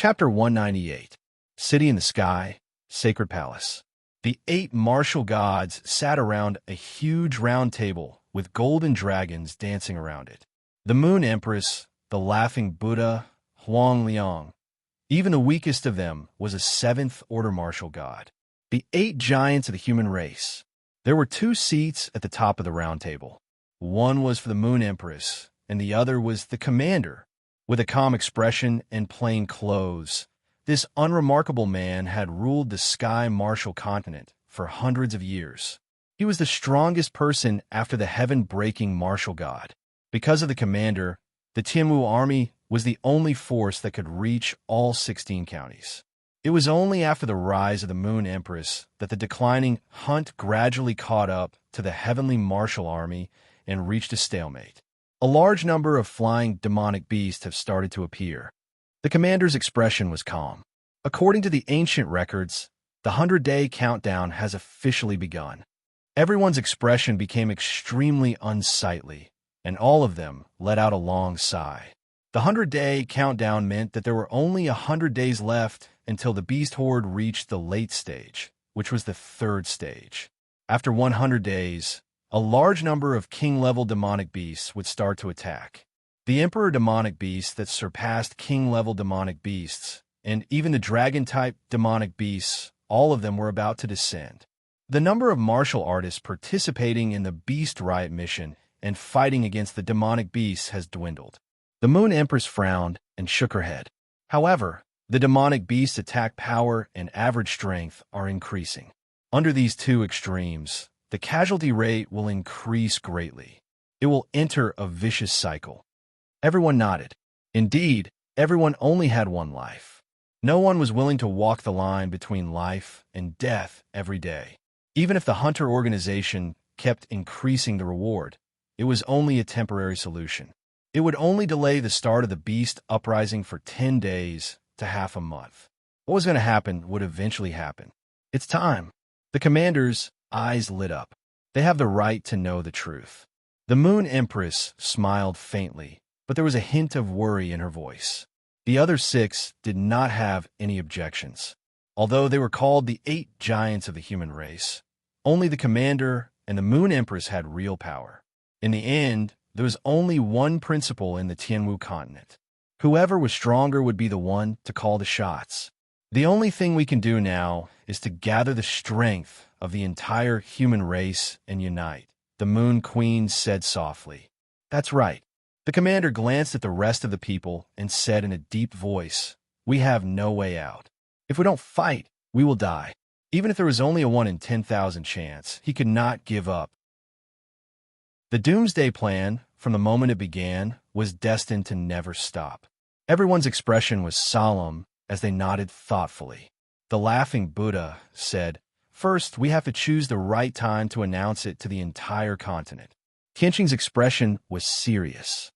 Chapter 198. City in the Sky, Sacred Palace. The 8 martial gods sat around a huge round table with golden dragons dancing around it. The Moon Empress, the Laughing Buddha, Huang Liang. Even the weakest of them was a 7th-order martial god. The 8 giants of the human race. There were 2 seats at the top of the round table. One was for the Moon Empress, and the other was the commander. With a calm expression and plain clothes, this unremarkable man had ruled the Sky Martial continent for hundreds of years. He was the strongest person after the heaven-breaking martial god. Because of the commander, the Tianwu army was the only force that could reach all 16 counties. It was only after the rise of the Moon Empress that the declining hunt gradually caught up to the heavenly martial army and reached a stalemate. A large number of flying demonic beasts have started to appear. The commander's expression was calm. According to the ancient records, the 100-day countdown has officially begun. Everyone's expression became extremely unsightly, and all of them let out a long sigh. The 100-day countdown meant that there were only 100 days left until the beast horde reached the late stage, which was the 3rd stage. After 100 days, a large number of king-level demonic beasts would start to attack. The Emperor demonic beasts that surpassed king-level demonic beasts, and even the dragon-type demonic beasts, all of them were about to descend. The number of martial artists participating in the Beast Riot mission and fighting against the demonic beasts has dwindled. The Moon Empress frowned and shook her head. However, the demonic beasts' attack power and average strength are increasing. Under these 2 extremes, the casualty rate will increase greatly. It will enter a vicious cycle. Everyone nodded. Indeed, everyone only had one life. No one was willing to walk the line between life and death every day. Even if the hunter organization kept increasing the reward, it was only a temporary solution. It would only delay the start of the beast uprising for 10 days to half a month. What was going to happen would eventually happen. It's time. The commander's eyes lit up. They have the right to know the truth. The Moon Empress smiled faintly, but there was a hint of worry in her voice. The other 6 did not have any objections. Although they were called the 8 giants of the human race, only the commander and the Moon Empress had real power. In the end, there was only one principle in the Tianwu continent. Whoever was stronger would be the one to call the shots. The only thing we can do now is to gather the strength of the entire human race and unite, the Moon Queen said softly. That's right. The commander glanced at the rest of the people and said in a deep voice, "We have no way out. If we don't fight, we will die." Even if there was only a 1 in 10,000 chance, he could not give up. The Doomsday Plan, from the moment it began, was destined to never stop. Everyone's expression was solemn as they nodded thoughtfully. The Laughing Buddha said, "First, we have to choose the right time to announce it to the entire continent." Kenshin's expression was serious.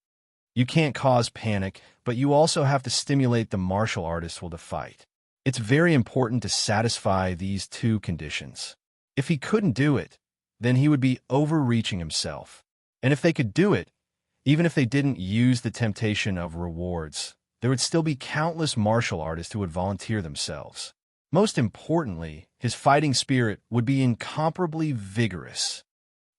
You can't cause panic, but you also have to stimulate the martial artists will to fight. It's very important to satisfy these 2 conditions. If he couldn't do it, then he would be overreaching himself. And if they could do it, even if they didn't use the temptation of rewards, there would still be countless martial artists who would volunteer themselves. Most importantly, his fighting spirit would be incomparably vigorous.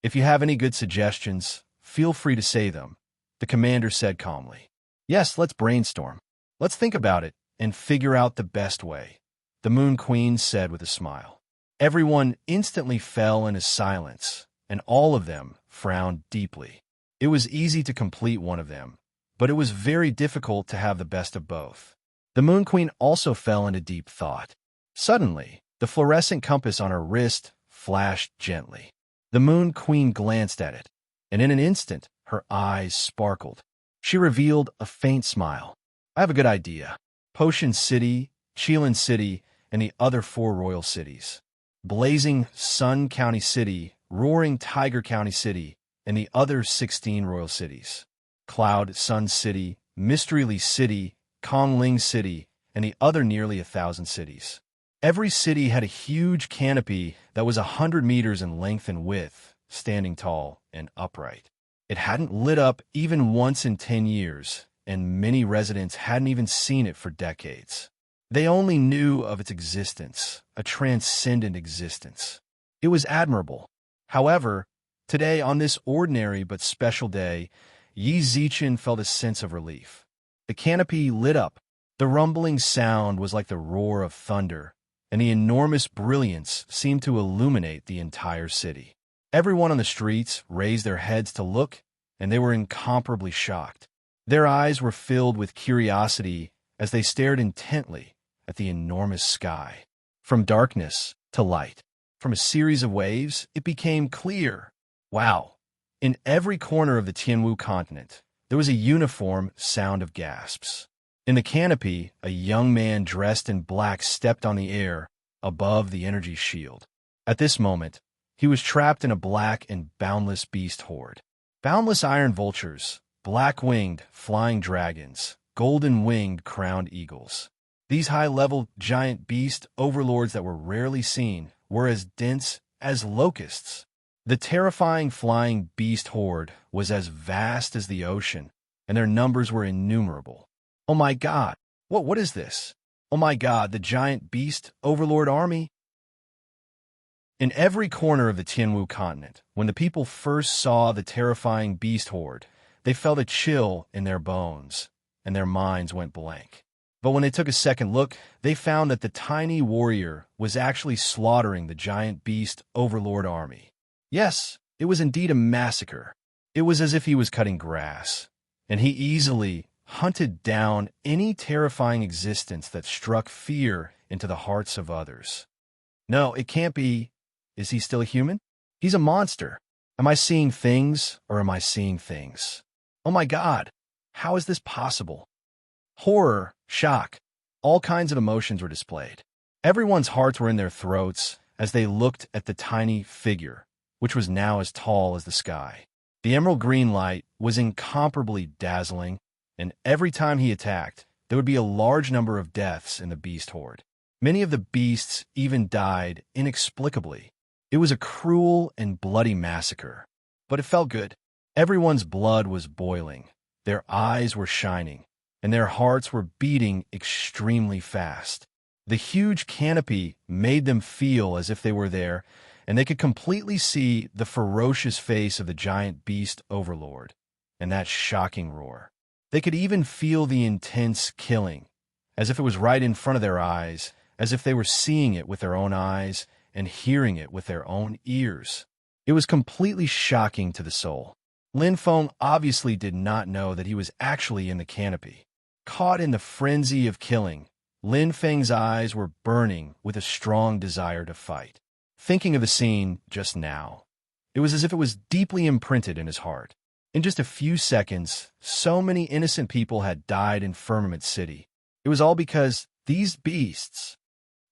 If you have any good suggestions, feel free to say them, the commander said calmly. Yes, let's brainstorm. Let's think about it and figure out the best way, the Moon Queen said with a smile. Everyone instantly fell into silence, and all of them frowned deeply. It was easy to complete one of them, but it was very difficult to have the best of both. The Moon Queen also fell into deep thought. Suddenly, the fluorescent compass on her wrist flashed gently. The Moon Queen glanced at it, and in an instant, her eyes sparkled. She revealed a faint smile. I have a good idea. Potion City, Qilin City, and the other 4 royal cities. Blazing Sun County City, Roaring Tiger County City, and the other 16 royal cities. Cloud Sun City, Mystery City, Kongling City, and the other nearly 1,000 cities. Every city had a huge canopy that was 100 meters in length and width, standing tall and upright. It hadn't lit up even once in 10 years, and many residents hadn't even seen it for decades. They only knew of its existence, a transcendent existence. It was admirable. However, today, on this ordinary but special day, Yi Zichen felt a sense of relief. The canopy lit up. The rumbling sound was like the roar of thunder, and the enormous brilliance seemed to illuminate the entire city. Everyone on the streets raised their heads to look, and they were incomparably shocked. Their eyes were filled with curiosity as they stared intently at the enormous sky. From darkness to light, from a series of waves, it became clear. Wow! In every corner of the Tianwu continent, there was a uniform sound of gasps. In the canopy, a young man dressed in black stepped on the air above the energy shield. At this moment, he was trapped in a black and boundless beast horde. Boundless iron vultures, black-winged flying dragons, golden-winged crowned eagles. These high-level giant beast overlords that were rarely seen were as dense as locusts. The terrifying flying beast horde was as vast as the ocean, and their numbers were innumerable. Oh my God! What is this? Oh my God, the giant beast overlord army? In every corner of the Tianwu continent, when the people first saw the terrifying beast horde, they felt a chill in their bones, and their minds went blank. But when they took a second look, they found that the tiny warrior was actually slaughtering the giant beast overlord army. Yes, it was indeed a massacre. It was as if he was cutting grass, and he easily hunted down any terrifying existence that struck fear into the hearts of others. No, it can't be. Is he still a human? He's a monster. Am I seeing things, or am I seeing things? Oh my God, how is this possible? Horror, shock, all kinds of emotions were displayed. Everyone's hearts were in their throats as they looked at the tiny figure, which was now as tall as the sky. The emerald green light was incomparably dazzling, and every time he attacked, there would be a large number of deaths in the beast horde. Many of the beasts even died inexplicably. It was a cruel and bloody massacre, but it felt good. Everyone's blood was boiling, their eyes were shining, and their hearts were beating extremely fast. The huge canopy made them feel as if they were there, and they could completely see the ferocious face of the giant beast overlord, and that shocking roar. They could even feel the intense killing, as if it was right in front of their eyes, as if they were seeing it with their own eyes and hearing it with their own ears. It was completely shocking to the soul. Lin Feng obviously did not know that he was actually in the canopy. Caught in the frenzy of killing, Lin Feng's eyes were burning with a strong desire to fight. Thinking of the scene just now, it was as if it was deeply imprinted in his heart. In just a few seconds, so many innocent people had died in Firmament City. It was all because these beasts.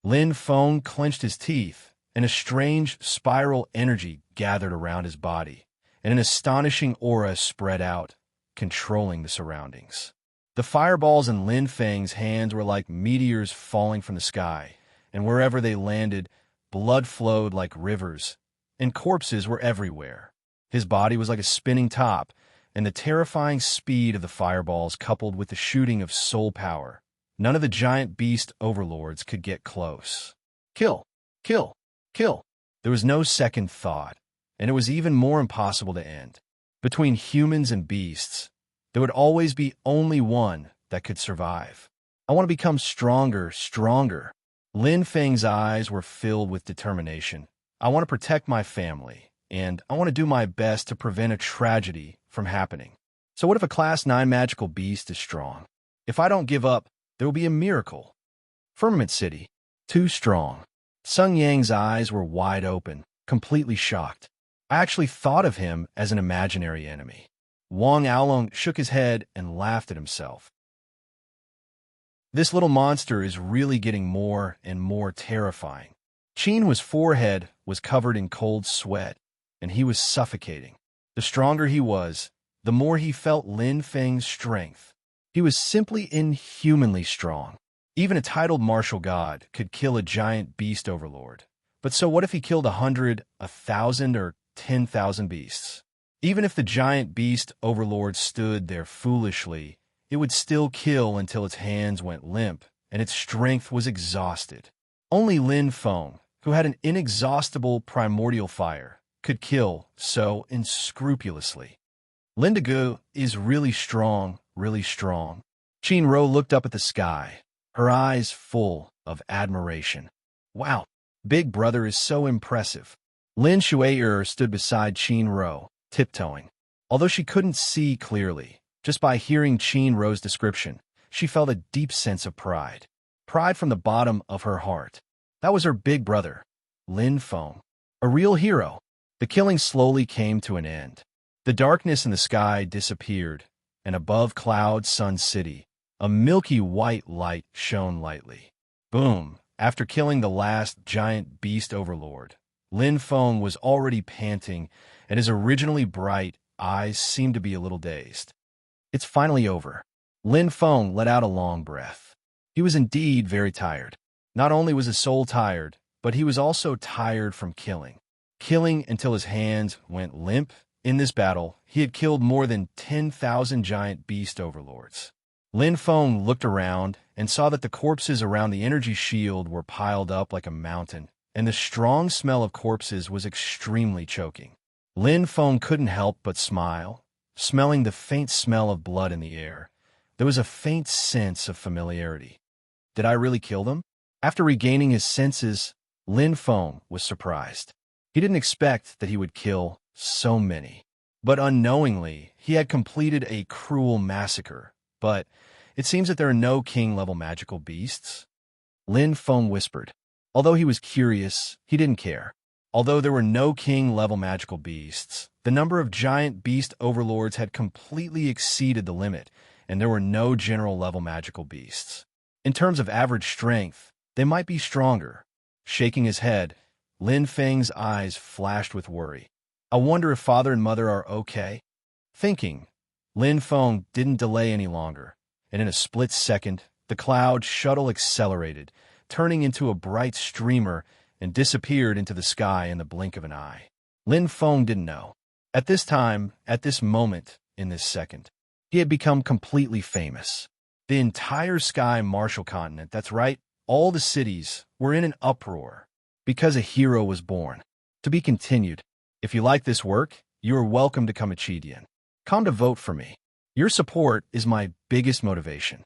Lin Feng clenched his teeth, and a strange spiral energy gathered around his body, and an astonishing aura spread out, controlling the surroundings. The fireballs in Lin Feng's hands were like meteors falling from the sky, and wherever they landed, blood flowed like rivers, and corpses were everywhere. His body was like a spinning top, and the terrifying speed of the fireballs coupled with the shooting of soul power. None of the giant beast overlords could get close. Kill! Kill! Kill! There was no second thought, and it was even more impossible to end. Between humans and beasts, there would always be only one that could survive. I want to become stronger, stronger. Lin Feng's eyes were filled with determination. I want to protect my family, and I want to do my best to prevent a tragedy from happening. So what if a Class 9 magical beast is strong? If I don't give up, there will be a miracle. Firmament City, too strong. Sung Yang's eyes were wide open, completely shocked. I actually thought of him as an imaginary enemy. Wang Aolong shook his head and laughed at himself. This little monster is really getting more and more terrifying. Qinhua's forehead was covered in cold sweat, and he was suffocating. The stronger he was, the more he felt Lin Feng's strength. He was simply inhumanly strong. Even a titled martial god could kill a giant beast overlord. But so what if he killed 100, 1,000, or 10,000 beasts? Even if the giant beast overlord stood there foolishly, it would still kill until its hands went limp and its strength was exhausted. Only Lin Feng, who had an inexhaustible primordial fire, could kill so unscrupulously. Lindigo is really strong, really strong. Qin Ro looked up at the sky, her eyes full of admiration. Wow, Big Brother is so impressive. Lin Shui'er stood beside Qin Ro, tiptoeing. Although she couldn't see clearly, just by hearing Qin Ro's description, she felt a deep sense of pride. Pride from the bottom of her heart. That was her big brother, Lin Feng, a real hero. The killing slowly came to an end. The darkness in the sky disappeared, and above Cloud Sun City, a milky white light shone lightly. Boom! After killing the last giant beast overlord, Lin Feng was already panting, and his originally bright eyes seemed to be a little dazed. It's finally over. Lin Feng let out a long breath. He was indeed very tired. Not only was his soul tired, but he was also tired from killing. Killing until his hands went limp. In this battle, he had killed more than 10,000 giant beast overlords. Lin Feng looked around and saw that the corpses around the energy shield were piled up like a mountain, and the strong smell of corpses was extremely choking. Lin Feng couldn't help but smile, smelling the faint smell of blood in the air. There was a faint sense of familiarity. Did I really kill them? After regaining his senses, Lin Feng was surprised. He didn't expect that he would kill so many. But unknowingly, he had completed a cruel massacre. But it seems that there are no king-level magical beasts. Lin Feng whispered. Although he was curious, he didn't care. Although there were no king-level magical beasts, the number of giant beast overlords had completely exceeded the limit, and there were no general-level magical beasts. In terms of average strength, they might be stronger. Shaking his head, Lin Feng's eyes flashed with worry. I wonder if father and mother are okay? Thinking, Lin Feng didn't delay any longer, and in a split second, the cloud shuttle accelerated, turning into a bright streamer and disappeared into the sky in the blink of an eye. Lin Feng didn't know. At this time, at this moment, in this second, he had become completely famous. The entire sky martial continent, that's right, all the cities, were in an uproar, because a hero was born. To be continued. If you like this work, you are welcome to come to Chidian. Come to vote for me. Your support is my biggest motivation.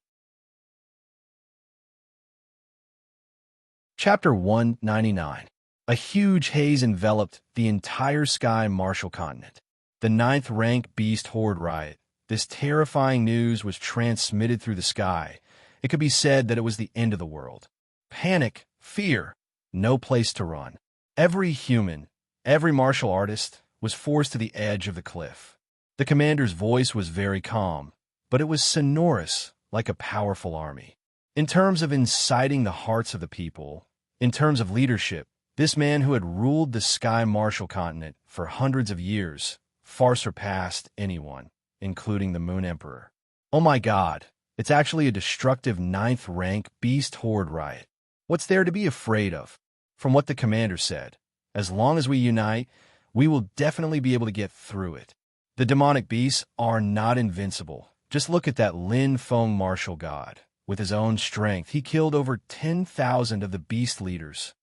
Chapter 199. A huge haze enveloped the entire sky martial continent. The 9th rank beast horde riot. This terrifying news was transmitted through the sky. It could be said that it was the end of the world. Panic, fear, no place to run. Every human, every martial artist, was forced to the edge of the cliff. The commander's voice was very calm, but it was sonorous, like a powerful army. In terms of inciting the hearts of the people, in terms of leadership, this man who had ruled the sky martial continent for hundreds of years far surpassed anyone, including the Moon Emperor. Oh my God, it's actually a destructive 9th rank beast horde riot. What's there to be afraid of? From what the commander said, as long as we unite, we will definitely be able to get through it. The demonic beasts are not invincible. Just look at that Lin Feng martial god. With his own strength, he killed over 10,000 of the beast leaders.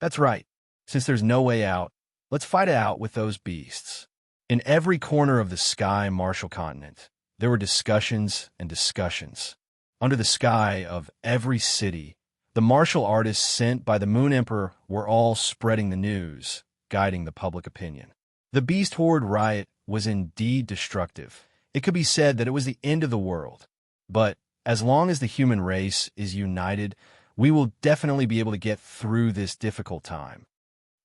That's right. Since there's no way out, let's fight it out with those beasts. In every corner of the sky martial continent, there were discussions and discussions. Under the sky of every city, the martial artists sent by the Moon Emperor were all spreading the news, guiding the public opinion. The beast horde riot was indeed destructive. It could be said that it was the end of the world. But as long as the human race is united, we will definitely be able to get through this difficult time.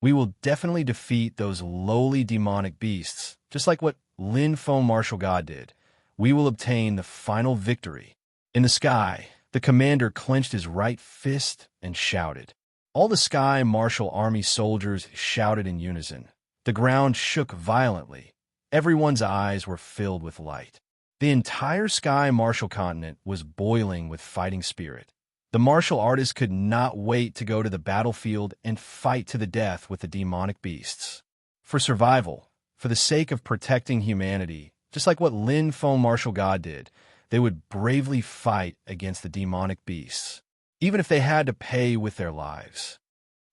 We will definitely defeat those lowly demonic beasts, just like what Lin Feng martial god did. We will obtain the final victory. In the sky, the commander clenched his right fist and shouted. All the sky martial army soldiers shouted in unison. The ground shook violently. Everyone's eyes were filled with light. The entire sky martial continent was boiling with fighting spirit. The martial artists could not wait to go to the battlefield and fight to the death with the demonic beasts. For survival, for the sake of protecting humanity, just like what Lin Feng martial god did, they would bravely fight against the demonic beasts. even if they had to pay with their lives.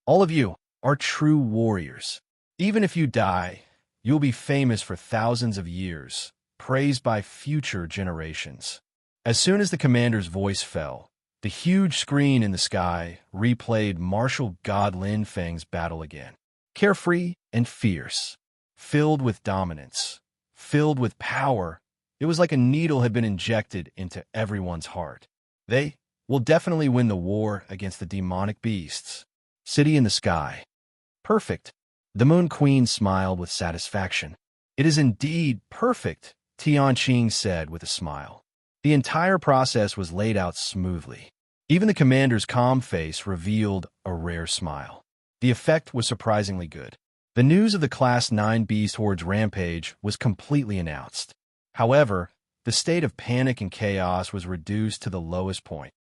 All of you are true warriors. Even if you die, you'll be famous for thousands of years, praised by future generations. As soon as the commander's voice fell, the huge screen in the sky replayed Martial God Lin Feng's battle again. Carefree and fierce, filled with dominance, filled with power, it was like a needle had been injected into everyone's heart. They will definitely win the war against the demonic beasts. City in the sky. Perfect. The Moon Queen smiled with satisfaction. It is indeed perfect, Tianqing said with a smile. The entire process was laid out smoothly. Even the commander's calm face revealed a rare smile. The effect was surprisingly good. The news of the Class 9 Beast Horde's rampage was completely announced. However, the state of panic and chaos was reduced to the lowest point.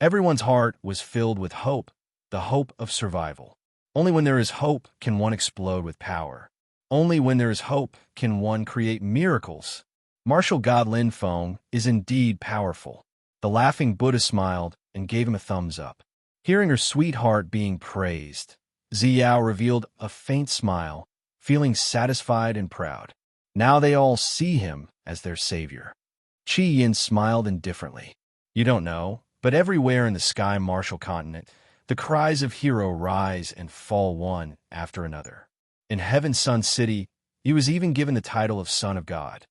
Everyone's heart was filled with hope, the hope of survival. Only when there is hope can one explode with power. Only when there is hope can one create miracles. Martial God Lin Feng is indeed powerful. The laughing Buddha smiled and gave him a thumbs up. Hearing her sweetheart being praised, Ziyao revealed a faint smile, feeling satisfied and proud. Now they all see him as their savior. Qi Yin smiled indifferently. You don't know, but everywhere in the Sky Martial continent, the cries of hero rise and fall one after another. In Heaven's Sun City, he was even given the title of Son of God.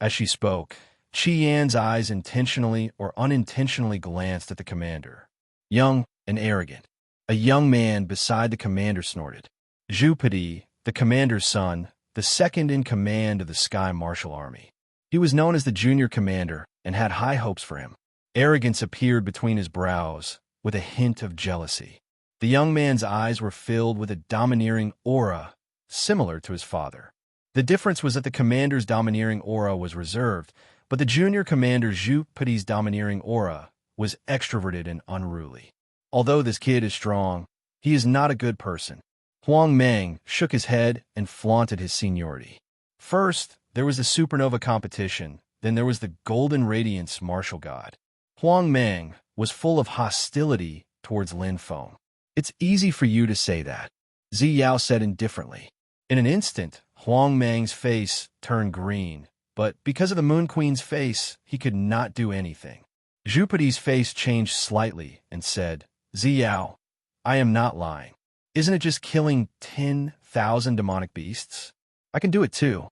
As she spoke, Qi Yan's eyes intentionally or unintentionally glanced at the commander. Young and arrogant. A young man beside the commander snorted. Zhu Pidi, the commander's son, the second in command of the Sky Martial Army. He was known as the junior commander and had high hopes for him. Arrogance appeared between his brows, with a hint of jealousy. The young man's eyes were filled with a domineering aura, similar to his father. The difference was that the commander's domineering aura was reserved, but the junior commander Zhu Pidi's domineering aura was extroverted and unruly. Although this kid is strong, he is not a good person. Huang Meng shook his head and flaunted his seniority. First, there was the supernova competition, then there was the Golden Radiance Martial God. Huang Meng was full of hostility towards Lin Feng. It's easy for you to say that, Ziyao said indifferently. In an instant, Huang Meng's face turned green, but because of the Moon Queen's face, he could not do anything. Zhu Pidi's face changed slightly and said, Ziyao, I am not lying. Isn't it just killing 10,000 demonic beasts? I can do it too.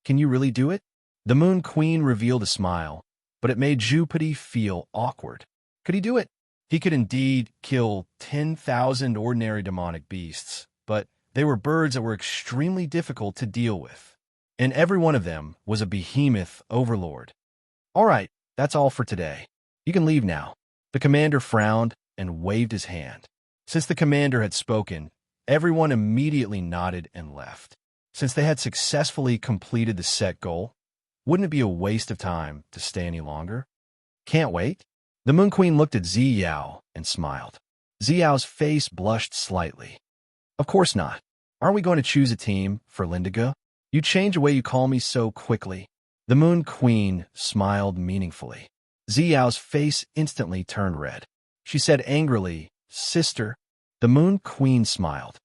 Can you really do it? The Moon Queen revealed a smile, but it made Zhu Pidi feel awkward. Could he do it? He could indeed kill 10,000 ordinary demonic beasts, but they were birds that were extremely difficult to deal with. And every one of them was a behemoth overlord. All right, that's all for today. You can leave now. The commander frowned and waved his hand. Since the commander had spoken, everyone immediately nodded and left. Since they had successfully completed the set goal, wouldn't it be a waste of time to stay any longer? Can't wait? The Moon Queen looked at Ziyao and smiled. Ziyao's face blushed slightly. Of course not. Aren't we going to choose a team for Lindigo? You change the way you call me so quickly. The Moon Queen smiled meaningfully. Ziyao's face instantly turned red. She said angrily, Sister. The Moon Queen smiled.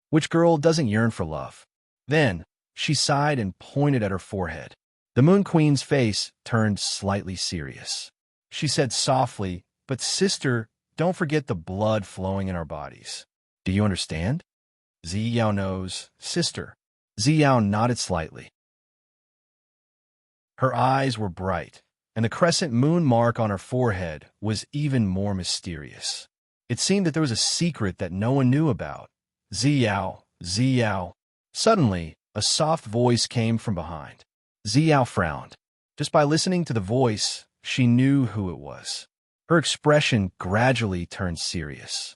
Which girl doesn't yearn for love? Then, she sighed and pointed at her forehead. The Moon Queen's face turned slightly serious. She said softly, But sister, don't forget the blood flowing in our bodies. Do you understand? Ziyao knows, sister. Ziyao nodded slightly. Her eyes were bright, and the crescent moon mark on her forehead was even more mysterious. It seemed that there was a secret that no one knew about. Ziyao, Ziyao. Suddenly, a soft voice came from behind. Ziyao frowned. Just by listening to the voice, she knew who it was. Her expression gradually turned serious.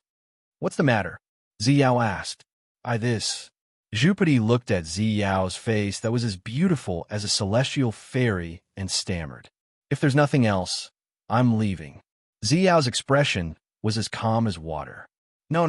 What's the matter? Ziyao asked. Zhu Pidi looked at Ziyao's face that was as beautiful as a celestial fairy and stammered. If there's nothing else, I'm leaving. Ziyao's expression was as calm as water. No,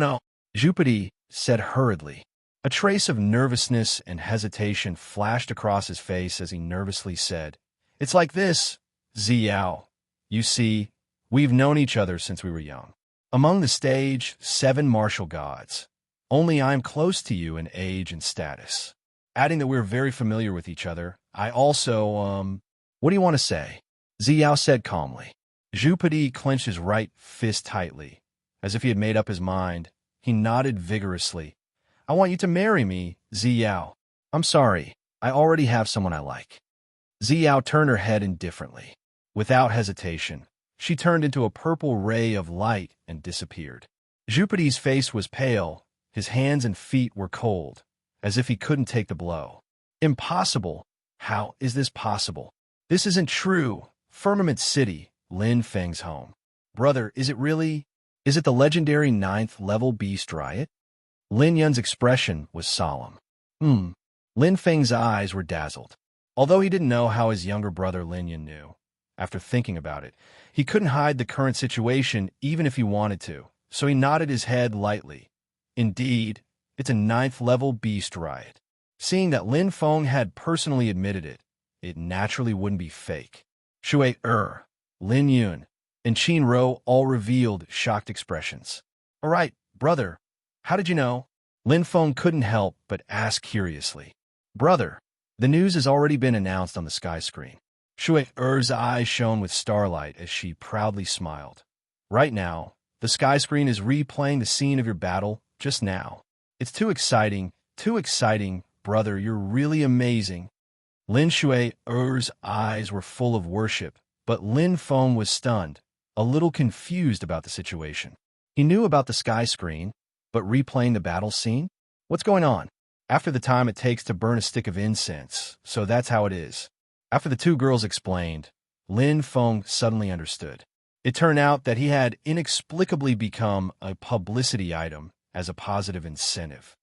Zhu Pidi said hurriedly. A trace of nervousness and hesitation flashed across his face as he nervously said, It's like this, Ziyao. You see, We've known each other since we were young. Among the stage, 7 martial gods. Only I'm close to you in age and status. Adding that we're very familiar with each other, I also, what do you want to say? Ziyao said calmly. Zhu Pidi clenched his right fist tightly. As if he had made up his mind, he nodded vigorously. I want you to marry me, Ziyao. I'm sorry, I already have someone I like. Ziyao turned her head indifferently. Without hesitation, she turned into a purple ray of light and disappeared. Zhu Pidi's face was pale, his hands and feet were cold, as if he couldn't take the blow. Impossible! How is this possible? This isn't true. Firmament City, Lin Feng's home. Brother, is it really? Is it the legendary 9th level beast riot? Lin Yun's expression was solemn. Lin Feng's eyes were dazzled. Although he didn't know how his younger brother Lin Yun knew, after thinking about it, he couldn't hide the current situation even if he wanted to, so he nodded his head lightly. Indeed, it's a 9th level beast riot. Seeing that Lin Feng had personally admitted it, it naturally wouldn't be fake. Shui Lin Yun, and Qin Ro all revealed shocked expressions. All right, brother, how did you know? Lin Feng couldn't help but ask curiously. Brother, the news has already been announced on the sky screen. Shui Er's eyes shone with starlight as she proudly smiled. Right now, the sky screen is replaying the scene of your battle just now. It's too exciting, brother, you're really amazing. Lin Shui Er's eyes were full of worship, but Lin Feng was stunned, a little confused about the situation. He knew about the sky screen, but replaying the battle scene? What's going on? After the time it takes to burn a stick of incense, so that's how it is. After the two girls explained, Lin Feng suddenly understood. It turned out that he had inexplicably become a publicity item as a positive incentive.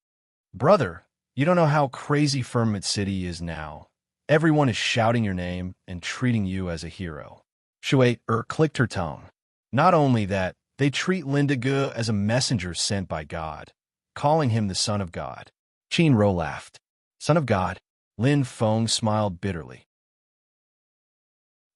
Brother, you don't know how crazy Firmament City is now. Everyone is shouting your name and treating you as a hero. Shui clicked her tongue. Not only that, they treat Linda Ge as a messenger sent by God, calling him the Son of God. Qin Ro laughed. Son of God? Lin Feng smiled bitterly.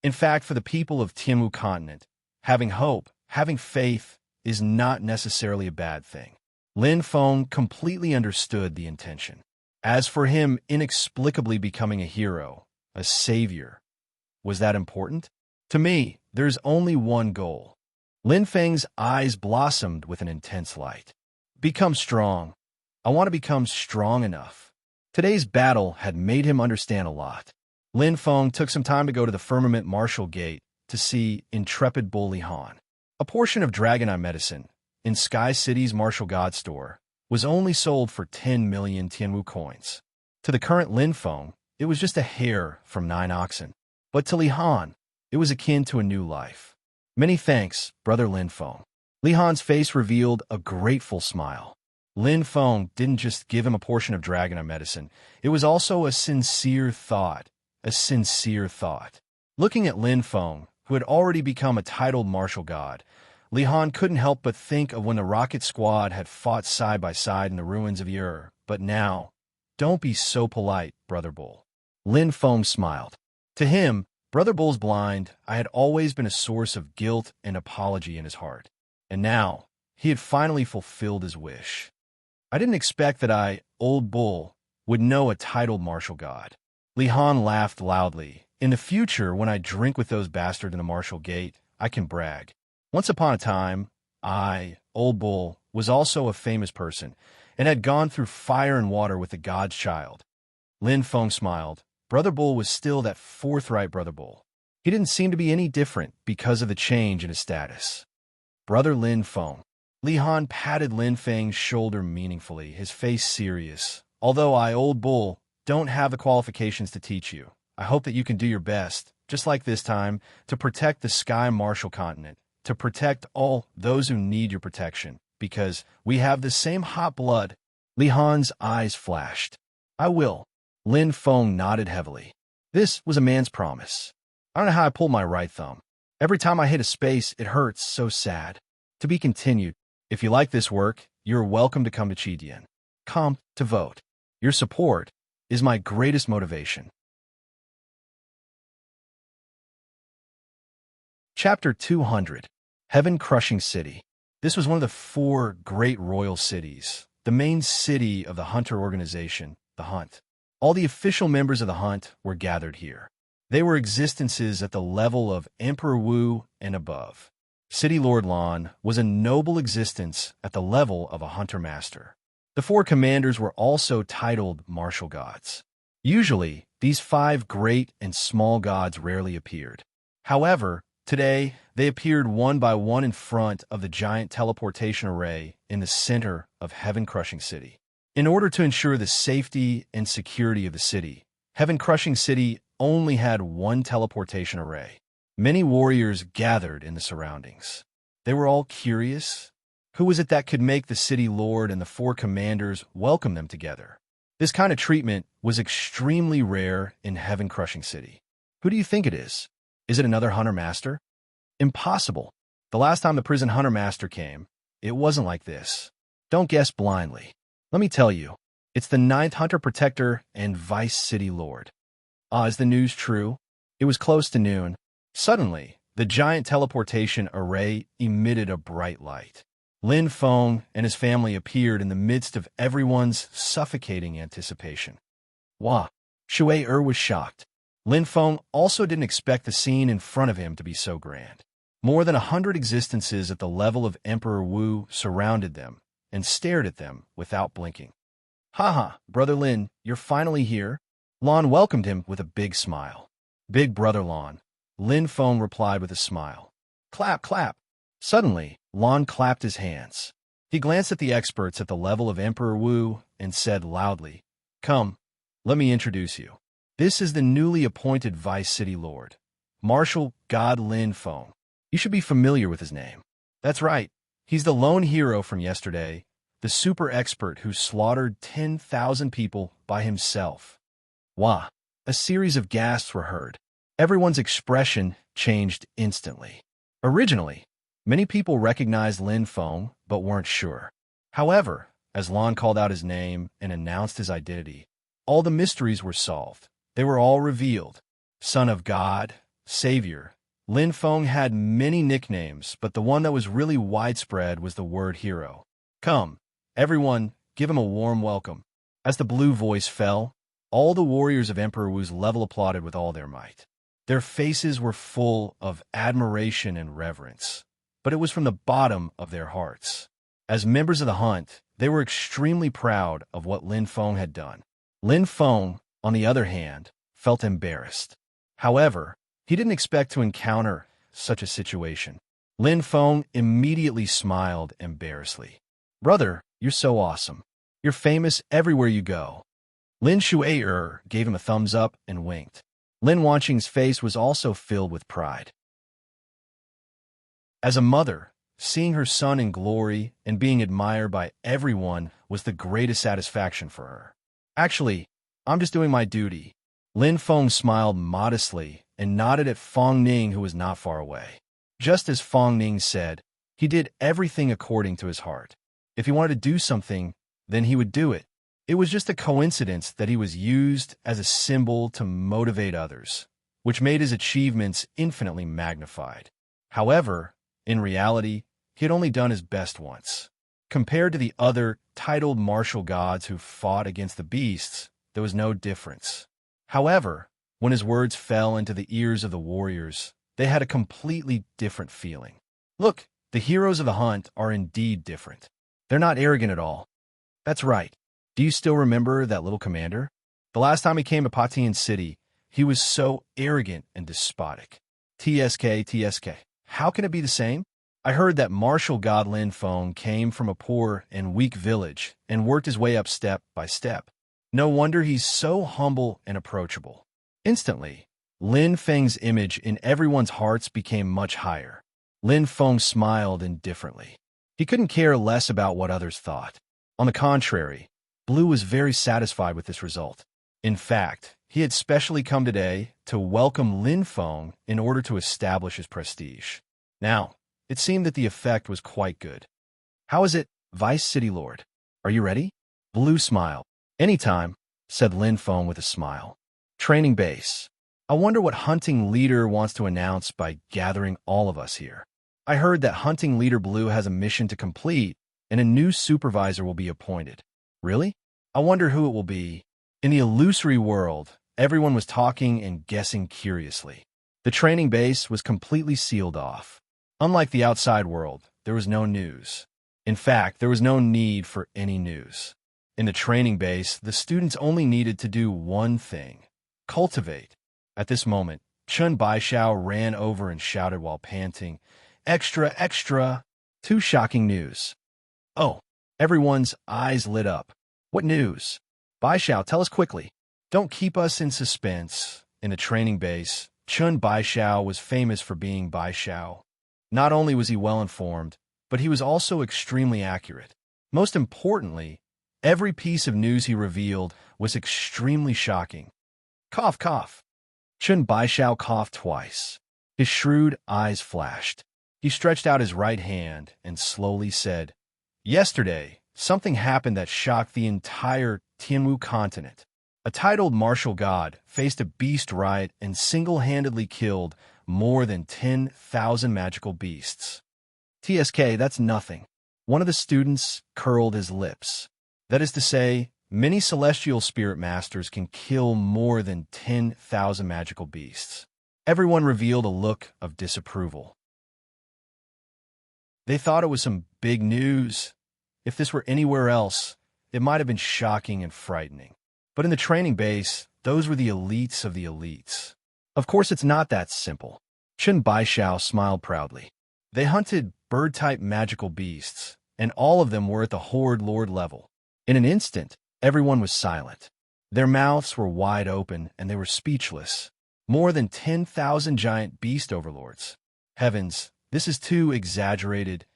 In fact, for the people of Tianwu continent, having hope, having faith, is not necessarily a bad thing. Lin Feng completely understood the intention. As for him inexplicably becoming a hero, a savior, was that important? To me, there's only one goal. Lin Feng's eyes blossomed with an intense light. Become strong. I want to become strong enough. Today's battle had made him understand a lot. Lin Feng took some time to go to the Firmament Martial Gate to see intrepid Bull Li Han. A portion of Dragon Eye medicine in Sky City's Martial God store was only sold for 10 million Tianwu coins. To the current Lin Feng, it was just a hair from 9 oxen. But to Li Han, it was akin to a new life. Many thanks, brother Lin Feng. Li Han's face revealed a grateful smile. Lin Feng didn't just give him a portion of Dragon Eye medicine. It was also a sincere thought. Looking at Lin Feng, who had already become a titled martial god, Li Han couldn't help but think of when the rocket squad had fought side by side in the ruins of Ur. But now, don't be so polite, Brother Bull. Lin Feng smiled. To him, Brother Bull's blind, I had always been a source of guilt and apology in his heart. And now, he had finally fulfilled his wish. I didn't expect that I, Old Bull, would know a titled martial god. Li Han laughed loudly. In the future, when I drink with those bastards in the Martial Gate, I can brag. Once upon a time, I, Old Bull, was also a famous person, and had gone through fire and water with the God's child. Lin Feng smiled. Brother Bull was still that forthright Brother Bull. He didn't seem to be any different because of the change in his status. Brother Lin Feng. Li Han patted Lin Feng's shoulder meaningfully, his face serious. Although I, Old Bull, don't have the qualifications to teach you, I hope that you can do your best, just like this time, to protect the Sky Martial Continent, to protect all those who need your protection, because we have the same hot blood. Li Han's eyes flashed. I will. Lin Feng nodded heavily. This was a man's promise. I don't know how I pulled my right thumb. Every time I hit a space, it hurts so sad. To be continued. If you like this work, you're welcome to come to Chidian. Come to vote. Your support is my greatest motivation. Chapter 200. Heaven-crushing city. This was one of the 4 great royal cities, the main city of the hunter organization, the Hunt. All the official members of the Hunt were gathered here. They were existences at the level of Emperor Wu and above. City Lord Lan was a noble existence at the level of a hunter master. The 4 commanders were also titled martial gods. Usually, these 5 great and small gods rarely appeared. However, today, they appeared one by one in front of the giant teleportation array in the center of Heaven-crushing City. In order to ensure the safety and security of the city, Heaven-crushing City only had one teleportation array. Many warriors gathered in the surroundings. They were all curious. Who was it that could make the city lord and the 4 commanders welcome them together? This kind of treatment was extremely rare in Heaven-crushing City. Who do you think it is? Is it another hunter master? Impossible. The last time the prison hunter master came, it wasn't like this. Don't guess blindly. Let me tell you, it's the 9th hunter protector and vice city lord. Is the news true? It was close to noon. Suddenly, the giant teleportation array emitted a bright light. Lin Feng and his family appeared in the midst of everyone's suffocating anticipation. Wah! Shui was shocked. Lin Feng also didn't expect the scene in front of him to be so grand. More than 100 existences at the level of Emperor Wu surrounded them and stared at them without blinking. Haha, Brother Lin, you're finally here. Lan welcomed him with a big smile. Big Brother Lan, Lin Feng replied with a smile. Clap, clap. Suddenly, Lan clapped his hands. He glanced at the experts at the level of Emperor Wu and said loudly, Come, let me introduce you. This is the newly appointed Vice City Lord, Martial God Lin Feng. You should be familiar with his name. That's right. He's the lone hero from yesterday, the super expert who slaughtered 10,000 people by himself. Wah! A series of gasps were heard. Everyone's expression changed instantly. Originally, many people recognized Lin Feng but weren't sure. However, as Lan called out his name and announced his identity, all the mysteries were solved. They were all revealed. Son of God, Savior. Lin Feng had many nicknames, but the one that was really widespread was the word hero. Come, everyone, give him a warm welcome. As the blue voice fell, all the warriors of Emperor Wu's level applauded with all their might. Their faces were full of admiration and reverence, but it was from the bottom of their hearts. As members of the Hunt, they were extremely proud of what Lin Feng had done. Lin Feng, on the other hand, felt embarrassed. However, he didn't expect to encounter such a situation. Lin Feng immediately smiled embarrassedly. Brother, you're so awesome. You're famous everywhere you go. Lin Shui gave him a thumbs up and winked. Lin Wanqing's face was also filled with pride. As a mother, seeing her son in glory and being admired by everyone was the greatest satisfaction for her. Actually, I'm just doing my duty. Lin Feng smiled modestly and nodded at Feng Ning, who was not far away. Just as Feng Ning said, he did everything according to his heart. If he wanted to do something, then he would do it. It was just a coincidence that he was used as a symbol to motivate others, which made his achievements infinitely magnified. However, in reality, he had only done his best once. Compared to the other titled martial gods who fought against the beasts, there was no difference. However, when his words fell into the ears of the warriors, they had a completely different feeling. Look, the heroes of the Hunt are indeed different. They're not arrogant at all. That's right. Do you still remember that little commander? The last time he came to Patian City, he was so arrogant and despotic. TSK. How can it be the same? I heard that martial god Lin Feng came from a poor and weak village and worked his way up step by step. No wonder he's so humble and approachable. Instantly, Lin Feng's image in everyone's hearts became much higher. Lin Feng smiled indifferently. He couldn't care less about what others thought. On the contrary, Blue was very satisfied with this result. In fact, he had specially come today to welcome Lin Feng in order to establish his prestige. Now, it seemed that the effect was quite good. How is it, Vice City Lord? Are you ready? Blue smiled. Anytime, said Lin Feng with a smile. Training base. I wonder what hunting leader wants to announce by gathering all of us here. I heard that Hunting Leader Blue has a mission to complete, and a new supervisor will be appointed. Really? I wonder who it will be. In the illusory world, everyone was talking and guessing curiously. The training base was completely sealed off. Unlike the outside world, there was no news. In fact, there was no need for any news. In the training base, the students only needed to do one thing: cultivate. At this moment, Chun Baishao ran over and shouted while panting, "Extra, extra!" Two shocking news. Oh, everyone's eyes lit up. What news? Baishao, tell us quickly. Don't keep us in suspense. In the training base, Chun Baishao was famous for being Baishao. Not only was he well-informed, but he was also extremely accurate. Most importantly, every piece of news he revealed was extremely shocking. Cough, cough. Chun Baishao coughed twice. His shrewd eyes flashed. He stretched out his right hand and slowly said, "Yesterday, something happened that shocked the entire Tianwu continent. A titled martial god faced a beast riot and single-handedly killed more than 10,000 magical beasts." TSK, that's nothing. One of the students curled his lips. That is to say, many celestial spirit masters can kill more than 10,000 magical beasts. Everyone revealed a look of disapproval. They thought it was some big news. If this were anywhere else, it might have been shocking and frightening. But in the training base, those were the elites of the elites. Of course, it's not that simple. Chun Baishao smiled proudly. They hunted bird-type magical beasts, and all of them were at the Horde Lord level. In an instant, everyone was silent. Their mouths were wide open, and they were speechless. More than 10,000 giant beast overlords. Heavens, this is too exaggerated.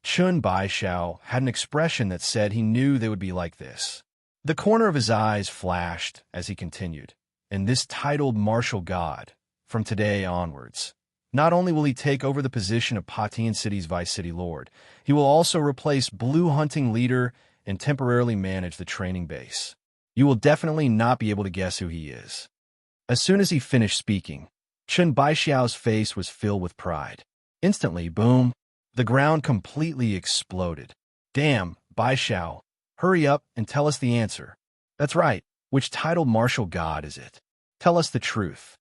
Chun Baishao had an expression that said he knew they would be like this. The corner of his eyes flashed as he continued. And this titled martial god, from today onwards, not only will he take over the position of Patian City's Vice City Lord, he will also replace Blue Hunting Leader and temporarily manage the training base. You will definitely not be able to guess who he is. As soon as he finished speaking, Chun Baishao's face was filled with pride. Instantly, boom, the ground completely exploded. Damn, Baishao, hurry up and tell us the answer. That's right, which titled martial god is it? Tell us the truth.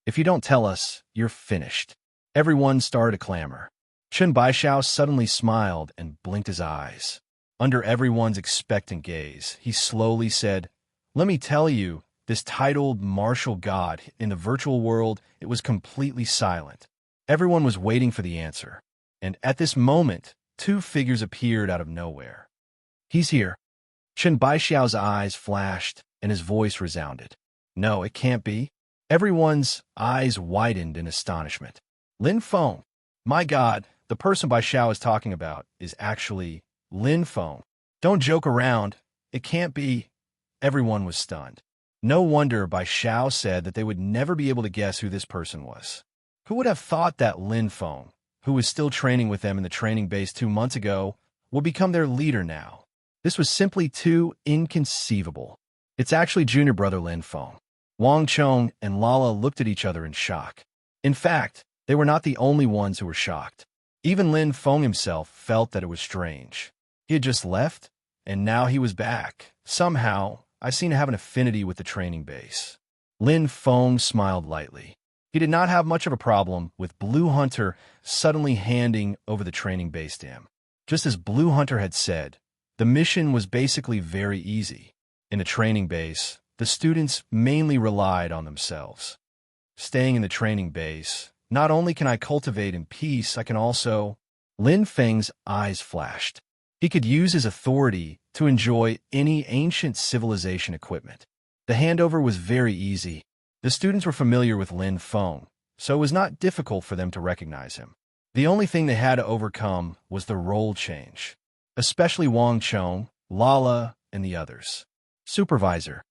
If you don't tell us, you're finished. Everyone started a clamor. Chun Baishao suddenly smiled and blinked his eyes. Under everyone's expectant gaze, he slowly said, "Let me tell you, this titled martial god, in the virtual world, it was completely silent." Everyone was waiting for the answer. And at this moment, two figures appeared out of nowhere. "He's here." Chun Baishao's eyes flashed, and his voice resounded. "No, it can't be." Everyone's eyes widened in astonishment. Lin Feng. My God, the person Baishao is talking about is actually Lin Feng. Don't joke around. It can't be. Everyone was stunned. No wonder Baishao said that they would never be able to guess who this person was. Who would have thought that Lin Feng, who was still training with them in the training base 2 months ago, would become their leader now? This was simply too inconceivable. It's actually junior brother Lin Feng. Wang Chong and Lala looked at each other in shock. In fact, they were not the only ones who were shocked. Even Lin Feng himself felt that it was strange. He had just left, and now he was back. Somehow, I seem to have an affinity with the training base. Lin Feng smiled lightly. He did not have much of a problem with Blue Hunter suddenly handing over the training base to him. Just as Blue Hunter had said, the mission was basically very easy. In the training base, the students mainly relied on themselves. Staying in the training base, not only can I cultivate in peace, I can also... Lin Feng's eyes flashed. He could use his authority to enjoy any ancient civilization equipment. The handover was very easy. The students were familiar with Lin Feng, so it was not difficult for them to recognize him. The only thing they had to overcome was the role change, especially Wang Chong, Lala, and the others. Supervisor.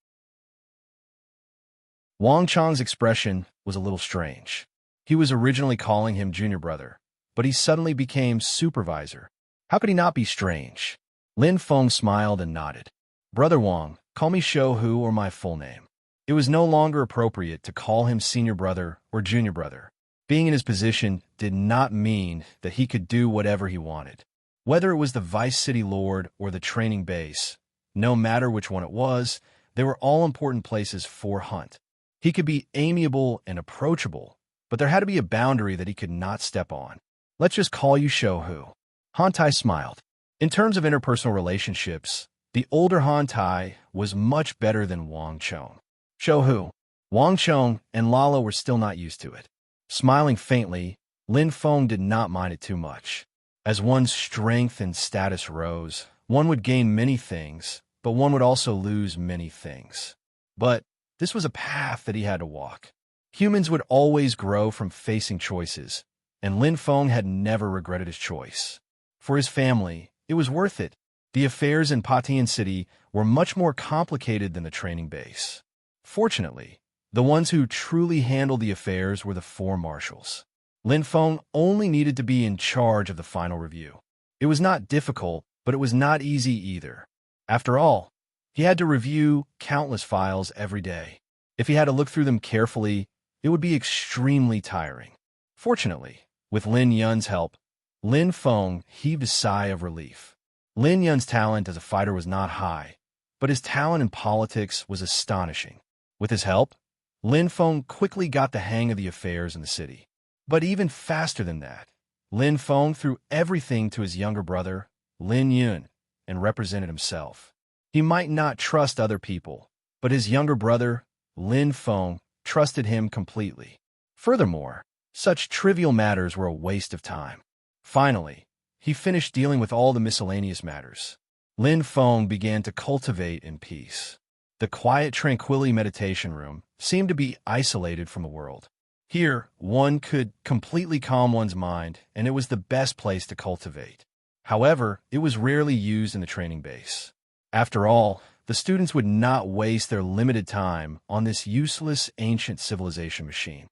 Wang Chong's expression was a little strange. He was originally calling him junior brother, but he suddenly became supervisor. How could he not be strange? Lin Feng smiled and nodded. Brother Wang, call me Shou Hu or my full name. It was no longer appropriate to call him senior brother or junior brother. Being in his position did not mean that he could do whatever he wanted. Whether it was the Vice City Lord or the training base, no matter which one it was, they were all important places for Hunt. He could be amiable and approachable, but there had to be a boundary that he could not step on. Let's just call you Shohu. Hantai smiled. In terms of interpersonal relationships, the older Hantai was much better than Wang Chong. Shohu, Wang Chong, and Lala were still not used to it. Smiling faintly, Lin Feng did not mind it too much. As one's strength and status rose, one would gain many things, but one would also lose many things. But this was a path that he had to walk. Humans would always grow from facing choices, and Lin Feng had never regretted his choice. For his family, it was worth it. The affairs in Patian City were much more complicated than the training base. Fortunately, the ones who truly handled the affairs were the four marshals. Lin Feng only needed to be in charge of the final review. It was not difficult, but it was not easy either. After all, he had to review countless files every day. If he had to look through them carefully, it would be extremely tiring. Fortunately, with Lin Yun's help, Lin Feng heaved a sigh of relief. Lin Yun's talent as a fighter was not high, but his talent in politics was astonishing. With his help, Lin Feng quickly got the hang of the affairs in the city. But even faster than that, Lin Feng threw everything to his younger brother, Lin Yun, and represented himself. He might not trust other people, but his younger brother, Lin Feng, trusted him completely. Furthermore, such trivial matters were a waste of time. Finally, he finished dealing with all the miscellaneous matters. Lin Feng began to cultivate in peace. The quiet tranquility meditation room seemed to be isolated from the world. Here, one could completely calm one's mind, and it was the best place to cultivate. However, it was rarely used in the training base. After all, the students would not waste their limited time on this useless ancient civilization machine.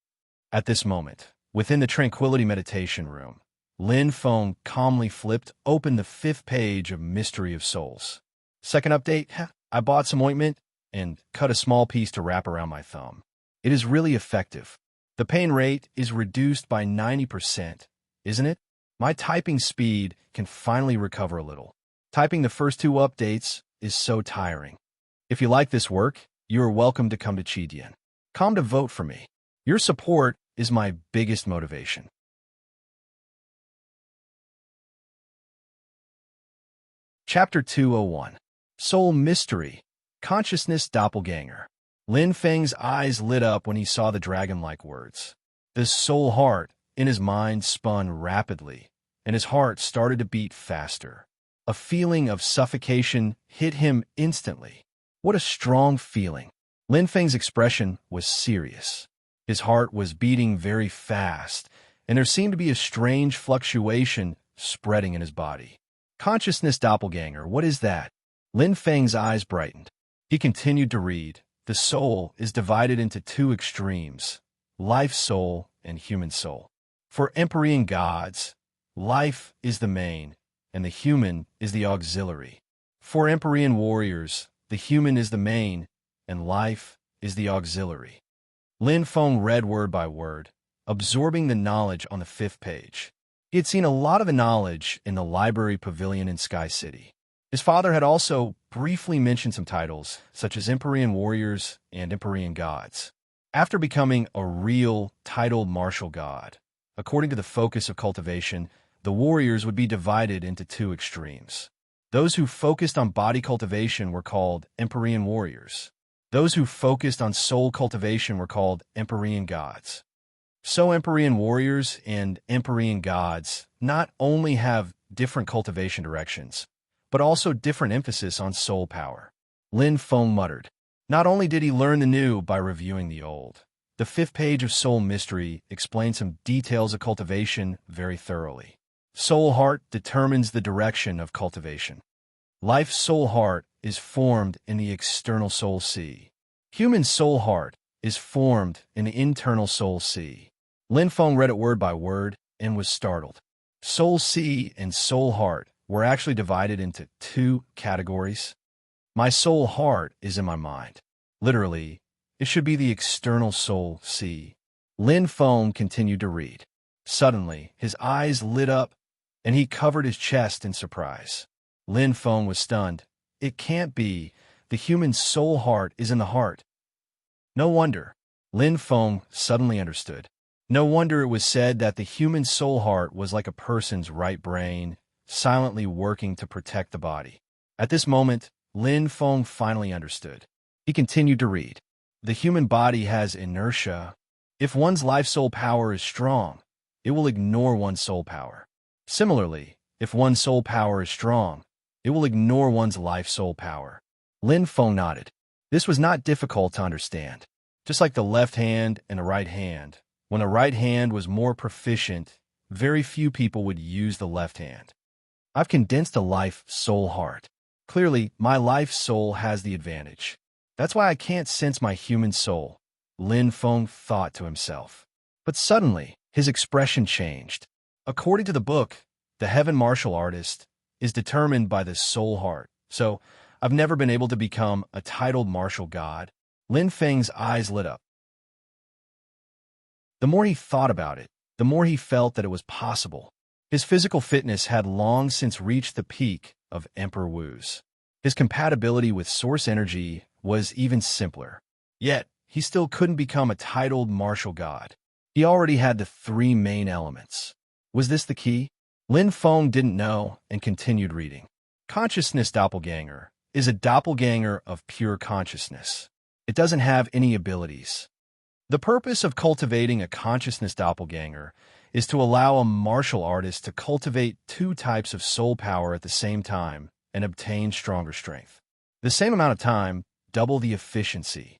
At this moment, within the tranquility meditation room, Lin Feng calmly flipped open the 5th page of Mystery of Souls. Second update, I bought some ointment and cut a small piece to wrap around my thumb. It is really effective. The pain rate is reduced by 90%, isn't it? My typing speed can finally recover a little. Typing the first 2 updates is so tiring. If you like this work, you are welcome to come to Chidian. Come to vote for me. Your support is my biggest motivation. Chapter 201. Soul Mystery. Consciousness Doppelganger. Lin Feng's eyes lit up when he saw the dragon-like words. The soul heart in his mind spun rapidly, and his heart started to beat faster. A feeling of suffocation hit him instantly. What a strong feeling. Lin Feng's expression was serious. His heart was beating very fast, and there seemed to be a strange fluctuation spreading in his body. Consciousness Doppelganger, what is that? Lin Feng's eyes brightened. He continued to read. The soul is divided into 2 extremes, life soul and human soul. For Empyrean gods, life is the main, and the human is the auxiliary. For Empyrean warriors, the human is the main, and life is the auxiliary. Lin Feng read word by word, absorbing the knowledge on the 5th page. He had seen a lot of the knowledge in the library pavilion in Sky City. His father had also briefly mentioned some titles, such as Empyrean Warriors and Empyrean Gods. After becoming a real titled martial god, according to the focus of cultivation, the warriors would be divided into 2 extremes. Those who focused on body cultivation were called Empyrean Warriors. Those who focused on soul cultivation were called Empyrean Gods. So Empyrean Warriors and Empyrean Gods not only have different cultivation directions, but also different emphasis on soul power. Lin Feng muttered. Not only did he learn the new by reviewing the old, the 5th page of Soul Mystery explained some details of cultivation very thoroughly. Soul heart determines the direction of cultivation. Life's soul heart is formed in the external soul sea. Human soul heart is formed in the internal soul sea. Lin Feng read it word by word and was startled. Soul sea and soul heart were actually divided into 2 categories. My soul heart is in my mind. Literally, it should be the external soul sea. Lin Feng continued to read. Suddenly, his eyes lit up, and he covered his chest in surprise. Lin Feng was stunned. It can't be. The human soul heart is in the heart. No wonder. Lin Feng suddenly understood. No wonder it was said that the human soul heart was like a person's right brain, silently working to protect the body. At this moment, Lin Feng finally understood. He continued to read. The human body has inertia. If one's life soul power is strong, it will ignore one's soul power. Similarly, if one's soul power is strong, it will ignore one's life soul power. Lin Feng nodded. This was not difficult to understand. Just like the left hand and the right hand, when the right hand was more proficient, very few people would use the left hand. I've condensed a life soul heart. Clearly, my life soul has the advantage. That's why I can't sense my human soul, Lin Feng thought to himself. But suddenly, his expression changed. According to the book, the heaven martial artist is determined by the soul heart. So, I've never been able to become a titled martial god. Lin Feng's eyes lit up. The more he thought about it, the more he felt that it was possible. His physical fitness had long since reached the peak of Emperor Wu's. His compatibility with source energy was even simpler. Yet, he still couldn't become a titled martial god. He already had the three main elements. Was this the key? Lin Feng didn't know and continued reading. Consciousness doppelganger is a doppelganger of pure consciousness. It doesn't have any abilities. The purpose of cultivating a consciousness doppelganger is to allow a martial artist to cultivate two types of soul power at the same time and obtain stronger strength. The same amount of time, double the efficiency.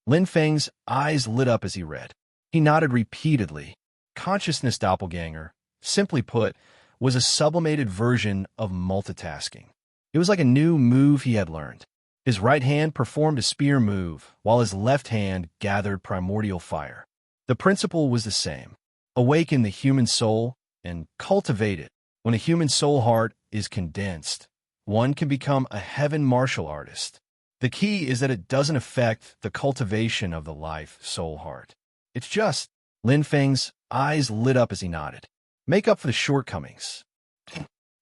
Lin Feng's eyes lit up as he read. He nodded repeatedly. Consciousness doppelganger, simply put, was a sublimated version of multitasking. It was like a new move he had learned. His right hand performed a spear move, while his left hand gathered primordial fire. The principle was the same. Awaken the human soul and cultivate it. When a human soul heart is condensed, one can become a heaven martial artist. The key is that it doesn't affect the cultivation of the life soul heart. It's just, Lin Feng's eyes lit up as he nodded. Make up for the shortcomings.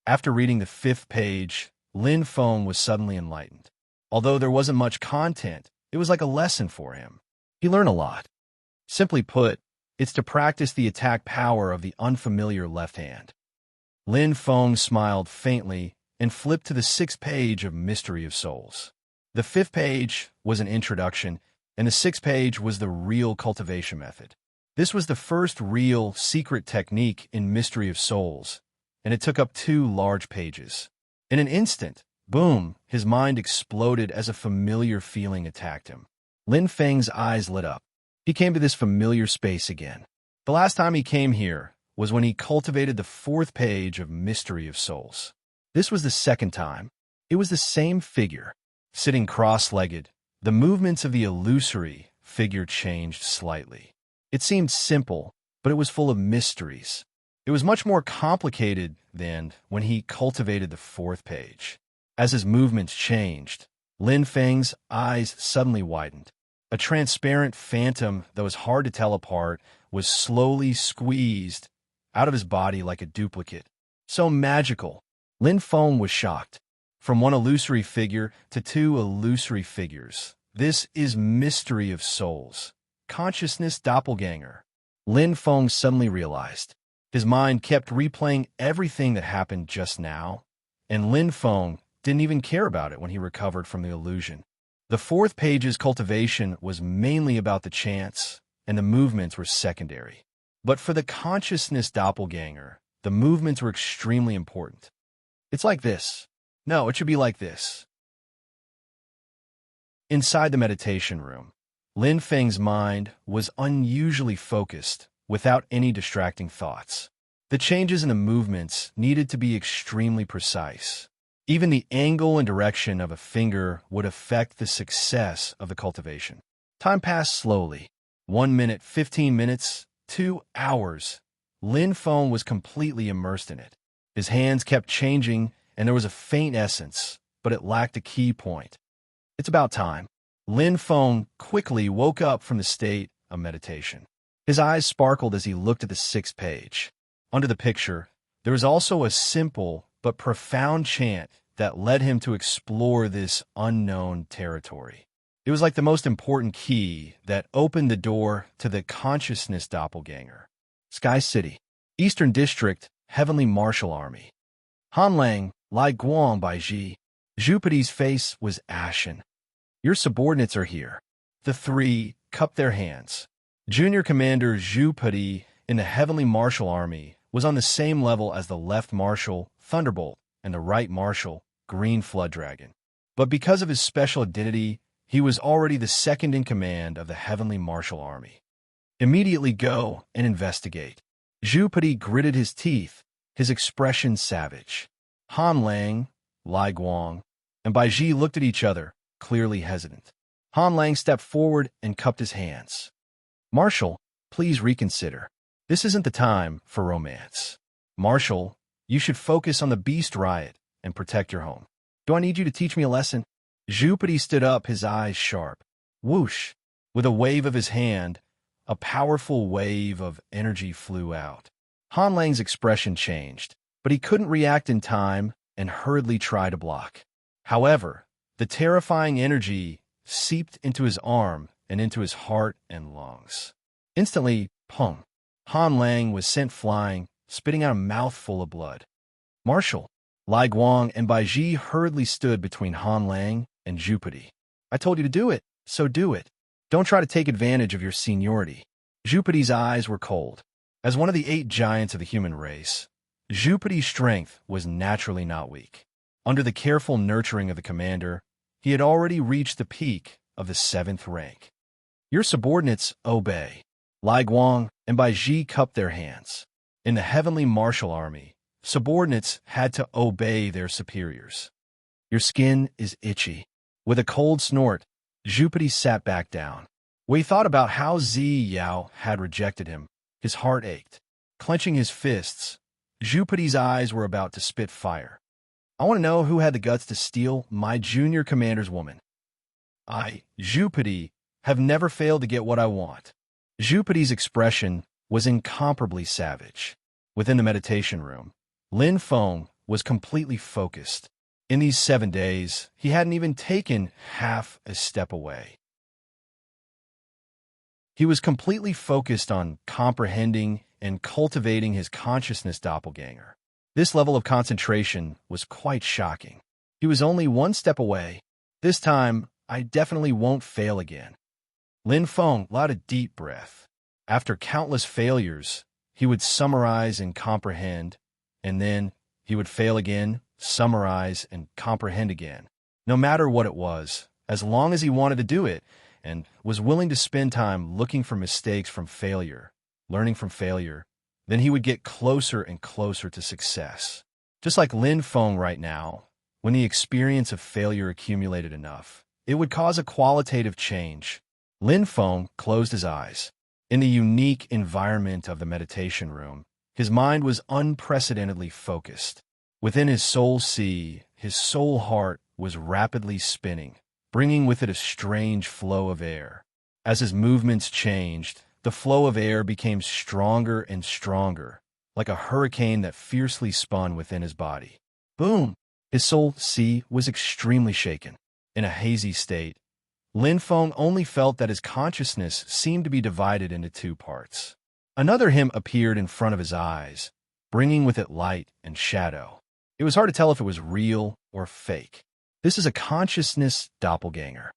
After reading the 5th page, Lin Feng was suddenly enlightened. Although there wasn't much content, it was like a lesson for him. He learned a lot. Simply put, it's to practice the attack power of the unfamiliar left hand. Lin Feng smiled faintly and flipped to the 6th page of Mystery of Souls. The 5th page was an introduction, and the 6th page was the real cultivation method. This was the first real secret technique in Mystery of Souls, and it took up 2 large pages. In an instant, boom, his mind exploded as a familiar feeling attacked him. Lin Feng's eyes lit up. He came to this familiar space again. The last time he came here was when he cultivated the 4th page of Mystery of Souls. This was the 2nd time. It was the same figure. Sitting cross-legged, the movements of the illusory figure changed slightly. It seemed simple, but it was full of mysteries. It was much more complicated than when he cultivated the 4th page. As his movements changed, Lin Feng's eyes suddenly widened. A transparent phantom that was hard to tell apart was slowly squeezed out of his body like a duplicate. So magical. Lin Feng was shocked. From one illusory figure to 2 illusory figures. This is Mystery of Souls. Consciousness doppelganger. Lin Feng suddenly realized. His mind kept replaying everything that happened just now, and Lin Feng didn't even care about it when he recovered from the illusion. The 4th page's cultivation was mainly about the chants, and the movements were secondary. But for the consciousness doppelganger, the movements were extremely important. It's like this. No, it should be like this. Inside the meditation room, Lin Feng's mind was unusually focused, without any distracting thoughts. The changes in the movements needed to be extremely precise. Even the angle and direction of a finger would affect the success of the cultivation. Time passed slowly. 1 minute, 15 minutes, 2 hours. Lin Feng was completely immersed in it. His hands kept changing, and there was a faint essence, but it lacked a key point. It's about time. Lin Feng quickly woke up from the state of meditation. His eyes sparkled as he looked at the 6th page. Under the picture, there was also a simple but profound chant that led him to explore this unknown territory. It was like the most important key that opened the door to the consciousness doppelganger. Sky City, Eastern District, Heavenly Martial Army. Han Lang, Lai Guang by Ji. Zhupidi's face was ashen. Your subordinates are here. The three cupped their hands. Junior Commander Zhupidi in the Heavenly Martial Army was on the same level as the Left Marshal, Thunderbolt, and the Right Marshal, Green Flood Dragon. But because of his special identity, he was already the second in command of the Heavenly Martial Army. Immediately go and investigate. Zhupidi gritted his teeth, his expression savage. Han Lang, Lai Guang, and Bai Ji looked at each other, clearly hesitant. Han Lang stepped forward and cupped his hands. Marshal, please reconsider. This isn't the time for romance. Marshal, you should focus on the beast riot and protect your home. Do I need you to teach me a lesson? Zhupidi stood up, his eyes sharp. Whoosh! With a wave of his hand, a powerful wave of energy flew out. Han Lang's expression changed, but he couldn't react in time and hurriedly tried to block. However, the terrifying energy seeped into his arm and into his heart and lungs. Instantly, pong! Han Lang was sent flying, spitting out a mouthful of blood. Marshal, Lai Guang and Bai Ji hurriedly stood between Han Lang and Zhupidi. I told you to do it, so do it. Don't try to take advantage of your seniority. Zhupidi's eyes were cold. As one of the 8 giants of the human race, Zhupidi's strength was naturally not weak. Under the careful nurturing of the commander, he had already reached the peak of the 7th rank. Your subordinates obey. Lai Guang and Bai Ji cupped their hands. In the Heavenly Martial Army, subordinates had to obey their superiors. Your skin is itchy. With a cold snort, Zhupidi sat back down. When he thought about how Zi Yao had rejected him, his heart ached. Clenching his fists, Zhupidi's eyes were about to spit fire. I want to know who had the guts to steal my junior commander's woman. I, Zhupidi, have never failed to get what I want. Zhupidi's expression was incomparably savage. Within the meditation room, Lin Feng was completely focused. In these 7 days, he hadn't even taken half a step away. He was completely focused on comprehending and cultivating his consciousness doppelganger. This level of concentration was quite shocking. He was only 1 step away. This time, I definitely won't fail again. Lin Feng let a deep breath. After countless failures, he would summarize and comprehend, and then he would fail again, summarize, and comprehend again. No matter what it was, as long as he wanted to do it, and was willing to spend time looking for mistakes from failure, learning from failure, then he would get closer and closer to success. Just like Lin Feng right now, when the experience of failure accumulated enough, it would cause a qualitative change. Lin Feng closed his eyes. In the unique environment of the meditation room, his mind was unprecedentedly focused. Within his soul sea, his soul heart was rapidly spinning, bringing with it a strange flow of air. As his movements changed, the flow of air became stronger and stronger, like a hurricane that fiercely spun within his body. Boom! His soul sea was extremely shaken. In a hazy state, Lin Feng only felt that his consciousness seemed to be divided into 2 parts. Another him appeared in front of his eyes, bringing with it light and shadow. It was hard to tell if it was real or fake. This is a consciousness doppelganger.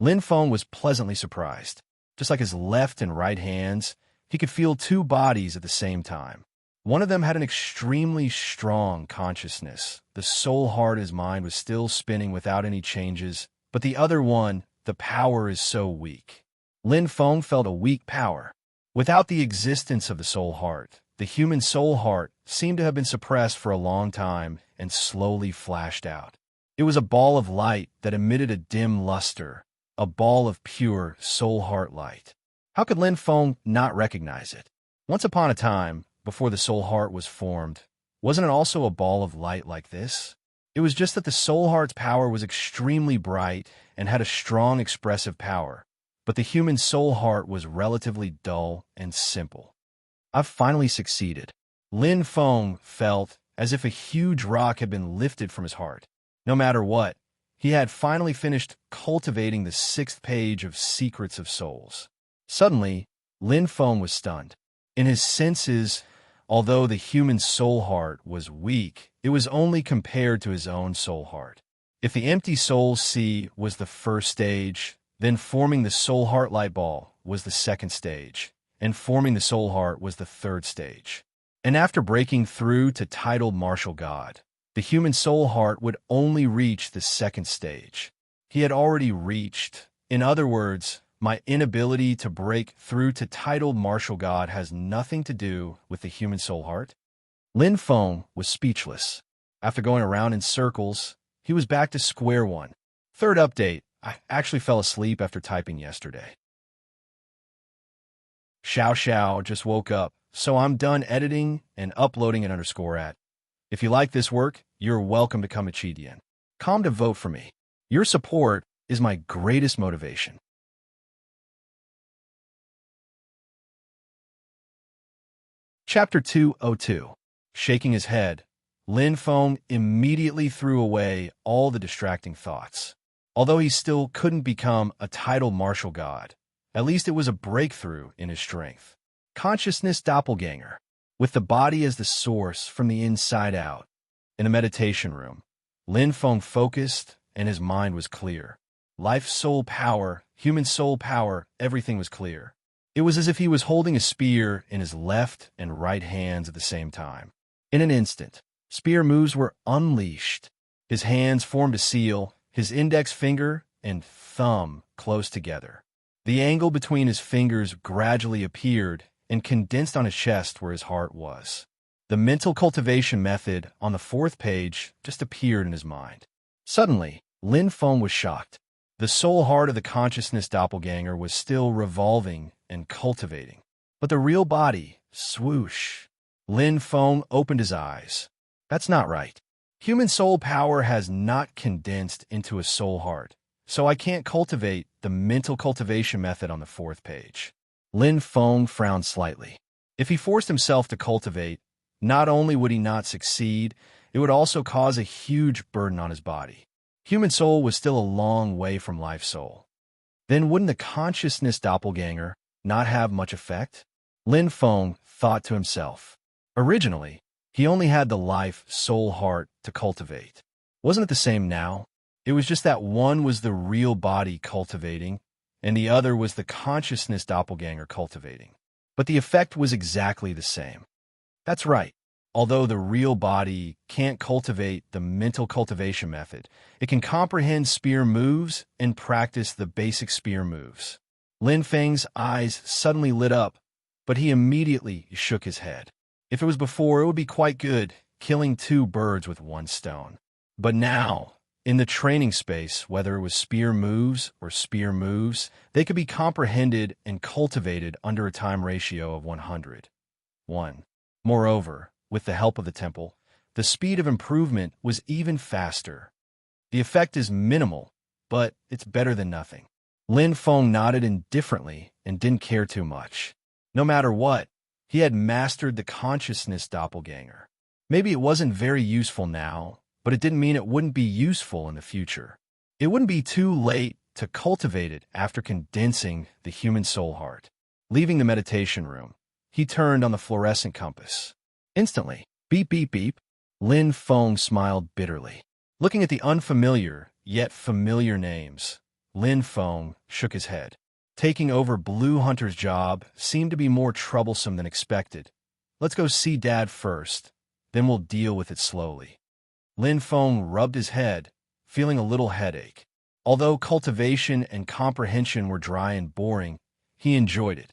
Lin Feng was pleasantly surprised. Just like his left and right hands, he could feel 2 bodies at the same time. One of them had an extremely strong consciousness. The soul heart of his mind was still spinning without any changes, but the other one, the power is so weak. Lin Feng felt a weak power. Without the existence of the soul heart, the human soul heart seemed to have been suppressed for a long time and slowly flashed out. It was a ball of light that emitted a dim luster, a ball of pure soul heart light. How could Lin Feng not recognize it? Once upon a time, before the soul heart was formed, wasn't it also a ball of light like this? It was just that the soul heart's power was extremely bright and had a strong expressive power. but the human soul heart was relatively dull and simple. I've finally succeeded. Lin Feng felt as if a huge rock had been lifted from his heart. No matter what, he had finally finished cultivating the 6th page of Secrets of Souls. Suddenly, Lin Feng was stunned. In his senses, although the human soul heart was weak, it was only compared to his own soul heart. If the empty soul sea was the first stage, then forming the soul heart light ball was the second stage, and forming the soul heart was the third stage. And after breaking through to titled martial god, the human soul heart would only reach the second stage. He had already reached. In other words, my inability to break through to titled martial god has nothing to do with the human soul heart. Lin Feng was speechless. After going around in circles, he was back to square one. Third update, I actually fell asleep after typing yesterday. Xiao just woke up, so I'm done editing and uploading an underscore at. If you like this work, you're welcome to come to Chidian. Come to vote for me. Your support is my greatest motivation. Chapter 202. Shaking his head, Lin Feng immediately threw away all the distracting thoughts. Although he still couldn't become a titled martial god, at least it was a breakthrough in his strength. Consciousness doppelganger, with the body as the source from the inside out. In a meditation room, Lin Feng focused and his mind was clear. Life, soul power, human soul power, everything was clear. It was as if he was holding a spear in his left and right hands at the same time. In an instant, spear moves were unleashed. His hands formed a seal, his index finger and thumb close together. The angle between his fingers gradually appeared and condensed on his chest where his heart was. The mental cultivation method on the 4th page just appeared in his mind. Suddenly, Lin Feng was shocked. The soul heart of the consciousness doppelganger was still revolving and cultivating. But the real body, swoosh. Lin Feng opened his eyes. That's not right. Human soul power has not condensed into a soul heart, so I can't cultivate the mental cultivation method on the 4th page. Lin Feng frowned slightly. If he forced himself to cultivate, not only would he not succeed, it would also cause a huge burden on his body. Human soul was still a long way from life soul. Then wouldn't the consciousness doppelganger not have much effect? Lin Feng thought to himself. Originally, he only had the life soul heart to cultivate. Wasn't it the same now? It was just that one was the real body cultivating, and the other was the consciousness doppelganger cultivating. But the effect was exactly the same. That's right. Although the real body can't cultivate the mental cultivation method, it can comprehend spear moves and practice the basic spear moves. Lin Feng's eyes suddenly lit up, but he immediately shook his head. If it was before, it would be quite good, killing 2 birds with 1 stone. But now, in the training space, whether it was spear moves or spear moves, they could be comprehended and cultivated under a time ratio of 100:1. Moreover, with the help of the temple, the speed of improvement was even faster. The effect is minimal, but it's better than nothing. Lin Feng nodded indifferently and didn't care too much. No matter what, he had mastered the consciousness doppelganger. Maybe it wasn't very useful now, but it didn't mean it wouldn't be useful in the future. It wouldn't be too late to cultivate it after condensing the human soul heart. Leaving the meditation room, he turned on the fluorescent compass. Instantly, beep, beep, beep, Lin Feng smiled bitterly. Looking at the unfamiliar, yet familiar names, Lin Feng shook his head. Taking over Blue Hunter's job seemed to be more troublesome than expected. Let's go see Dad first, then we'll deal with it slowly. Lin Feng rubbed his head, feeling a little headache. Although cultivation and comprehension were dry and boring, he enjoyed it.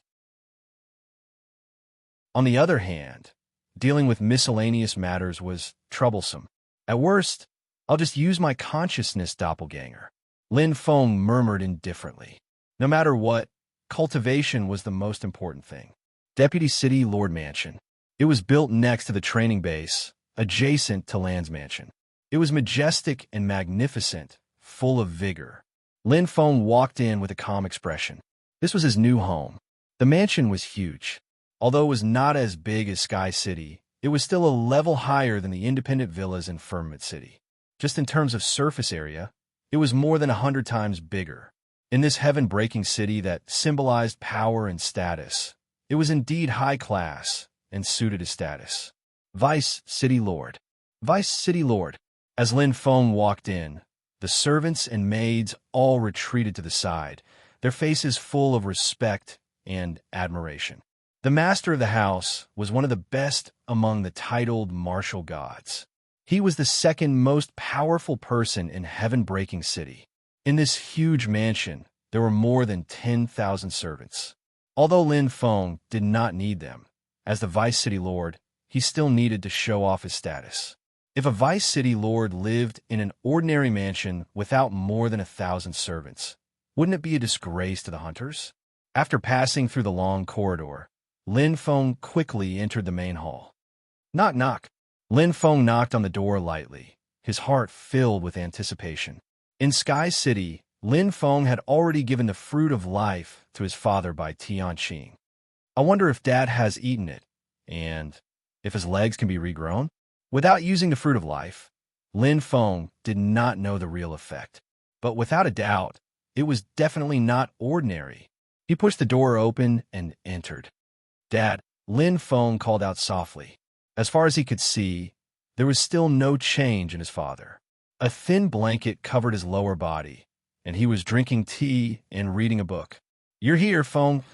On the other hand, dealing with miscellaneous matters was troublesome. At worst, I'll just use my consciousness doppelganger. Lin Feng murmured indifferently. No matter what, cultivation was the most important thing. Deputy City Lord Mansion. It was built next to the training base, adjacent to Land's mansion. It was majestic and magnificent, full of vigor. Lin Feng walked in with a calm expression. This was his new home. The mansion was huge. Although it was not as big as Sky City, it was still a level higher than the independent villas in Firmament City. Just in terms of surface area, it was more than 100 times bigger. In this heaven-breaking city that symbolized power and status, it was indeed high class and suited his status. Vice City Lord. Vice City Lord. As Lin Feng walked in, the servants and maids all retreated to the side, their faces full of respect and admiration. The master of the house was one of the best among the titled martial gods. He was the second most powerful person in heaven-breaking city. In this huge mansion, there were more than 10,000 servants. Although Lin Feng did not need them, as the Vice City Lord, he still needed to show off his status. If a Vice City Lord lived in an ordinary mansion without more than 1,000 servants, wouldn't it be a disgrace to the hunters? After passing through the long corridor, Lin Feng quickly entered the main hall. Knock, knock. Lin Feng knocked on the door lightly, his heart filled with anticipation. In Sky City, Lin Feng had already given the fruit of life to his father by Tianqing. I wonder if Dad has eaten it, and if his legs can be regrown? Without using the fruit of life, Lin Feng did not know the real effect. But without a doubt, it was definitely not ordinary. He pushed the door open and entered. Dad, Lin Feng called out softly. As far as he could see, there was still no change in his father. A thin blanket covered his lower body, and he was drinking tea and reading a book. You're here, Feng.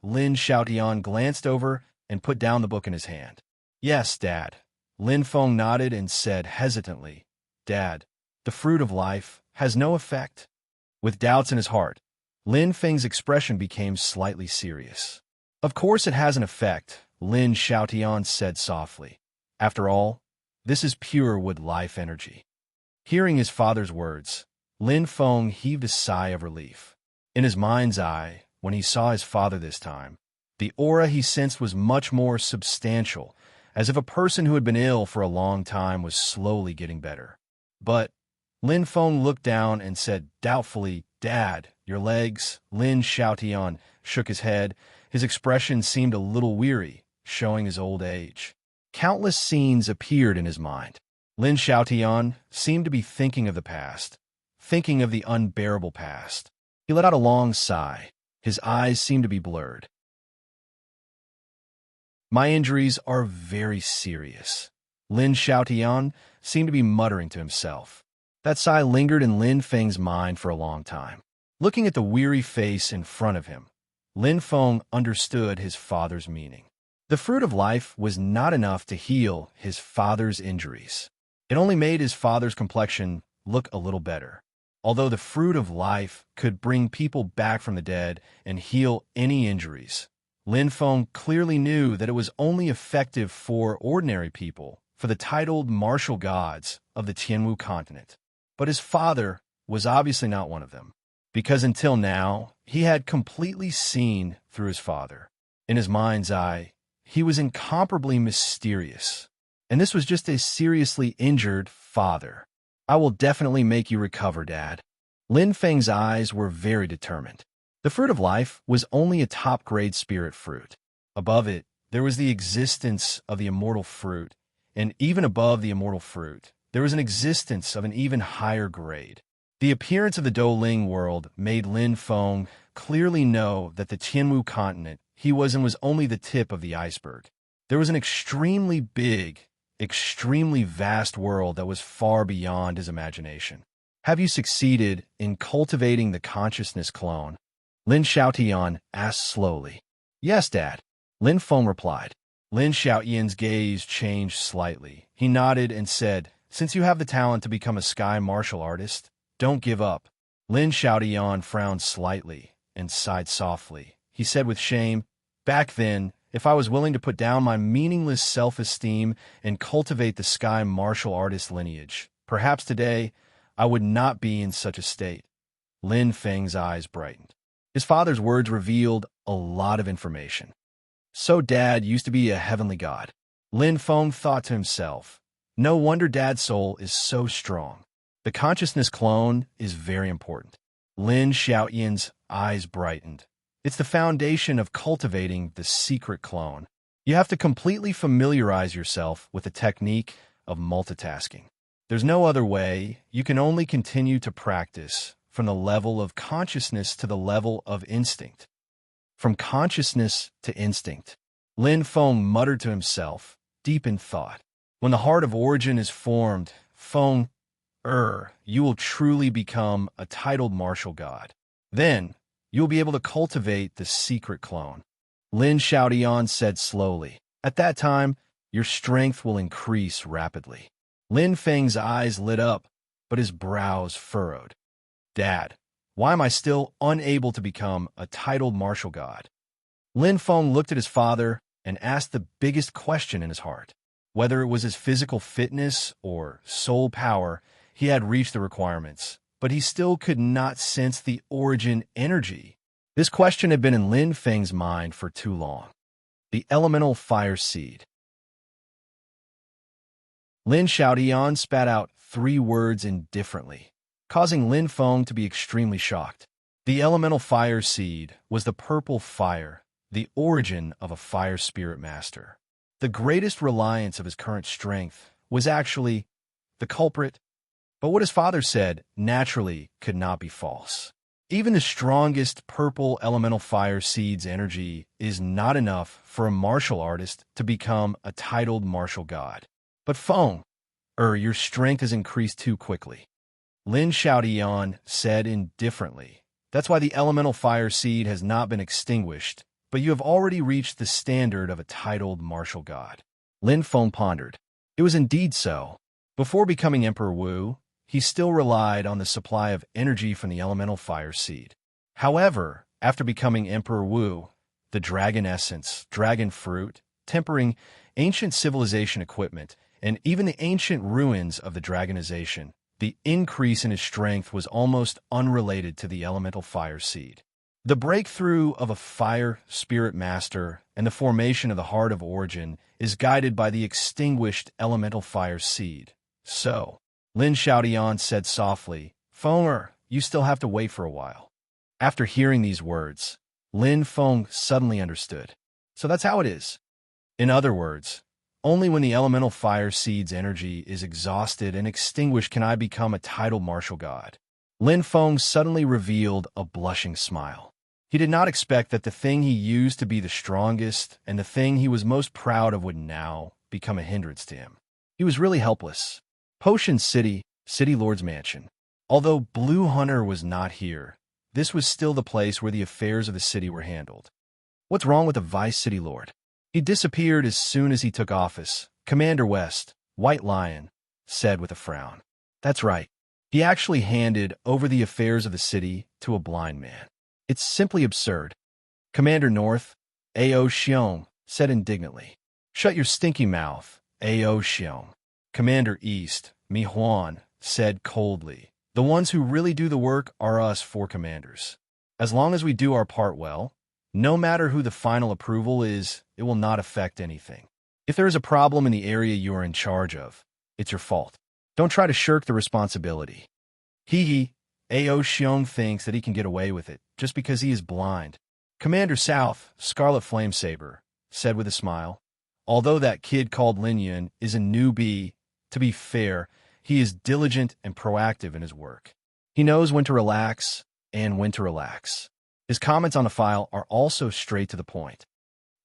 Lin Xiaotian glanced over and put down the book in his hand. Yes, Dad. Lin Feng nodded and said hesitantly, Dad, the fruit of life has no effect. With doubts in his heart, Lin Feng's expression became slightly serious. Of course it has an effect, Lin Xiaotian said softly. After all, this is pure wood life energy. Hearing his father's words, Lin Feng heaved a sigh of relief. In his mind's eye, when he saw his father this time, the aura he sensed was much more substantial, as if a person who had been ill for a long time was slowly getting better. But Lin Feng looked down and said doubtfully, Dad, your legs? Lin Xiaotian shook his head. His expression seemed a little weary, showing his old age. Countless scenes appeared in his mind. Lin Xiaotian seemed to be thinking of the past, thinking of the unbearable past. He let out a long sigh. His eyes seemed to be blurred. My injuries are very serious. Lin Xiaotian seemed to be muttering to himself. That sigh lingered in Lin Feng's mind for a long time. Looking at the weary face in front of him, Lin Feng understood his father's meaning. The fruit of life was not enough to heal his father's injuries. It only made his father's complexion look a little better. Although the fruit of life could bring people back from the dead and heal any injuries, Lin Feng clearly knew that it was only effective for ordinary people, for the titled martial gods of the Tianwu continent. But his father was obviously not one of them, because until now, he had completely seen through his father. In his mind's eye, he was incomparably mysterious. And this was just a seriously injured father. I will definitely make you recover, Dad. Lin Feng's eyes were very determined. The fruit of life was only a top-grade spirit fruit. Above it, there was the existence of the immortal fruit, and even above the immortal fruit, there was an existence of an even higher grade. The appearance of the Douling world made Lin Feng clearly know that the Tianwu continent he was in was only the tip of the iceberg. There was an extremely big, extremely vast world that was far beyond his imagination. Have you succeeded in cultivating the consciousness clone? Lin Xiaotian asked slowly. Yes, Dad. Lin Feng replied. Lin Xiaotian's gaze changed slightly. He nodded and said, Since you have the talent to become a sky martial artist, don't give up. Lin Xiaotian frowned slightly and sighed softly. He said with shame, Back then, if I was willing to put down my meaningless self-esteem and cultivate the sky martial artist lineage, perhaps today I would not be in such a state. Lin Feng's eyes brightened. His father's words revealed a lot of information. So Dad used to be a heavenly god. Lin Feng thought to himself, no wonder Dad's soul is so strong. The consciousness clone is very important. Lin Xiaotian's eyes brightened. It's the foundation of cultivating the secret clone. You have to completely familiarize yourself with the technique of multitasking. There's no other way. You can only continue to practice from the level of consciousness to the level of instinct. From consciousness to instinct. Lin Feng muttered to himself, deep in thought. When the heart of origin is formed, Feng, you will truly become a titled martial god. Then, you will be able to cultivate the secret clone. Lin Xiaodian said slowly. At that time, your strength will increase rapidly. Lin Feng's eyes lit up, but his brows furrowed. Dad, why am I still unable to become a titled martial god? Lin Feng looked at his father and asked the biggest question in his heart. Whether it was his physical fitness or soul power, he had reached the requirements, but he still could not sense the origin energy. This question had been in Lin Feng's mind for too long. The elemental fire seed. Lin Xiaodian spat out 3 words indifferently, causing Lin Feng to be extremely shocked. The elemental fire seed was the purple fire, the origin of a fire spirit master. The greatest reliance of his current strength was actually the culprit, but what his father said naturally could not be false. Even the strongest purple elemental fire seed's energy is not enough for a martial artist to become a titled martial god. But Feng, your strength has increased too quickly. Lin Xiaodian said indifferently. That's why the elemental fire seed has not been extinguished, but you have already reached the standard of a titled martial god. Lin Feng pondered. It was indeed so. Before becoming Emperor Wu, he still relied on the supply of energy from the elemental fire seed. However, after becoming Emperor Wu, the dragon essence, dragon fruit, tempering, ancient civilization equipment, and even the ancient ruins of the dragonization, the increase in his strength was almost unrelated to the elemental fire seed. The breakthrough of a fire spirit master and the formation of the heart of origin is guided by the extinguished elemental fire seed. So, Lin Xiaodian said softly, Feng, you still have to wait for a while. After hearing these words, Lin Feng suddenly understood. So that's how it is. In other words, only when the elemental fire seed's energy is exhausted and extinguished can I become a titled martial god. Lin Feng suddenly revealed a blushing smile. He did not expect that the thing he used to be the strongest and the thing he was most proud of would now become a hindrance to him. He was really helpless. Potion City, City Lord's Mansion. Although Blue Hunter was not here, this was still the place where the affairs of the city were handled. What's wrong with the Vice City Lord? He disappeared as soon as he took office. Commander West, White Lion, said with a frown. That's right. He actually handed over the affairs of the city to a blind man. It's simply absurd. Commander North, A.O. Xiong, said indignantly. Shut your stinky mouth, A.O. Xiong. Commander East, Mi Huan, said coldly. The ones who really do the work are us 4 commanders. As long as we do our part well, no matter who the final approval is, it will not affect anything. If there is a problem in the area you are in charge of, it's your fault. Don't try to shirk the responsibility. A.O. Xiong thinks that he can get away with it just because he is blind. Commander South, Scarlet Flamesaber, said with a smile. Although that kid called Lin Yun is a newbie, to be fair, he is diligent and proactive in his work. He knows when to relax and when to relax. His comments on the file are also straight to the point.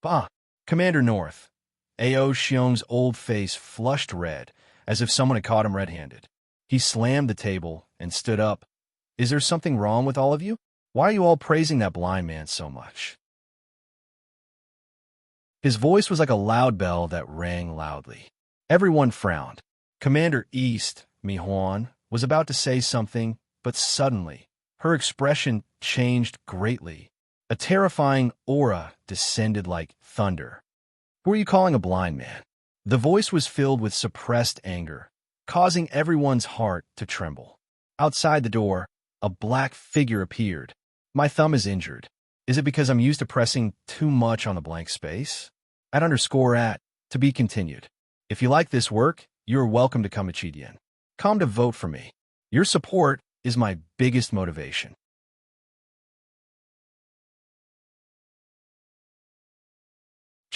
Bah! Commander North. A.O. Xiong's old face flushed red, as if someone had caught him red-handed. He slammed the table and stood up. Is there something wrong with all of you? Why are you all praising that blind man so much? His voice was like a loud bell that rang loudly. Everyone frowned. Commander East, Mi Huan, was about to say something, but suddenly, her expression changed greatly. A terrifying aura descended like thunder. Who are you calling a blind man? The voice was filled with suppressed anger, causing everyone's heart to tremble. Outside the door, a black figure appeared. My thumb is injured. Is it because I'm used to pressing too much on the blank space? @_ to be continued. If you like this work, you are welcome to come to Chidian. Come to vote for me. Your support is my biggest motivation.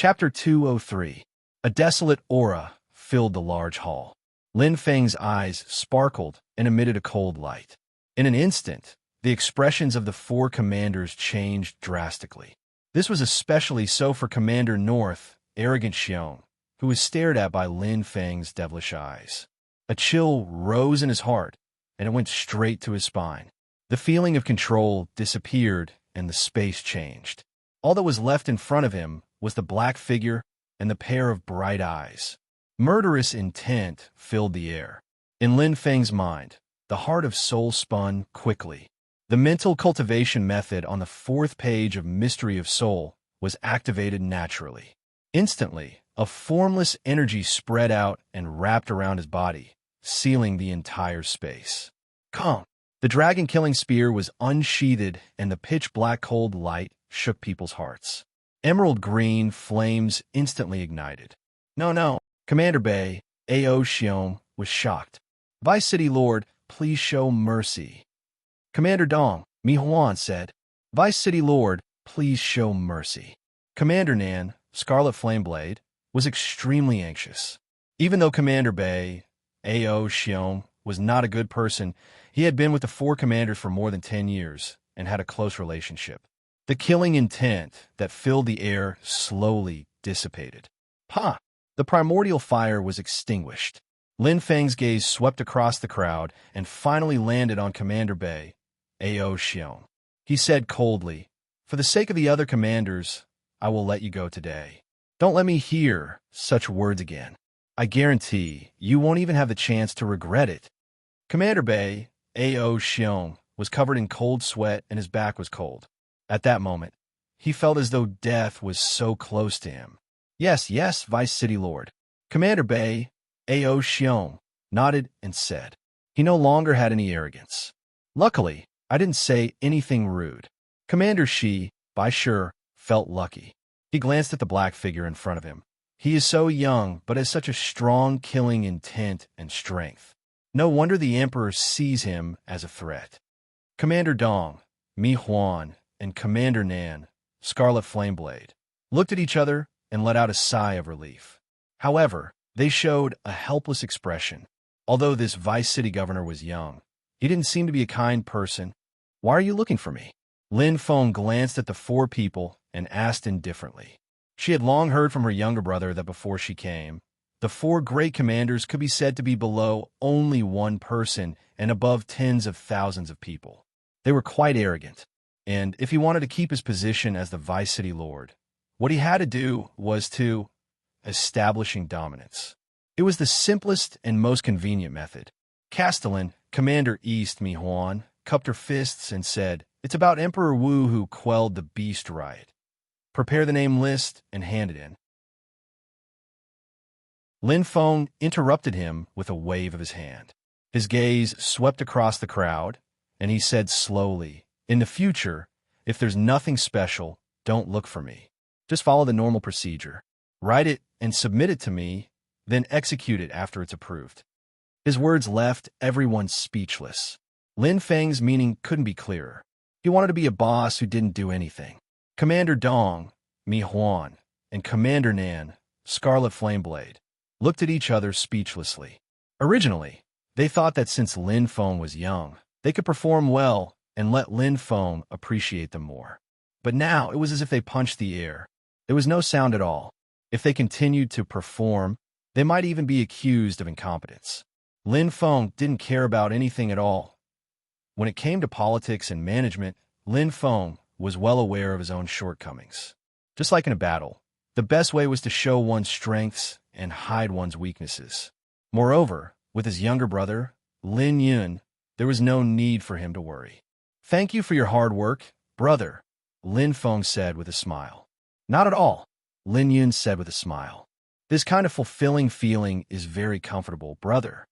Chapter 203. A desolate aura filled the large hall. Lin Feng's eyes sparkled and emitted a cold light. In an instant, the expressions of the four commanders changed drastically. This was especially so for Commander North, arrogant Xiong, who was stared at by Lin Feng's devilish eyes. A chill rose in his heart, and it went straight to his spine. The feeling of control disappeared, and the space changed. All that was left in front of him was the black figure and the pair of bright eyes. Murderous intent filled the air. In Lin Feng's mind, the heart of soul spun quickly. The mental cultivation method on the 4th page of Mystery of Soul was activated naturally. Instantly, a formless energy spread out and wrapped around his body, sealing the entire space. Come! The dragon-killing spear was unsheathed, and the pitch-black cold light shook people's hearts. Emerald green flames instantly ignited. No, Commander Bei, A.O. Xiong, was shocked. Vice City Lord, please show mercy. Commander Dong, Mi Huan said. Vice City Lord, please show mercy. Commander Nan, Scarlet Flameblade, was extremely anxious. Even though Commander Bei, A.O. Xiong, was not a good person, he had been with the four commanders for more than 10 years and had a close relationship. The killing intent that filled the air slowly dissipated. The primordial fire was extinguished. Lin Feng's gaze swept across the crowd and finally landed on Commander Bei, A.O. Xiong. He said coldly, "For the sake of the other commanders, I will let you go today. Don't let me hear such words again. I guarantee you won't even have the chance to regret it." Commander Bei, A.O. Xiong, was covered in cold sweat and his back was cold. At that moment, he felt as though death was so close to him. Yes, Vice City Lord. Commander Bei, A.O. Xiong, nodded and said. He no longer had any arrogance. Luckily, I didn't say anything rude. Commander Shi, by sure, felt lucky. He glanced at the black figure in front of him. He is so young, but has such a strong killing intent and strength. No wonder the Emperor sees him as a threat. Commander Dong, Mi Huan, and Commander Nan, Scarlet Flameblade, looked at each other and let out a sigh of relief. However, they showed a helpless expression. Although this Vice City Governor was young, he didn't seem to be a kind person. Why are you looking for me? Lin Feng glanced at the four people and asked indifferently. She had long heard from her younger brother that before she came, the four great commanders could be said to be below only one person and above tens of thousands of people. They were quite arrogant, and if he wanted to keep his position as the Vice City Lord, what he had to do was to establishing dominance. It was the simplest and most convenient method. Castellan, Commander East Mi Huan, cupped her fists and said, "It's about Emperor Wu who quelled the beast riot. Prepare the name list and hand it in." Lin Feng interrupted him with a wave of his hand. His gaze swept across the crowd, and he said slowly, "In the future, if there's nothing special, don't look for me. Just follow the normal procedure. Write it and submit it to me, then execute it after it's approved." His words left everyone speechless. Lin Feng's meaning couldn't be clearer. He wanted to be a boss who didn't do anything. Commander Dong, Mi Huan, and Commander Nan, Scarlet Flameblade, looked at each other speechlessly. Originally, they thought that since Lin Feng was young, they could perform well and let Lin Feng appreciate them more. But now it was as if they punched the air. There was no sound at all. If they continued to perform, they might even be accused of incompetence. Lin Feng didn't care about anything at all. When it came to politics and management, Lin Feng was well aware of his own shortcomings. Just like in a battle, the best way was to show one's strengths and hide one's weaknesses. Moreover, with his younger brother, Lin Yun, there was no need for him to worry. "Thank you for your hard work, brother," Lin Feng said with a smile. "Not at all," Lin Yun said with a smile. "This kind of fulfilling feeling is very comfortable, brother."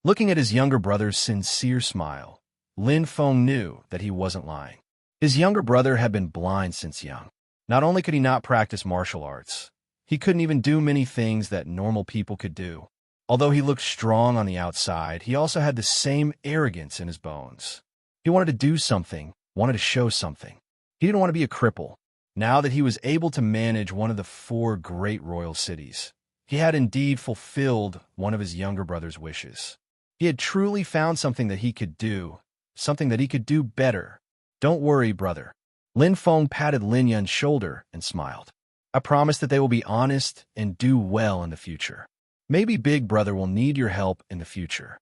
Looking at his younger brother's sincere smile, Lin Feng knew that he wasn't lying. His younger brother had been blind since young. Not only could he not practice martial arts, he couldn't even do many things that normal people could do. Although he looked strong on the outside, he also had the same arrogance in his bones. He wanted to do something, wanted to show something. He didn't want to be a cripple. Now that he was able to manage one of the 4 great royal cities, he had indeed fulfilled one of his younger brother's wishes. He had truly found something that he could do, something that he could do better. Don't worry, brother. Lin Feng patted Lin Yun's shoulder and smiled. I promise that they will be honest and do well in the future. Maybe Big Brother will need your help in the future.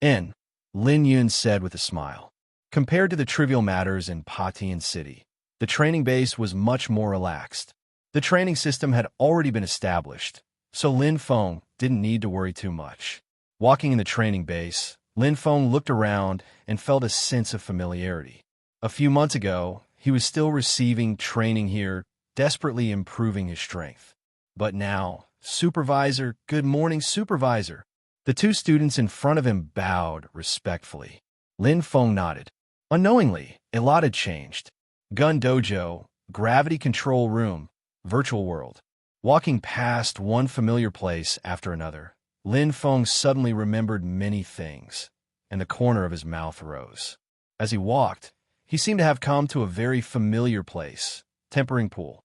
Lin Yun said with a smile. Compared to the trivial matters in Patian City, the training base was much more relaxed. The training system had already been established, so Lin Feng didn't need to worry too much. Walking in the training base, Lin Feng looked around and felt a sense of familiarity. A few months ago, he was still receiving training here, desperately improving his strength. But now, Supervisor, good morning, Supervisor. The 2 students in front of him bowed respectfully. Lin Feng nodded. Unknowingly, a lot had changed. Gun Dojo, Gravity Control Room, Virtual World. Walking past one familiar place after another, Lin Feng suddenly remembered many things, and the corner of his mouth rose. As he walked, he seemed to have come to a very familiar place, Tempering Pool.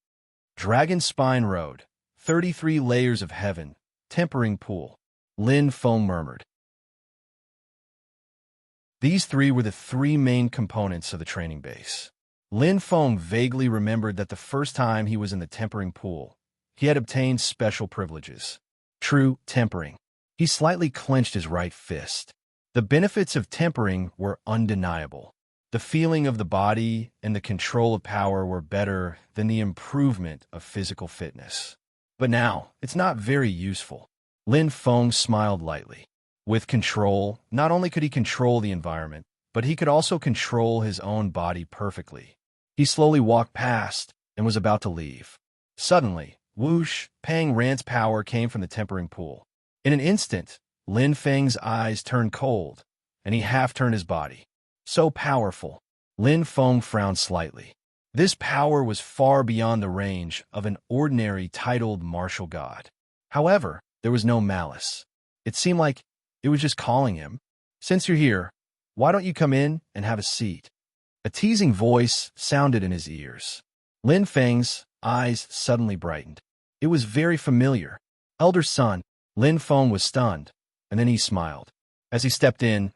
Dragon Spine Road, 33 Layers of Heaven, Tempering Pool. Lin Feng murmured. These 3 were the 3 main components of the training base. Lin Feng vaguely remembered that the first time he was in the tempering pool, he had obtained special privileges. True tempering. He slightly clenched his right fist. The benefits of tempering were undeniable. The feeling of the body and the control of power were better than the improvement of physical fitness. But now, it's not very useful. Lin Feng smiled lightly. With control, not only could he control the environment, but he could also control his own body perfectly. He slowly walked past and was about to leave. Suddenly, whoosh, Pang Ran's power came from the tempering pool. In an instant, Lin Feng's eyes turned cold, and he half-turned his body. So powerful. Lin Feng frowned slightly. This power was far beyond the range of an ordinary titled martial god. However, there was no malice. It seemed like it was just calling him. Since you're here, why don't you come in and have a seat? A teasing voice sounded in his ears. Lin Feng's eyes suddenly brightened. It was very familiar. Elder son. Lin Feng was stunned, and then he smiled. As he stepped in,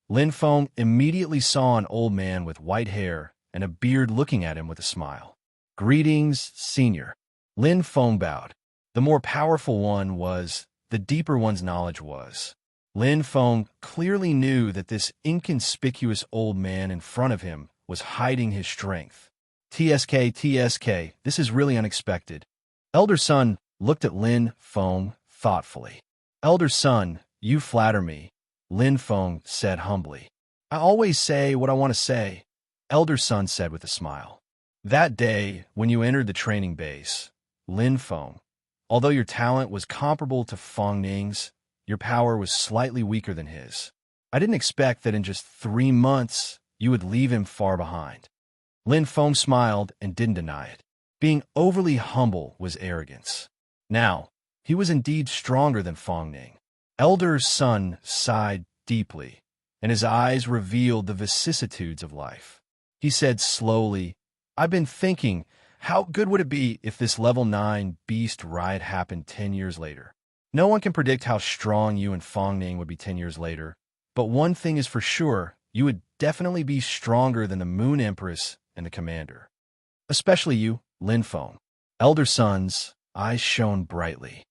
Lin Feng immediately saw an old man with white hair and a beard looking at him with a smile. Greetings, senior. Lin Feng bowed. The more powerful one was, the deeper one's knowledge was. Lin Feng clearly knew that this inconspicuous old man in front of him was hiding his strength. TSK, this is really unexpected. Elder son looked at Lin Feng thoughtfully. Elder son, you flatter me, Lin Feng said humbly. I always say what I want to say, Elder son said with a smile. That day, when you entered the training base, Lin Feng, although your talent was comparable to Feng Ning's, your power was slightly weaker than his. I didn't expect that in just 3 months, you would leave him far behind. Lin Feng smiled and didn't deny it. Being overly humble was arrogance. Now, he was indeed stronger than Feng Ning. Elder son sighed deeply, and his eyes revealed the vicissitudes of life. He said slowly, I've been thinking, how good would it be if this level 9 beast riot happened 10 years later? No one can predict how strong you and Feng Ning would be 10 years later, but one thing is for sure, you would definitely be stronger than the Moon Empress and the Commander. Especially you, Lin Feng. Elder son's eyes shone brightly.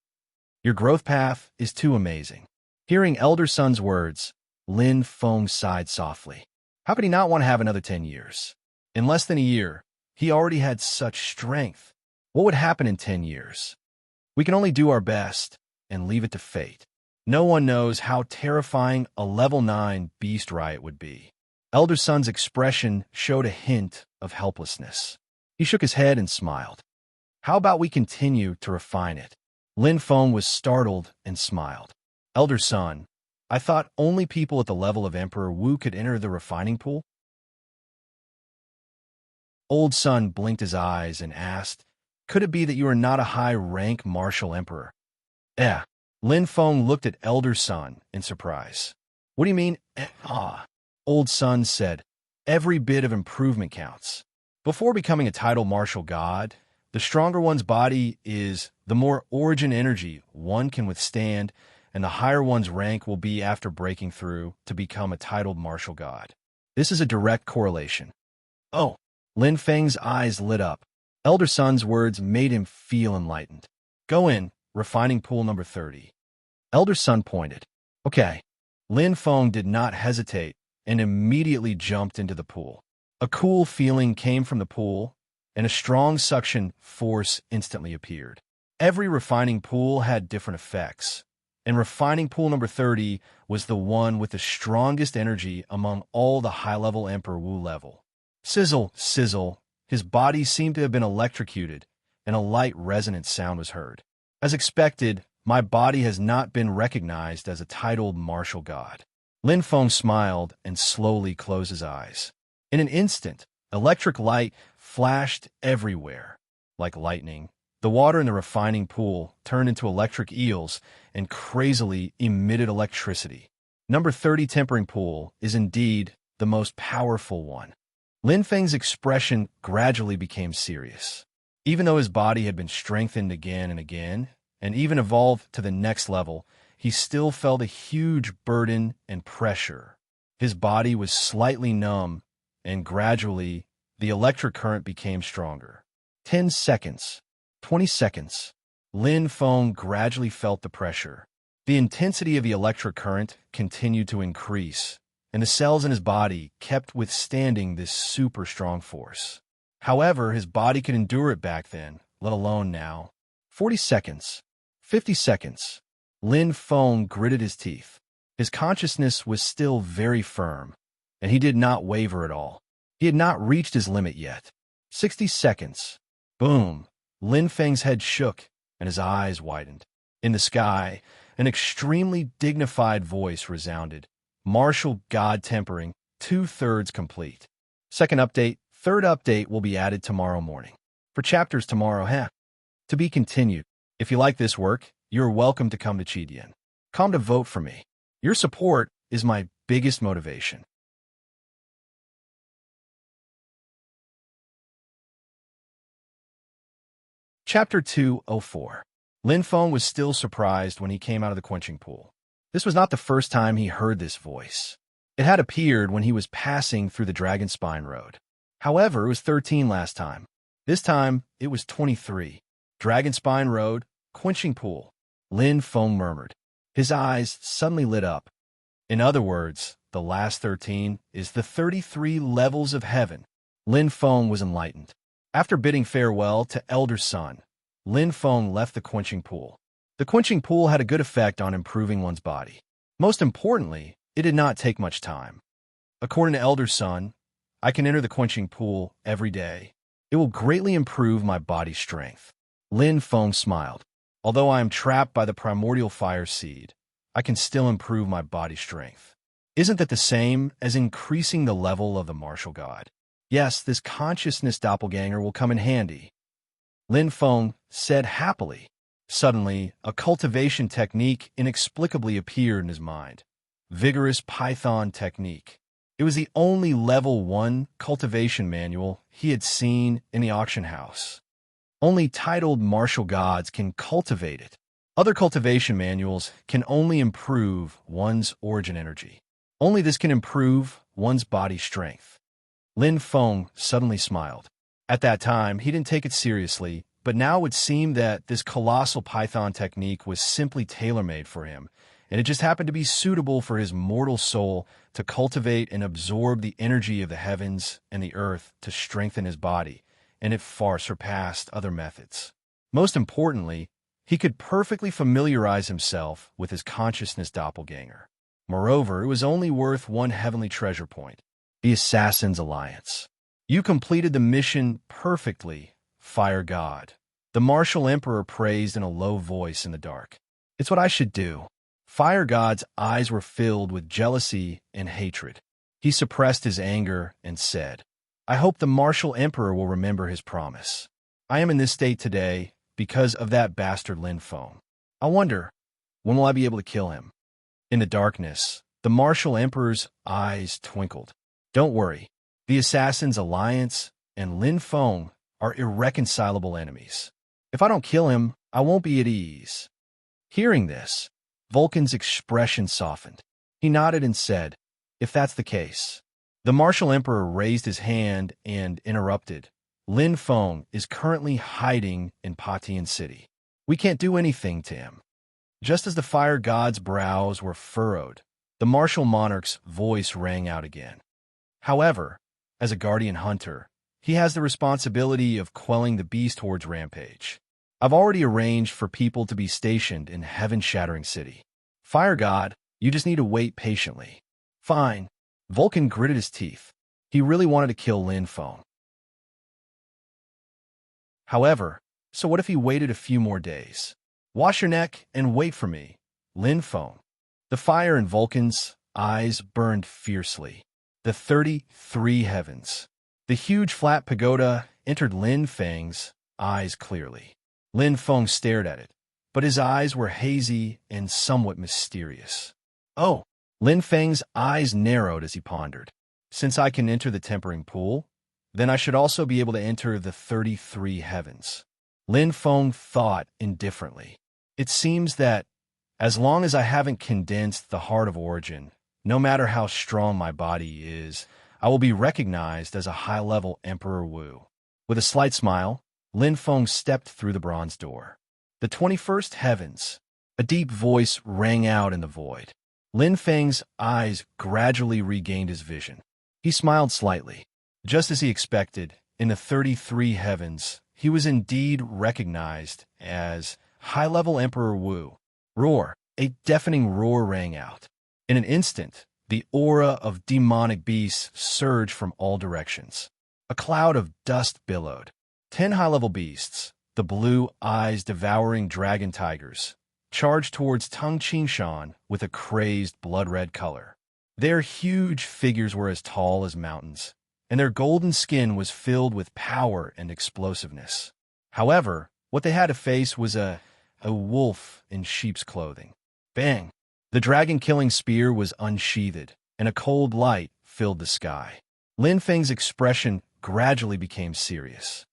Your growth path is too amazing. Hearing Elder son's words, Lin Feng sighed softly. How could he not want to have another 10 years? In less than a year, he already had such strength. What would happen in 10 years? We can only do our best and leave it to fate. No one knows how terrifying a level 9 beast riot would be. Elder son's expression showed a hint of helplessness. He shook his head and smiled. How about we continue to refine it? Lin Feng was startled and smiled. Elder son, I thought only people at the level of Emperor Wu could enter the refining pool? Old son blinked his eyes and asked, could it be that you are not a high-rank martial emperor? Lin Feng looked at Elder son in surprise. What do you mean, Old son said, every bit of improvement counts. Before becoming a titled martial god, the stronger one's body is, the more origin energy one can withstand, and the higher one's rank will be after breaking through to become a titled martial god. This is a direct correlation. Oh, Lin Feng's eyes lit up. Elder Sun's words made him feel enlightened. Go in, refining pool number 30. Elder Sun pointed. Okay. Lin Feng did not hesitate and immediately jumped into the pool. A cool feeling came from the pool, and a strong suction force instantly appeared. Every refining pool had different effects, and refining pool number 30 was the one with the strongest energy among all the high-level Emperor Wu level. Sizzle, sizzle, his body seemed to have been electrocuted, and a light resonant sound was heard. As expected, my body has not been recognized as a titled martial god. Lin Feng smiled and slowly closed his eyes. In an instant, electric light flashed everywhere. Like lightning, the water in the refining pool turned into electric eels and crazily emitted electricity. Number 30 tempering pool is indeed the most powerful one. Lin Feng's expression gradually became serious. Even though his body had been strengthened again and again, and even evolved to the next level, he still felt a huge burden and pressure. His body was slightly numb, and gradually, the electric current became stronger. 10 seconds, 20 seconds. Lin Feng gradually felt the pressure. The intensity of the electric current continued to increase, and the cells in his body kept withstanding this super strong force. However, his body could endure it back then, let alone now. 40 seconds, 50 seconds. Lin Feng gritted his teeth. His consciousness was still very firm, and he did not waver at all. He had not reached his limit yet. 60 seconds. Boom. Lin Feng's head shook, and his eyes widened. In the sky, an extremely dignified voice resounded. Martial God tempering, 2/3 complete. Second update, third update will be added tomorrow morning. For chapters tomorrow, to be continued. If you like this work, you're welcome to come to Chidian. Come to vote for me. Your support is my biggest motivation. Chapter 204. Lin Feng was still surprised when he came out of the quenching pool. This was not the first time he heard this voice. It had appeared when he was passing through the Dragon Spine Road. However, it was 13 last time. This time, it was 23. Dragon Spine Road, quenching pool. Lin Feng murmured. His eyes suddenly lit up. In other words, the last 13 is the 33 levels of heaven. Lin Feng was enlightened. After bidding farewell to Elder Sun, Lin Feng left the quenching pool. The quenching pool had a good effect on improving one's body. Most importantly, it did not take much time. According to Elder Sun, I can enter the quenching pool every day. It will greatly improve my body strength. Lin Feng smiled. Although I am trapped by the primordial fire seed, I can still improve my body strength. Isn't that the same as increasing the level of the martial god? Yes, this consciousness doppelganger will come in handy. Lin Feng said happily. Suddenly, a cultivation technique inexplicably appeared in his mind. Vigorous Python technique. It was the only level 1 cultivation manual he had seen in the auction house. Only titled martial gods can cultivate it. Other cultivation manuals can only improve one's origin energy. Only this can improve one's body strength. Lin Feng suddenly smiled. At that time, he didn't take it seriously, but now it would seem that this colossal Python technique was simply tailor-made for him, and it just happened to be suitable for his mortal soul to cultivate and absorb the energy of the heavens and the earth to strengthen his body, and it far surpassed other methods. Most importantly, he could perfectly familiarize himself with his consciousness doppelganger. Moreover, it was only worth one heavenly treasure point, the Assassin's Alliance. You completed the mission perfectly, Fire God. The martial emperor praised in a low voice in the dark. It's what I should do. Fire God's eyes were filled with jealousy and hatred. He suppressed his anger and said, I hope the martial emperor will remember his promise. I am in this state today because of that bastard Lin Feng. I wonder, when will I be able to kill him? In the darkness, the martial emperor's eyes twinkled. Don't worry. The Assassin's Alliance and Lin Feng are irreconcilable enemies. If I don't kill him, I won't be at ease. Hearing this, Vulcan's expression softened. He nodded and said, "If that's the case." The martial emperor raised his hand and interrupted. "Lin Feng is currently hiding in Patian City. We can't do anything to him." Just as the fire god's brows were furrowed, the martial monarch's voice rang out again. "However, as a guardian hunter, he has the responsibility of quelling the beast horde's rampage. I've already arranged for people to be stationed in Heaven-Shattering City. Fire God, you just need to wait patiently." "Fine." Vulcan gritted his teeth. He really wanted to kill Lin Feng. However, so what if he waited a few more days? "Wash your neck and wait for me, Lin Feng." The fire in Vulcan's eyes burned fiercely. The 33 heavens. The huge flat pagoda entered Lin Feng's eyes clearly. Lin Feng stared at it, but his eyes were hazy and somewhat mysterious. "Oh." Lin Feng's eyes narrowed as he pondered. "Since I can enter the tempering pool, then I should also be able to enter the 33 heavens." Lin Feng thought indifferently. "It seems that, as long as I haven't condensed the heart of origin, no matter how strong my body is, I will be recognized as a high-level Emperor Wu." With a slight smile, Lin Feng stepped through the bronze door. "The 21st heavens." A deep voice rang out in the void. Lin Feng's eyes gradually regained his vision. He smiled slightly. Just as he expected, in the 33 heavens, he was indeed recognized as high-level Emperor Wu. Roar! A deafening roar rang out. In an instant, the aura of demonic beasts surged from all directions. A cloud of dust billowed. 10 high-level beasts, the blue eyes devouring dragon tigers, charged towards Tung Qingshan with a crazed blood-red color. Their huge figures were as tall as mountains, and their golden skin was filled with power and explosiveness. However, what they had to face was a wolf in sheep's clothing. Bang! The dragon-killing spear was unsheathed, and a cold light filled the sky. Lin Feng's expression gradually became serious.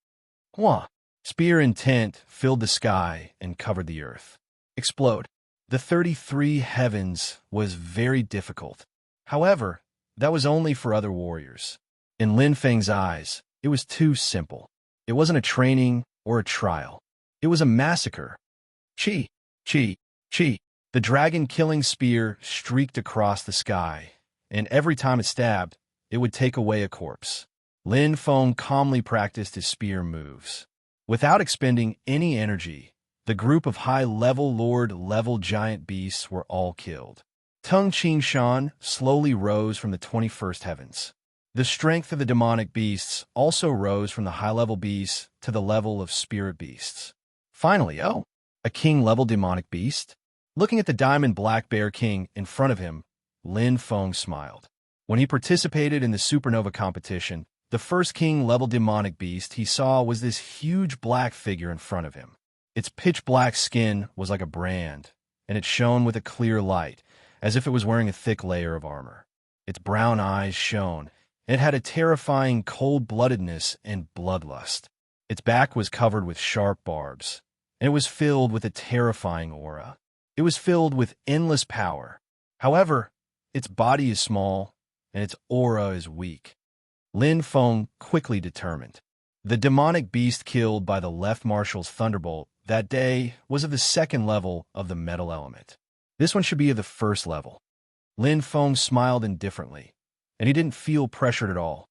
"Hua!" Spear intent filled the sky and covered the earth. Explode. The 33 heavens was very difficult. However, that was only for other warriors. In Lin Feng's eyes, it was too simple. It wasn't a training or a trial. It was a massacre. Chi, chi, chi. The dragon-killing spear streaked across the sky, and every time it stabbed, it would take away a corpse. Lin Feng calmly practiced his spear moves. Without expending any energy, the group of high-level lord-level giant beasts were all killed. Tung Qingshan slowly rose from the 21st heavens. The strength of the demonic beasts also rose from the high-level beasts to the level of spirit beasts. Finally, a king-level demonic beast? Looking at the diamond black bear king in front of him, Lin Feng smiled. When he participated in the supernova competition, the first king-level demonic beast he saw was this huge black figure in front of him. Its pitch-black skin was like a brand, and it shone with a clear light, as if it was wearing a thick layer of armor. Its brown eyes shone, and it had a terrifying cold-bloodedness and bloodlust. Its back was covered with sharp barbs, and it was filled with a terrifying aura. It was filled with endless power. However, its body is small, and its aura is weak. Lin Feng quickly determined. The demonic beast killed by the left marshal's thunderbolt that day was of the second level of the metal element. This one should be of the first level. Lin Feng smiled indifferently, and he didn't feel pressured at all.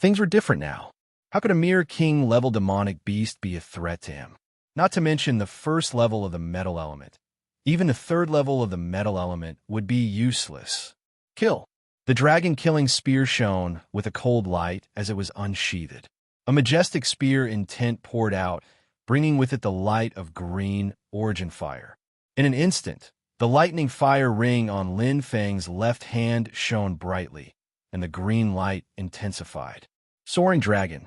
Things were different now. How could a mere king-level demonic beast be a threat to him? Not to mention the first level of the metal element. Even the third level of the metal element would be useless. Kill. The dragon-killing spear shone with a cold light as it was unsheathed. A majestic spear intent poured out, bringing with it the light of green origin fire. In an instant, the lightning fire ring on Lin Feng's left hand shone brightly, and the green light intensified. Soaring dragon.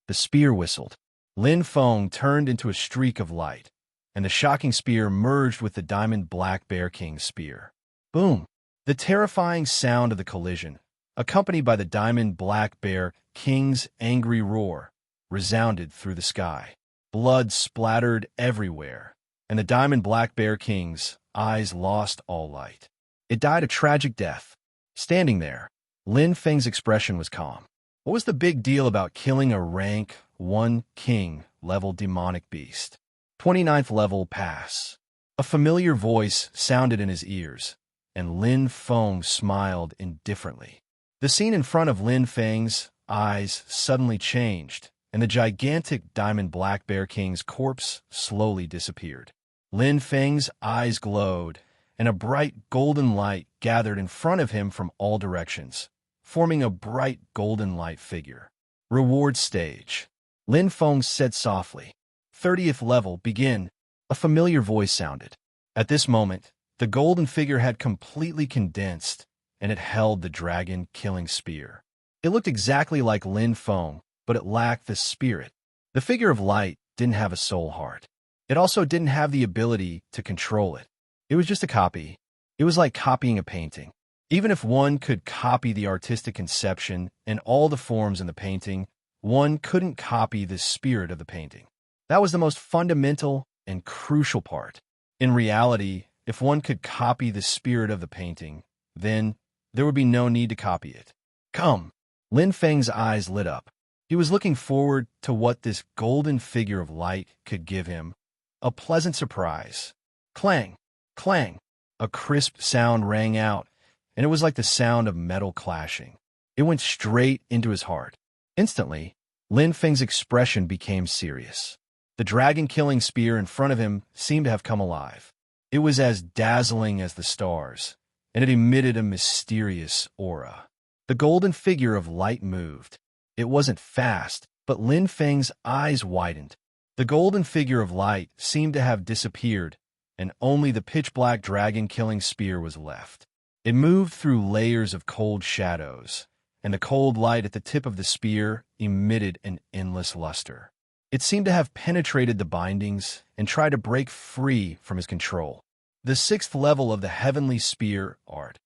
The spear whistled. Lin Feng turned into a streak of light, and the shocking spear merged with the diamond black bear king's spear. Boom! The terrifying sound of the collision, accompanied by the diamond black bear king's angry roar, resounded through the sky. Blood splattered everywhere, and the diamond black bear king's eyes lost all light. It died a tragic death. Standing there, Lin Feng's expression was calm. What was the big deal about killing a rank 1 king-level demonic beast? 29th level pass. A familiar voice sounded in his ears, and Lin Feng smiled indifferently. The scene in front of Lin Feng's eyes suddenly changed, and the gigantic diamond black bear king's corpse slowly disappeared. Lin Feng's eyes glowed, and a bright golden light gathered in front of him from all directions, forming a bright golden light figure. Reward stage. Lin Feng said softly. 30th level, begin. A familiar voice sounded. At this moment, the golden figure had completely condensed, and it held the dragon-killing spear. It looked exactly like Lin Feng, but it lacked the spirit. The figure of light didn't have a soul heart. It also didn't have the ability to control it. It was just a copy. It was like copying a painting. Even if one could copy the artistic conception and all the forms in the painting, one couldn't copy the spirit of the painting. That was the most fundamental and crucial part. In reality, if one could copy the spirit of the painting, then there would be no need to copy it. Come! Lin Feng's eyes lit up. He was looking forward to what this golden figure of light could give him. A pleasant surprise. Clang! Clang! A crisp sound rang out, and it was like the sound of metal clashing. It went straight into his heart. Instantly, Lin Feng's expression became serious. The dragon-killing spear in front of him seemed to have come alive. It was as dazzling as the stars, and it emitted a mysterious aura. The golden figure of light moved. It wasn't fast, but Lin Feng's eyes widened. The golden figure of light seemed to have disappeared, and only the pitch-black dragon-killing spear was left. It moved through layers of cold shadows, and the cold light at the tip of the spear emitted an endless luster. It seemed to have penetrated the bindings and tried to break free from his control. The 6th level of the heavenly spear art.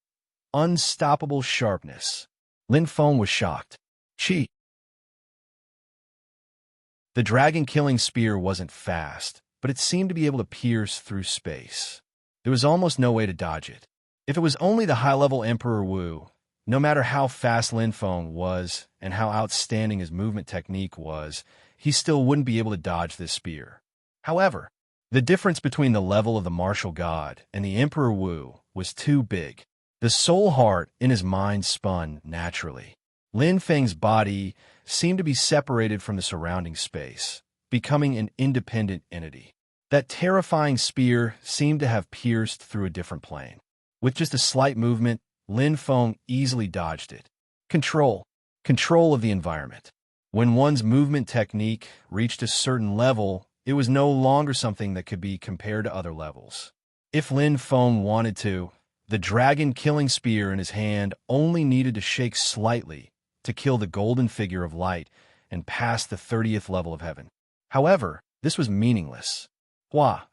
Unstoppable sharpness. Lin Feng was shocked. Chi. The dragon-killing spear wasn't fast, but it seemed to be able to pierce through space. There was almost no way to dodge it. If it was only the high-level Emperor Wu, no matter how fast Lin Feng was and how outstanding his movement technique was, he still wouldn't be able to dodge this spear. However, the difference between the level of the martial god and the Emperor Wu was too big. The soul heart in his mind spun naturally. Lin Feng's body seemed to be separated from the surrounding space, becoming an independent entity. That terrifying spear seemed to have pierced through a different plane. With just a slight movement, Lin Feng easily dodged it. Control of the environment. When one's movement technique reached a certain level, it was no longer something that could be compared to other levels. If Lin Feng wanted to, the dragon-killing spear in his hand only needed to shake slightly to kill the golden figure of light and pass the 30th level of heaven. However, this was meaningless.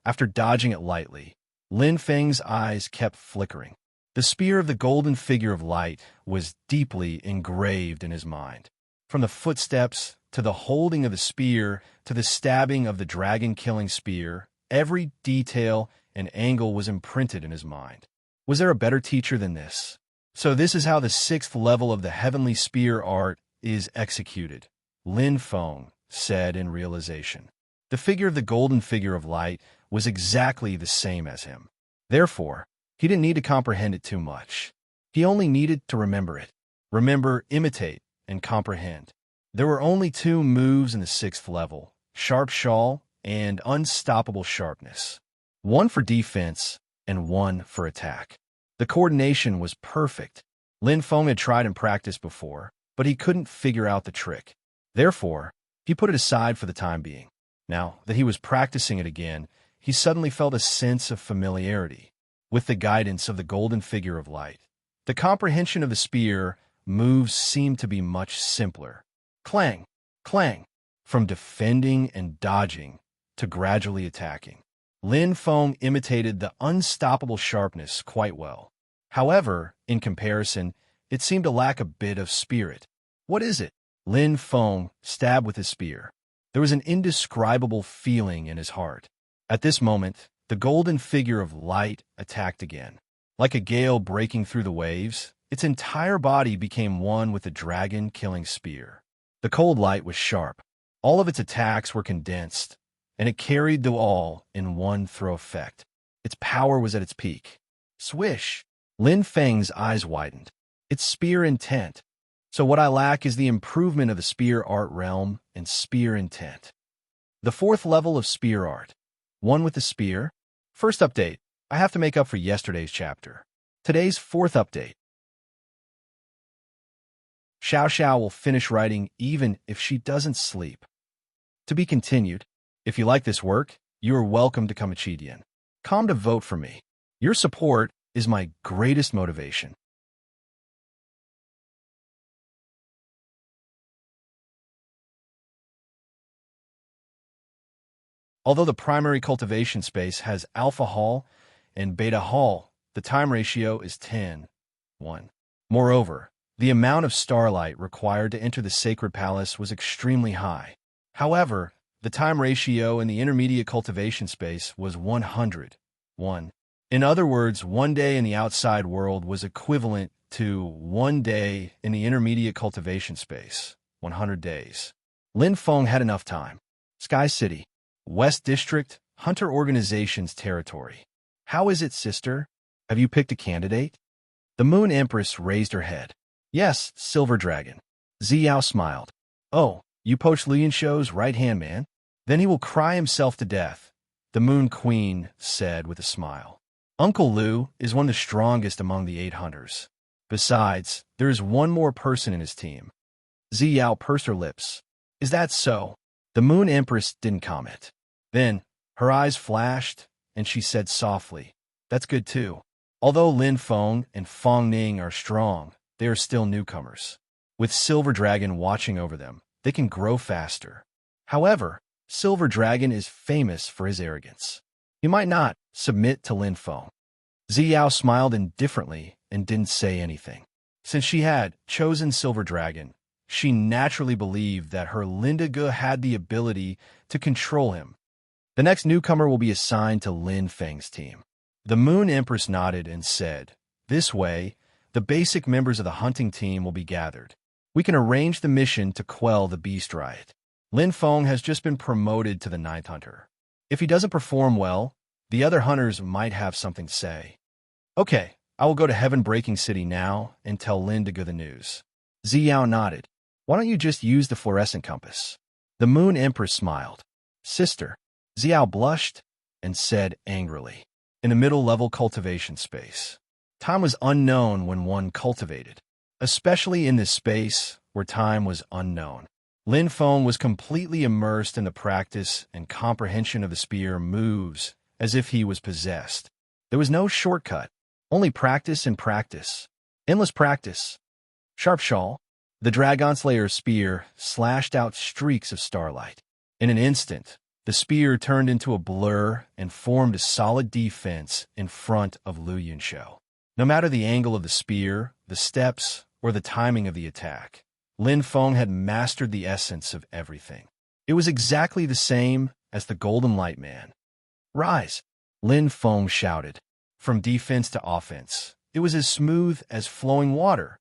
After dodging it lightly, Lin Feng's eyes kept flickering. The spear of the golden figure of light was deeply engraved in his mind. From the footsteps, to the holding of the spear, to the stabbing of the dragon-killing spear, every detail and angle was imprinted in his mind. Was there a better teacher than this? So this is how the 6th level of the heavenly spear art is executed, Lin Feng said in realization. The figure of the golden figure of light was exactly the same as him. Therefore, he didn't need to comprehend it too much. He only needed to remember it. Remember, imitate, and comprehend. There were only 2 moves in the 6th level, Sharp Shawl and Unstoppable Sharpness. 1 for defense and 1 for attack. The coordination was perfect. Lin Feng had tried and practiced before, but he couldn't figure out the trick. Therefore, he put it aside for the time being. Now that he was practicing it again, he suddenly felt a sense of familiarity. With the guidance of the golden figure of light, the comprehension of the spear moves seemed to be much simpler. Clang, clang, from defending and dodging to gradually attacking. Lin Feng imitated the unstoppable sharpness quite well. However, in comparison, it seemed to lack a bit of spirit. What is it? Lin Feng stabbed with his spear. There was an indescribable feeling in his heart. At this moment, the golden figure of light attacked again. Like a gale breaking through the waves, its entire body became one with the dragon-killing spear. The cold light was sharp. All of its attacks were condensed, and it carried them all in one throw effect. Its power was at its peak. Swish! Lin Feng's eyes widened. It's spear intent. So what I lack is the improvement of the spear art realm and spear intent. The 4th level of spear art. One with the spear. First update. I have to make up for yesterday's chapter. Today's 4th update. Xiao Xiao will finish writing even if she doesn't sleep. To be continued. If you like this work, you are welcome to come Achidian. Come to vote for me. Your support is my greatest motivation. Although the primary cultivation space has alpha hall and beta hall, the time ratio is 10:1. Moreover, the amount of starlight required to enter the sacred palace was extremely high. However, the time ratio in the intermediate cultivation space was 100:1. In other words, 1 day in the outside world was equivalent to 1 day in the intermediate cultivation space, 100 days. Lin Feng had enough time. Sky City, West District, Hunter Organization's territory. How is it, sister? Have you picked a candidate? The Moon Empress raised her head. Yes, Silver Dragon. Ziyao smiled. Oh, you poached Lian Shou's right-hand man? Then he will cry himself to death, the Moon Queen said with a smile. Uncle Liu is one of the strongest among the 8 hunters. Besides, there is one more person in his team. Ziyao pursed her lips. Is that so? The Moon Empress didn't comment. Then, her eyes flashed, and she said softly, that's good too. Although Lin Feng and Feng Ning are strong, they are still newcomers. With Silver Dragon watching over them, they can grow faster. However, Silver Dragon is famous for his arrogance. He might not submit to Lin Feng. Ziyao smiled indifferently and didn't say anything. Since she had chosen Silver Dragon, she naturally believed that her Lindiga had the ability to control him. The next newcomer will be assigned to Lin Feng's team. The Moon Empress nodded and said, this way, the basic members of the hunting team will be gathered. We can arrange the mission to quell the beast riot. Lin Feng has just been promoted to the 9th hunter. If he doesn't perform well, the other hunters might have something to say. Okay, I will go to Heaven-Breaking City now and tell Lindiga the news. Ziyao nodded. Why don't you just use the fluorescent compass? The Moon Empress smiled. Sister. Ziyao blushed and said angrily. In a middle-level cultivation space. Time was unknown when one cultivated. Especially in this space where time was unknown. Lin Feng was completely immersed in the practice and comprehension of the spear moves as if he was possessed. There was no shortcut. Only practice and practice. Endless practice. Sharp Shawl. The Dragon Slayer's spear slashed out streaks of starlight. In an instant, the spear turned into a blur and formed a solid defense in front of Liu Yunshou. No matter the angle of the spear, the steps, or the timing of the attack, Lin Feng had mastered the essence of everything. It was exactly the same as the Golden Light Man. Rise! Lin Feng shouted. From defense to offense, it was as smooth as flowing water.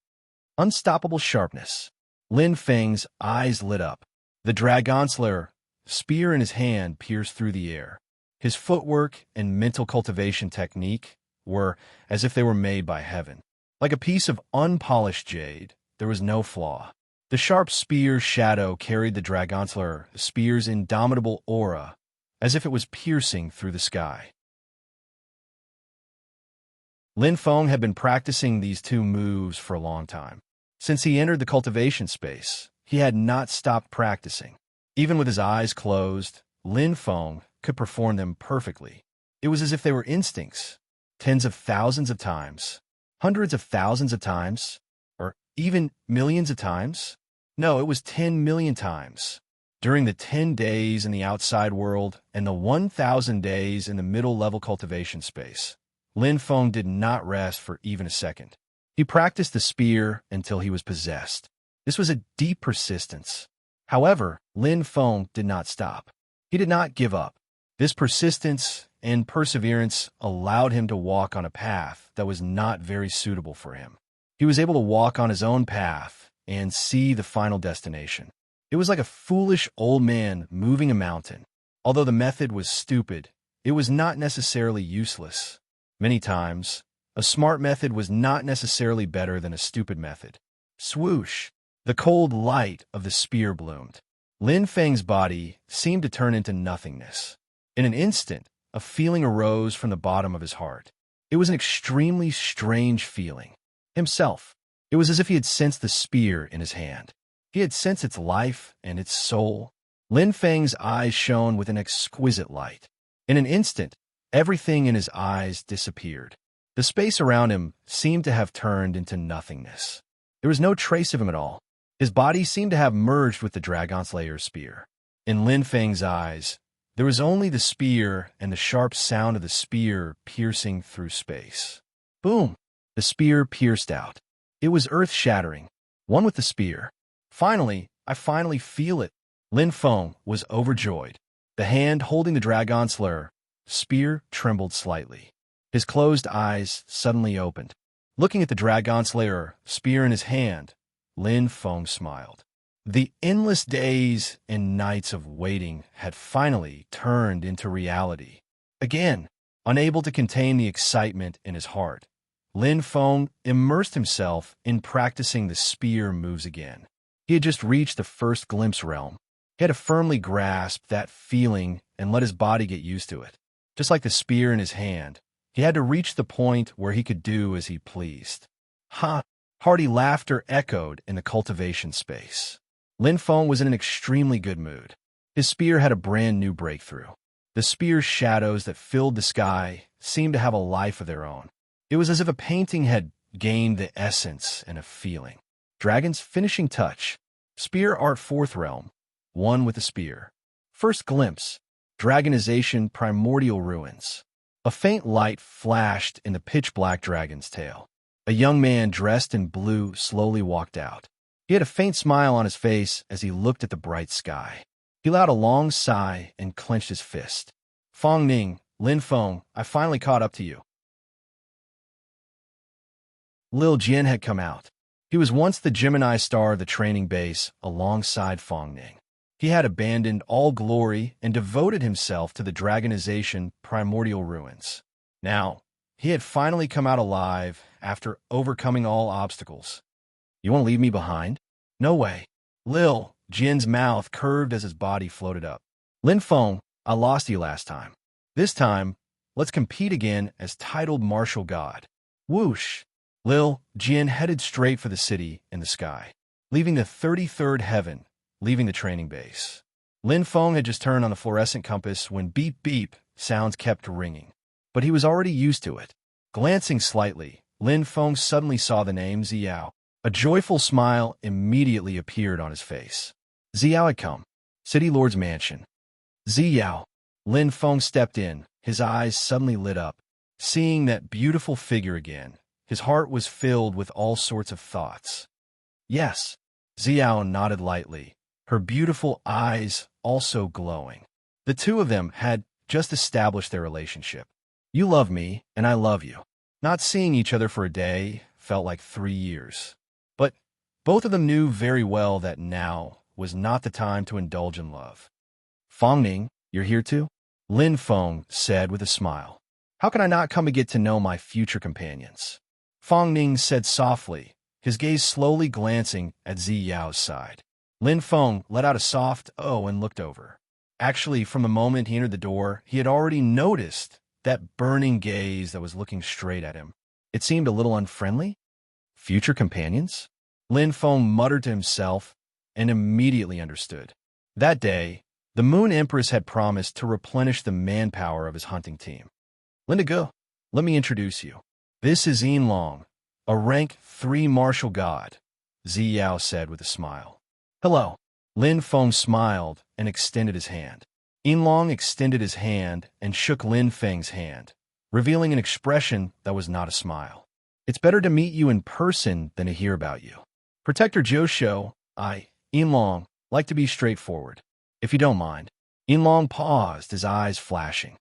Unstoppable sharpness. Lin Feng's eyes lit up. The Dragon Slayer, spear in his hand, pierced through the air. His footwork and mental cultivation technique were as if they were made by heaven. Like a piece of unpolished jade, there was no flaw. The sharp spear's shadow carried the Dragon Slayer spear's indomitable aura, as if it was piercing through the sky. Lin Feng had been practicing these two moves for a long time. Since he entered the cultivation space, he had not stopped practicing. Even with his eyes closed, Lin Feng could perform them perfectly. It was as if they were instincts. Tens of thousands of times. Hundreds of thousands of times. Or even millions of times. No, it was 10 million times. During the 10 days in the outside world and the 1,000 days in the middle-level cultivation space, Lin Feng did not rest for even a second. He practiced the spear until he was possessed. This was a deep persistence. However, Lin Feng did not stop. He did not give up. This persistence and perseverance allowed him to walk on a path that was not very suitable for him. He was able to walk on his own path and see the final destination. It was like a foolish old man moving a mountain. Although the method was stupid, it was not necessarily useless. Many times, a smart method was not necessarily better than a stupid method. Swoosh! The cold light of the spear bloomed. Lin Feng's body seemed to turn into nothingness. In an instant, a feeling arose from the bottom of his heart. It was an extremely strange feeling. Himself. It was as if he had sensed the spear in his hand. He had sensed its life and its soul. Lin Feng's eyes shone with an exquisite light. In an instant, everything in his eyes disappeared. The space around him seemed to have turned into nothingness. There was no trace of him at all. His body seemed to have merged with the Dragon Slayer's spear. In Lin Feng's eyes, there was only the spear and the sharp sound of the spear piercing through space. Boom! The spear pierced out. It was earth-shattering. One with the spear. Finally, I finally feel it. Lin Feng was overjoyed. The hand holding the Dragon Slayer spear trembled slightly. His closed eyes suddenly opened. Looking at the Dragon Slayer spear in his hand, Lin Feng smiled. The endless days and nights of waiting had finally turned into reality. Again, unable to contain the excitement in his heart, Lin Feng immersed himself in practicing the spear moves again. He had just reached the first glimpse realm. He had to firmly grasp that feeling and let his body get used to it. Just like the spear in his hand, he had to reach the point where he could do as he pleased. Ha! Hearty laughter echoed in the cultivation space. Lin Feng was in an extremely good mood. His spear had a brand new breakthrough. The spear's shadows that filled the sky seemed to have a life of their own. It was as if a painting had gained the essence and a feeling. Dragon's finishing touch. Spear art fourth realm. One with the spear. First glimpse. Dragonization primordial ruins. A faint light flashed in the pitch-black dragon's tail. A young man dressed in blue slowly walked out. He had a faint smile on his face as he looked at the bright sky. He let out a long sigh and clenched his fist. Fong Ning, Lin Feng, I finally caught up to you. Lil Jin had come out. He was once the Gemini star of the training base alongside Fong Ning. He had abandoned all glory and devoted himself to the dragonization primordial ruins. Now, he had finally come out alive after overcoming all obstacles. You won't leave me behind? No way. Lil Jin's mouth curved as his body floated up. Lin Feng, I lost you last time. This time, let's compete again as titled martial god. Whoosh! Lil Jin headed straight for the city in the sky, leaving the 33rd heaven, leaving the training base. Lin Feng had just turned on the fluorescent compass when beep-beep sounds kept ringing. But he was already used to it. Glancing slightly, Lin Feng suddenly saw the name Xiao. A joyful smile immediately appeared on his face. Xiao had come. City Lord's mansion. Xiao. Lin Feng stepped in, his eyes suddenly lit up. Seeing that beautiful figure again, his heart was filled with all sorts of thoughts. Yes. Xiao nodded lightly, her beautiful eyes also glowing. The two of them had just established their relationship. You love me, and I love you. Not seeing each other for a day felt like 3 years. But both of them knew very well that now was not the time to indulge in love. Fong Ning, you're here too? Lin Feng said with a smile. How can I not come to get to know my future companions? Fong Ning said softly, his gaze slowly glancing at Xiao's side. Lin Feng let out a soft "oh" and looked over. Actually, from the moment he entered the door, he had already noticed that burning gaze that was looking straight at him. It seemed a little unfriendly. Future companions? Lin Feng muttered to himself and immediately understood. That day, the Moon Empress had promised to replenish the manpower of his hunting team. Linda Go, let me introduce you. This is Yinlong, a rank 3 martial god, Xiao said with a smile. Hello. Lin Feng smiled and extended his hand. Yinlong extended his hand and shook Lin Feng's hand, revealing an expression that was not a smile. It's better to meet you in person than to hear about you. Protector Josho, Inlong, like to be straightforward. If you don't mind. Inlong paused, his eyes flashing.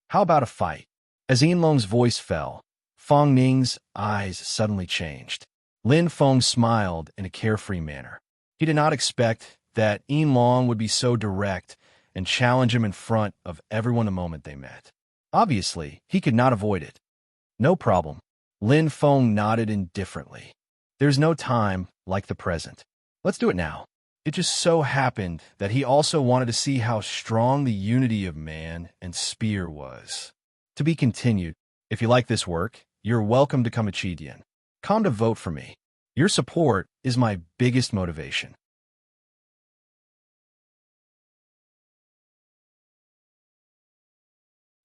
How about a fight? As Inlong's voice fell, Fong Ning's eyes suddenly changed. Lin Feng smiled in a carefree manner. He did not expect that Inlong would be so direct and challenge him in front of everyone the moment they met. Obviously, he could not avoid it. No problem. Lin Feng nodded indifferently. There's no time like the present. Let's do it now. It just so happened that he also wanted to see how strong the unity of man and spear was. To be continued. If you like this work, you're welcome to come to Chidian. Come to vote for me. Your support is my biggest motivation.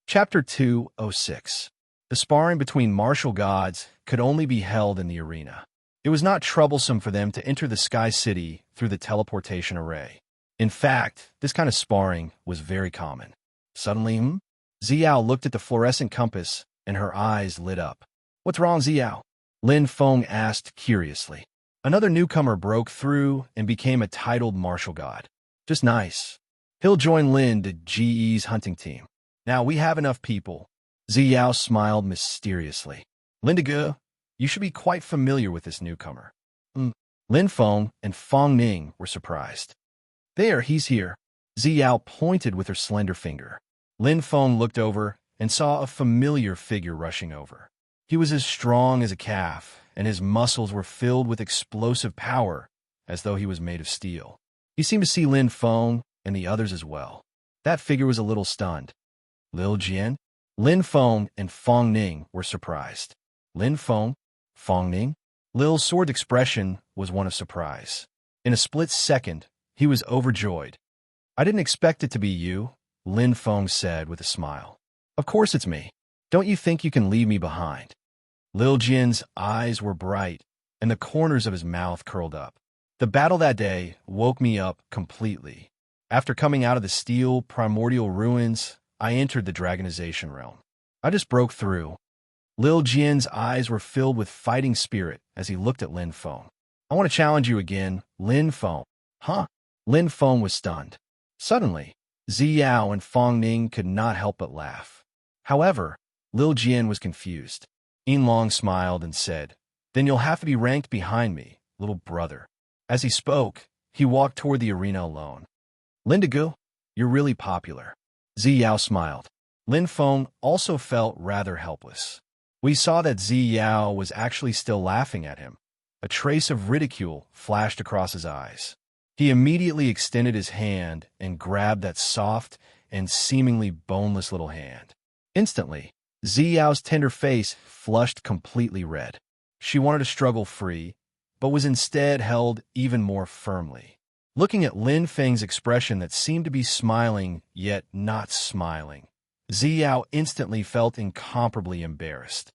Chapter 206. The sparring between martial gods could only be held in the arena. It was not troublesome for them to enter the Sky City through the teleportation array. In fact, this kind of sparring was very common. Suddenly, Xiao looked at the fluorescent compass, and her eyes lit up. What's wrong, Xiao? Lin Feng asked curiously. Another newcomer broke through and became a titled martial god. Just nice. He'll join Lin to GE's hunting team. Now we have enough people. Xiao smiled mysteriously. Lindigo, you should be quite familiar with this newcomer. Lin Feng and Fong Ning were surprised. There, he's here. Xiao pointed with her slender finger. Lin Feng looked over and saw a familiar figure rushing over. He was as strong as a calf, and his muscles were filled with explosive power, as though he was made of steel. He seemed to see Lin Feng and the others as well. That figure was a little stunned. Lil Jian? Lin Feng and Fong Ning were surprised. Lin Feng? Fong Ning? Lil's sword expression was one of surprise. In a split second, he was overjoyed. I didn't expect it to be you, Lin Feng said with a smile. Of course it's me. Don't you think you can leave me behind? Lil Jin's eyes were bright, and the corners of his mouth curled up. The battle that day woke me up completely. After coming out of the steel primordial ruins, I entered the dragonization realm. I just broke through. Lil Jin's eyes were filled with fighting spirit as he looked at Lin Feng. I want to challenge you again, Lin Feng. Huh? Lin Feng was stunned. Suddenly, Xiao and Fong Ning could not help but laugh. However, Lil Jian was confused. Yinlong smiled and said, Then you'll have to be ranked behind me, little brother. As he spoke, he walked toward the arena alone. Lindigo, you're really popular. Xiao smiled. Lin Feng also felt rather helpless. We saw that Xiao was actually still laughing at him. A trace of ridicule flashed across his eyes. He immediately extended his hand and grabbed that soft and seemingly boneless little hand. Instantly, Xiao's tender face flushed completely red. She wanted to struggle free, but was instead held even more firmly. Looking at Lin Feng's expression that seemed to be smiling yet not smiling, Xiao instantly felt incomparably embarrassed.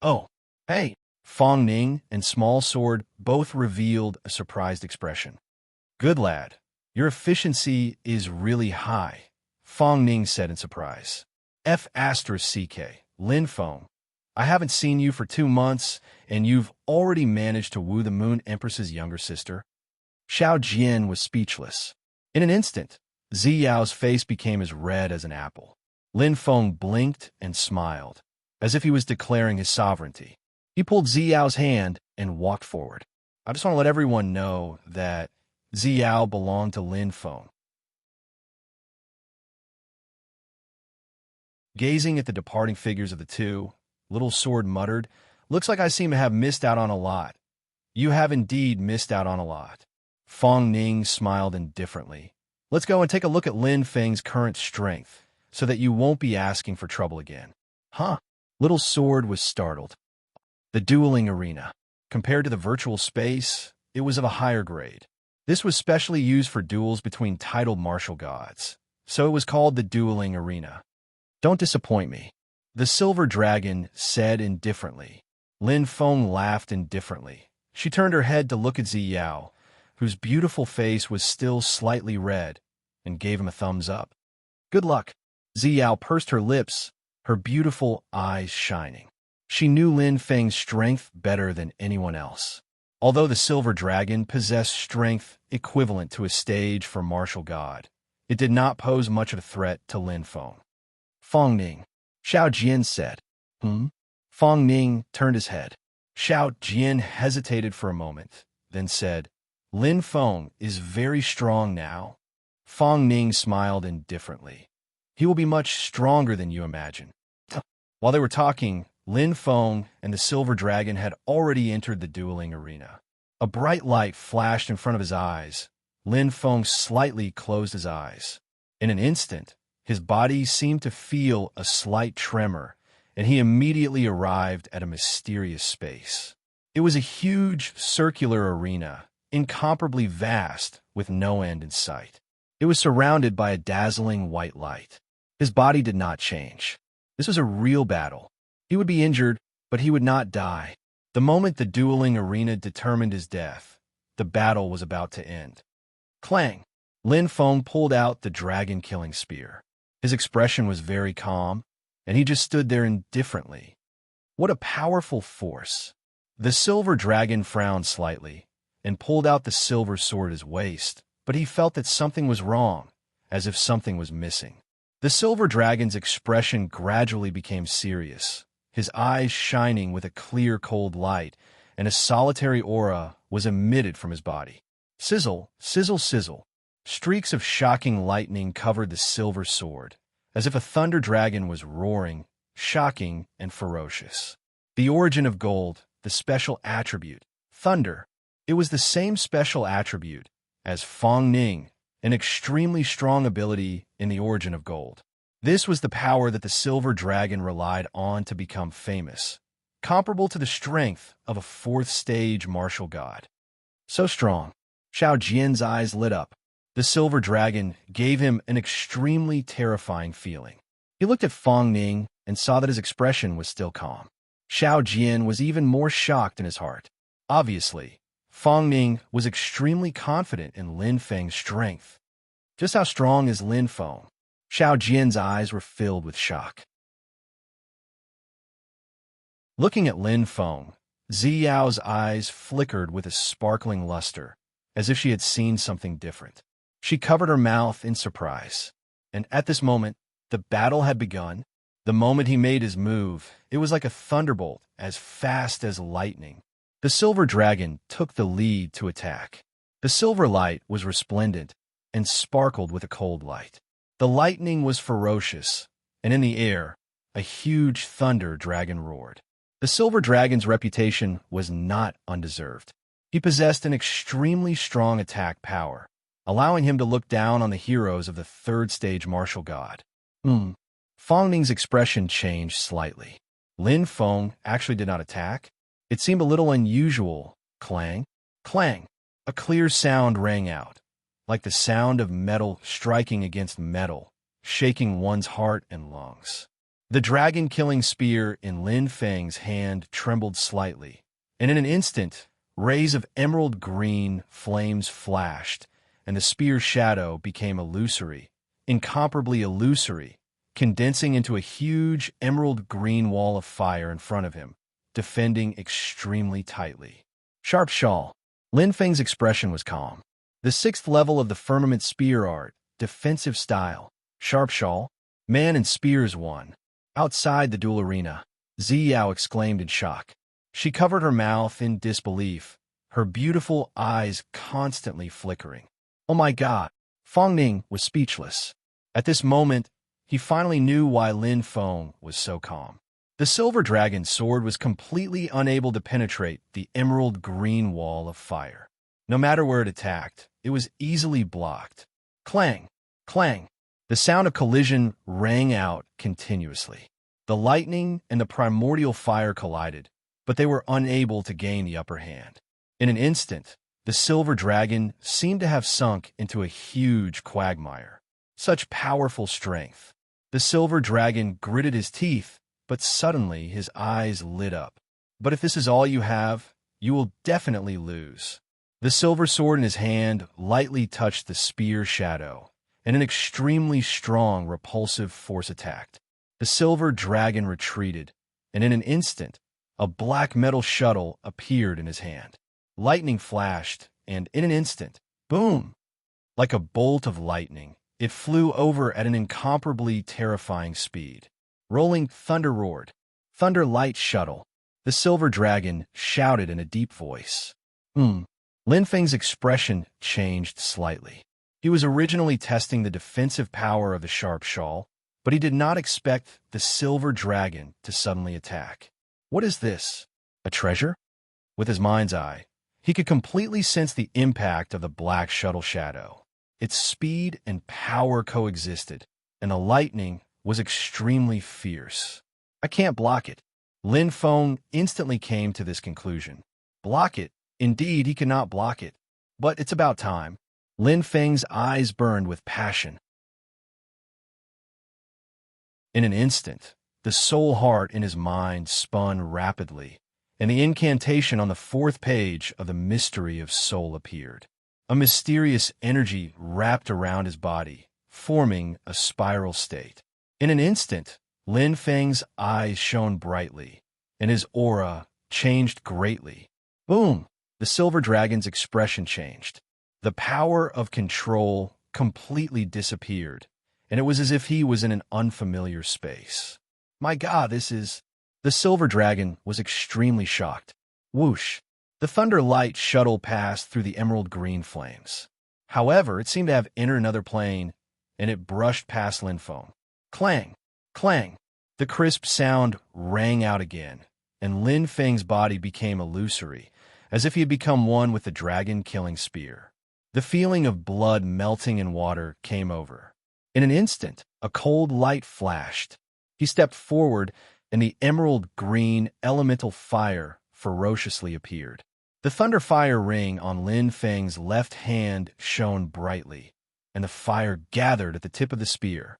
Oh, hey! Fong Ning and Small Sword both revealed a surprised expression. Good lad, your efficiency is really high, Fong Ning said in surprise. F***CK, Lin Feng. I haven't seen you for 2 months, and you've already managed to woo the Moon Empress's younger sister. Xiao Jian was speechless. In an instant, Xiao's face became as red as an apple. Lin Feng blinked and smiled, as if he was declaring his sovereignty. He pulled Xiao's hand and walked forward. I just want to let everyone know that Xiao belonged to Lin Feng. Gazing at the departing figures of the two, Little Sword muttered, Looks like I seem to have missed out on a lot. You have indeed missed out on a lot. Fong Ning smiled indifferently. Let's go and take a look at Lin Feng's current strength, so that you won't be asking for trouble again. Huh? Little Sword was startled. The dueling arena. Compared to the virtual space, it was of a higher grade. This was specially used for duels between titled martial gods, so it was called the dueling arena. Don't disappoint me, the silver dragon said indifferently. Lin Feng laughed indifferently. She turned her head to look at Xiao, whose beautiful face was still slightly red, and gave him a thumbs up. Good luck. Xiao pursed her lips, her beautiful eyes shining. She knew Lin Feng's strength better than anyone else. Although the silver dragon possessed strength equivalent to a stage for martial god, it did not pose much of a threat to Lin Feng. Fong Ning, Xiao Jian said. Fong Ning turned his head. Xiao Jian hesitated for a moment, then said, Lin Feng is very strong now. Fong Ning smiled indifferently. He will be much stronger than you imagine. While they were talking, Lin Feng and the silver dragon had already entered the dueling arena. A bright light flashed in front of his eyes. Lin Feng slightly closed his eyes. In an instant, his body seemed to feel a slight tremor, and he immediately arrived at a mysterious space. It was a huge circular arena, incomparably vast, with no end in sight. It was surrounded by a dazzling white light. His body did not change. This was a real battle. He would be injured, but he would not die. The moment the dueling arena determined his death, the battle was about to end. Clang! Lin Feng pulled out the dragon-killing spear. His expression was very calm, and he just stood there indifferently. What a powerful force! The silver dragon frowned slightly and pulled out the silver sword at his waist, but he felt that something was wrong, as if something was missing. The silver dragon's expression gradually became serious, his eyes shining with a clear, cold light, and a solitary aura was emitted from his body. Sizzle, sizzle, sizzle. Streaks of shocking lightning covered the silver sword, as if a thunder dragon was roaring, shocking and ferocious. The origin of gold, the special attribute, thunder. It was the same special attribute as Fong Ning, an extremely strong ability in the origin of gold. This was the power that the silver dragon relied on to become famous, comparable to the strength of a fourth-stage martial god. So strong. Xiao Jian's eyes lit up. The silver dragon gave him an extremely terrifying feeling. He looked at Fong Ning and saw that his expression was still calm. Xiao Jian was even more shocked in his heart. Obviously, Fong Ning was extremely confident in Lin Feng's strength. Just how strong is Lin Feng? Xiao Jian's eyes were filled with shock. Looking at Lin Feng, Ziyao's eyes flickered with a sparkling luster, as if she had seen something different. She covered her mouth in surprise. And at this moment, the battle had begun. The moment he made his move, it was like a thunderbolt, as fast as lightning. The silver dragon took the lead to attack. The silver light was resplendent and sparkled with a cold light. The lightning was ferocious, and in the air, a huge thunder dragon roared. The silver dragon's reputation was not undeserved. He possessed an extremely strong attack power, allowing him to look down on the heroes of the third-stage martial god. Fong Ning's expression changed slightly. Lin Feng actually did not attack. It seemed a little unusual. Clang, clang. A clear sound rang out, like the sound of metal striking against metal, shaking one's heart and lungs. The dragon-killing spear in Lin Feng's hand trembled slightly, and in an instant, rays of emerald green flames flashed, and the spear's shadow became illusory, incomparably illusory, condensing into a huge emerald green wall of fire in front of him, defending extremely tightly. Sharp shawl. Lin Feng's expression was calm. The 6th level of the firmament spear art, defensive style, sharp shawl, man and spears won. Outside the duel arena, Ziyao exclaimed in shock. She covered her mouth in disbelief, her beautiful eyes constantly flickering. Oh my God! Fong Ning was speechless. At this moment, he finally knew why Lin Feng was so calm. The silver dragon's sword was completely unable to penetrate the emerald green wall of fire. No matter where it attacked, it was easily blocked. Clang! Clang! The sound of collision rang out continuously. The lightning and the primordial fire collided, but they were unable to gain the upper hand. In an instant, the silver dragon seemed to have sunk into a huge quagmire. Such powerful strength. The silver dragon gritted his teeth, but suddenly his eyes lit up. But if this is all you have, you will definitely lose. The silver sword in his hand lightly touched the spear shadow, and an extremely strong repulsive force attacked. The silver dragon retreated, and in an instant, a black metal shuttle appeared in his hand. Lightning flashed, and in an instant, boom! Like a bolt of lightning, it flew over at an incomparably terrifying speed. Rolling thunder roared. Thunder light shuttle. The silver dragon shouted in a deep voice. Lin Feng's expression changed slightly. He was originally testing the defensive power of the sharp shawl, but he did not expect the silver dragon to suddenly attack. What is this? A treasure? With his mind's eye, he could completely sense the impact of the black shuttle shadow. Its speed and power coexisted, and the lightning was extremely fierce. I can't block it. Lin Feng instantly came to this conclusion. Block it? Indeed, he could not block it. But it's about time. Lin Feng's eyes burned with passion. In an instant, the soul heart in his mind spun rapidly, and the incantation on the 4th page of the Mystery of Soul appeared. A mysterious energy wrapped around his body, forming a spiral state. In an instant, Lin Feng's eyes shone brightly, and his aura changed greatly. Boom! The silver dragon's expression changed. The power of control completely disappeared, and it was as if he was in an unfamiliar space. My God, this is... The silver dragon was extremely shocked. Whoosh! The thunder light shuttle passed through the emerald green flames. However, it seemed to have entered another plane, and it brushed past Lin Feng. Clang! Clang! The crisp sound rang out again, and Lin Feng's body became illusory, as if he had become one with the dragon-killing spear. The feeling of blood melting in water came over. In an instant, a cold light flashed. He stepped forward, and the emerald green elemental fire ferociously appeared. The thunder fire ring on Lin Feng's left hand shone brightly, and the fire gathered at the tip of the spear.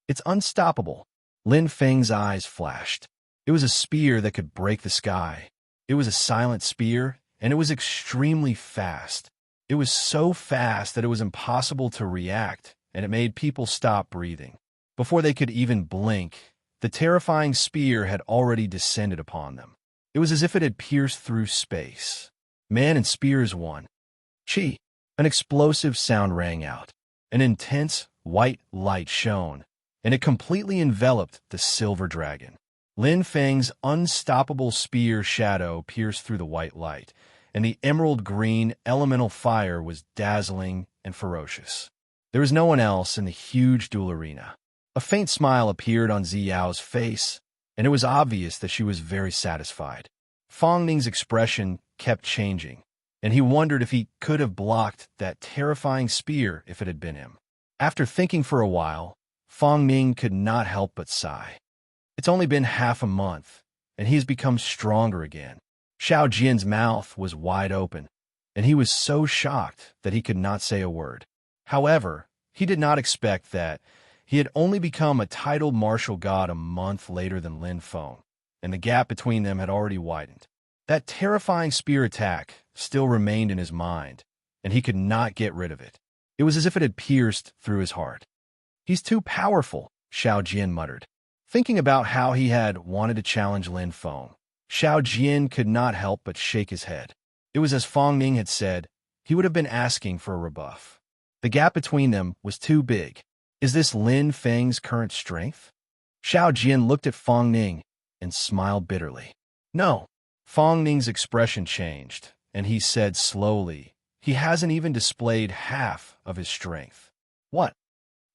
It's unstoppable. Lin Feng's eyes flashed. It was a spear that could break the sky. It was a silent spear, and it was extremely fast. It was so fast that it was impossible to react, and it made people stop breathing. Before they could even blink, the terrifying spear had already descended upon them. It was as if it had pierced through space. Man and spear as one. Chi! An explosive sound rang out. An intense white light shone, and it completely enveloped the silver dragon. Lin Feng's unstoppable spear shadow pierced through the white light, and the emerald green elemental fire was dazzling and ferocious. There was no one else in the huge duel arena. A faint smile appeared on Ziyao's face, and it was obvious that she was very satisfied. Fang Ning's expression kept changing, and he wondered if he could have blocked that terrifying spear if it had been him. After thinking for a while, Fang Ning could not help but sigh. It's only been half a month, and he has become stronger again. Xiao Jian's mouth was wide open, and he was so shocked that he could not say a word. However, he did not expect that he had only become a titled martial god a month later than Lin Feng, and the gap between them had already widened. That terrifying spear attack still remained in his mind, and he could not get rid of it. It was as if it had pierced through his heart. He's too powerful, Xiao Jian muttered. Thinking about how he had wanted to challenge Lin Feng, Xiao Jian could not help but shake his head. It was as Fang Ning had said, he would have been asking for a rebuff. The gap between them was too big. Is this Lin Feng's current strength? Xiao Jian looked at Fang Ning and smiled bitterly. No. Fang Ning's expression changed, and he said slowly, he hasn't even displayed half of his strength. What?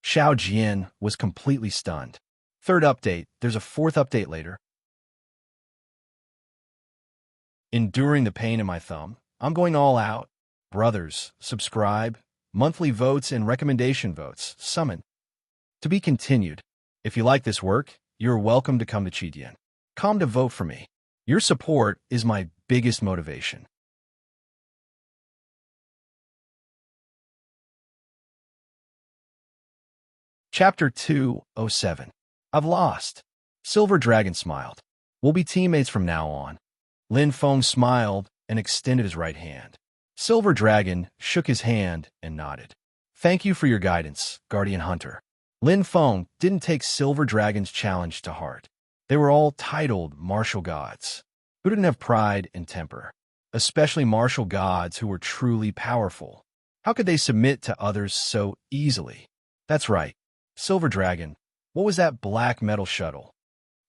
Xiao Jian was completely stunned. Third update, there's a fourth update later. Enduring the pain in my thumb, I'm going all out. Brothers, subscribe, monthly votes and recommendation votes, summon. To be continued. If you like this work, you're welcome to come to Chidian. Come to vote for me. Your support is my biggest motivation. Chapter 207. I've lost. Silver Dragon smiled. We'll be teammates from now on. Lin Feng smiled and extended his right hand. Silver Dragon shook his hand and nodded. Thank you for your guidance, Guardian Hunter. Lin Feng didn't take Silver Dragon's challenge to heart. They were all titled martial gods, who didn't have pride and temper, especially martial gods who were truly powerful. How could they submit to others so easily? That's right. Silver Dragon, what was that black metal shuttle?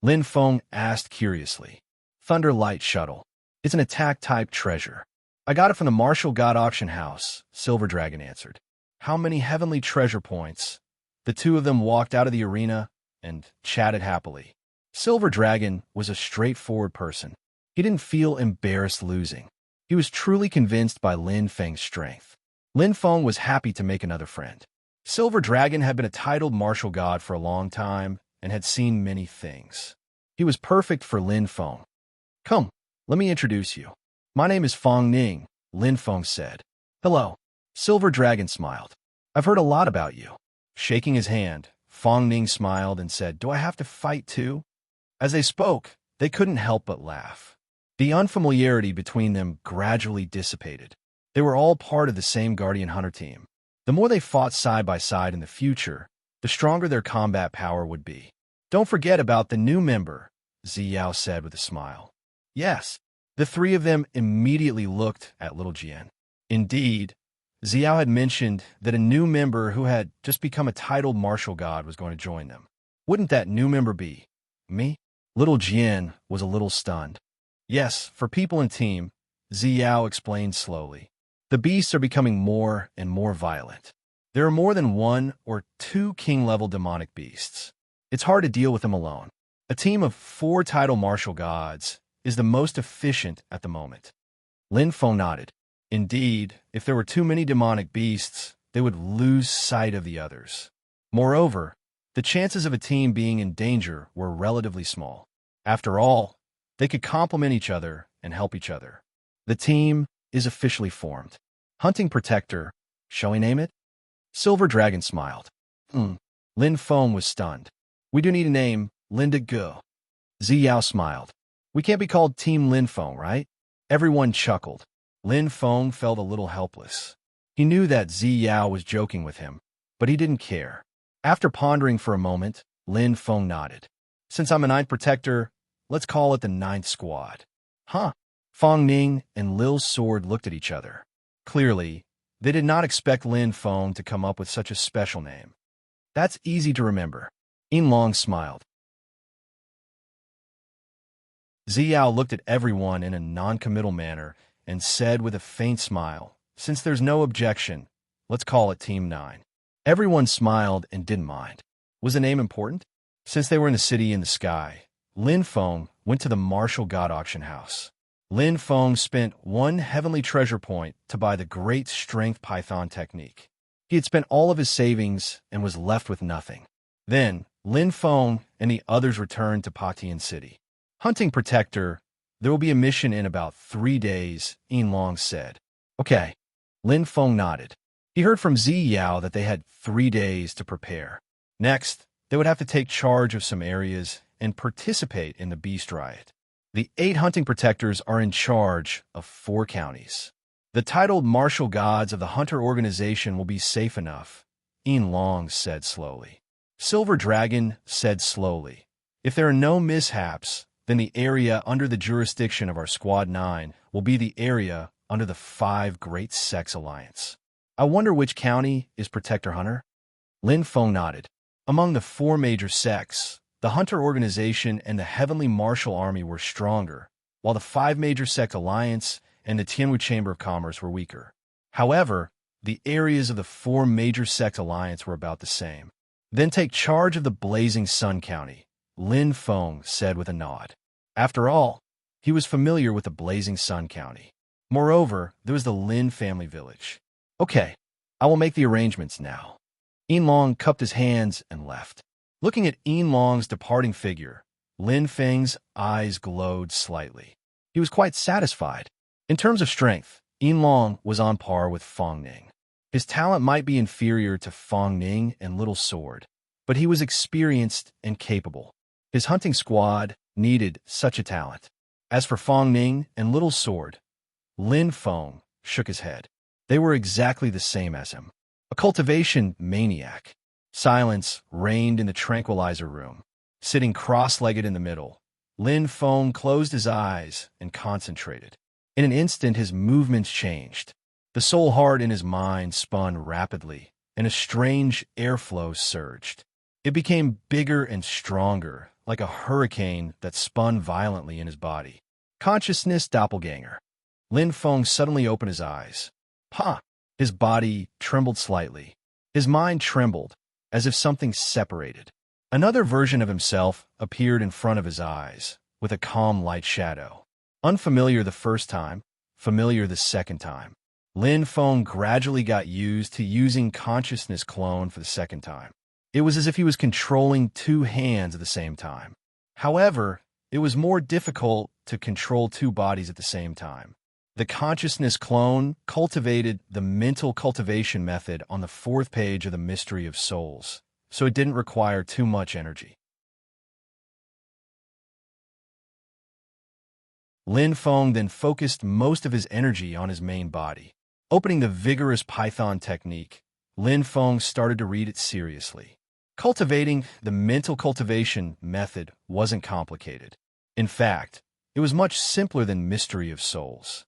Lin Feng asked curiously. Thunder Light Shuttle. It's an attack-type treasure. I got it from the martial god auction house, Silver Dragon answered. How many heavenly treasure points? The two of them walked out of the arena and chatted happily. Silver Dragon was a straightforward person. He didn't feel embarrassed losing. He was truly convinced by Lin Feng's strength. Lin Feng was happy to make another friend. Silver Dragon had been a titled martial god for a long time and had seen many things. He was perfect for Lin Feng. Come, let me introduce you. My name is Fong Ning, Lin Feng said. Hello. Silver Dragon smiled. I've heard a lot about you. Shaking his hand, Fong Ning smiled and said, Do I have to fight too? As they spoke, they couldn't help but laugh. The unfamiliarity between them gradually dissipated. They were all part of the same Guardian Hunter team. The more they fought side by side in the future, the stronger their combat power would be. Don't forget about the new member, Ziyao said with a smile. Yes. The three of them immediately looked at Little Jian. Indeed, Ziyao had mentioned that a new member who had just become a titled martial god was going to join them. Wouldn't that new member be me? Little Jian was a little stunned. Yes, for people in team, Ziyao explained slowly. The beasts are becoming more and more violent. There are more than 1 or 2 king-level demonic beasts. It's hard to deal with them alone. A team of 4 titled martial gods is the most efficient at the moment. Lin Feng nodded. Indeed, if there were too many demonic beasts, they would lose sight of the others. Moreover, the chances of a team being in danger were relatively small. After all, they could complement each other and help each other. The team is officially formed. Hunting Protector, shall we name it? Silver Dragon smiled. Lin Feng was stunned. We do need a name, Linda Gu. Ziyao smiled. We can't be called Team Lin Feng, right? Everyone chuckled. Lin Feng felt a little helpless. He knew that Ziyao was joking with him, but he didn't care. After pondering for a moment, Lin Feng nodded. Since I'm a 9th protector, let's call it the 9th squad. Huh? Fong Ning and Lil Sword looked at each other. Clearly, they did not expect Lin Feng to come up with such a special name. That's easy to remember. Yinlong smiled. Ziyao looked at everyone in a non-committal manner and said with a faint smile, Since there's no objection, let's call it Team 9. Everyone smiled and didn't mind. Was the name important? Since they were in the city in the sky, Lin Feng went to the martial god auction house. Lin Feng spent 1 heavenly treasure point to buy the great strength python technique. He had spent all of his savings and was left with nothing. Then, Lin Feng and the others returned to Patian City. Hunting Protector, there will be a mission in about 3 days, Yinlong said. Okay. Lin Feng nodded. He heard from Ziyao that they had 3 days to prepare. Next, they would have to take charge of some areas and participate in the Beast Riot. The 8 Hunting Protectors are in charge of 4 counties. The titled martial gods of the Hunter organization will be safe enough, Yinlong said slowly. Silver Dragon said slowly. If there are no mishaps, then the area under the jurisdiction of our Squad 9 will be the area under the 5 Great Sects Alliance. I wonder which county is Protector Hunter? Lin Feng nodded. Among the 4 major sects, the Hunter organization and the Heavenly Martial Army were stronger, while the 5 major sect Alliance and the Tianwu Chamber of Commerce were weaker. However, the areas of the 4 major sect Alliance were about the same. Then take charge of the Blazing Sun County, Lin Feng said with a nod. After all, he was familiar with the Blazing Sun County. Moreover, there was the Lin family village. Okay, I will make the arrangements now. Yinlong cupped his hands and left. Looking at Yinlong's departing figure, Lin Feng's eyes glowed slightly. He was quite satisfied. In terms of strength, Yinlong was on par with Fong Ning. His talent might be inferior to Fong Ning and Little Sword, but he was experienced and capable. His hunting squad needed such a talent. As for Fong Ning and Little Sword, Lin Feng shook his head. They were exactly the same as him. A cultivation maniac. Silence reigned in the tranquilizer room. Sitting cross-legged in the middle, Lin Feng closed his eyes and concentrated. In an instant, his movements changed. The soul heart in his mind spun rapidly, and a strange airflow surged. It became bigger and stronger, like a hurricane that spun violently in his body. Consciousness doppelganger. Lin Feng suddenly opened his eyes. Ha! His body trembled slightly. His mind trembled, as if something separated. Another version of himself appeared in front of his eyes, with a calm light shadow. Unfamiliar the first time, familiar the second time. Lin Feng gradually got used to using consciousness clone for the second time. It was as if he was controlling two hands at the same time. However, it was more difficult to control two bodies at the same time. The consciousness clone cultivated the mental cultivation method on the 4th page of the Mystery of Souls, so it didn't require too much energy. Lin Feng then focused most of his energy on his main body. Opening the vigorous Python technique, Lin Feng started to read it seriously. Cultivating the mental cultivation method wasn't complicated. In fact, it was much simpler than Mystery of Souls.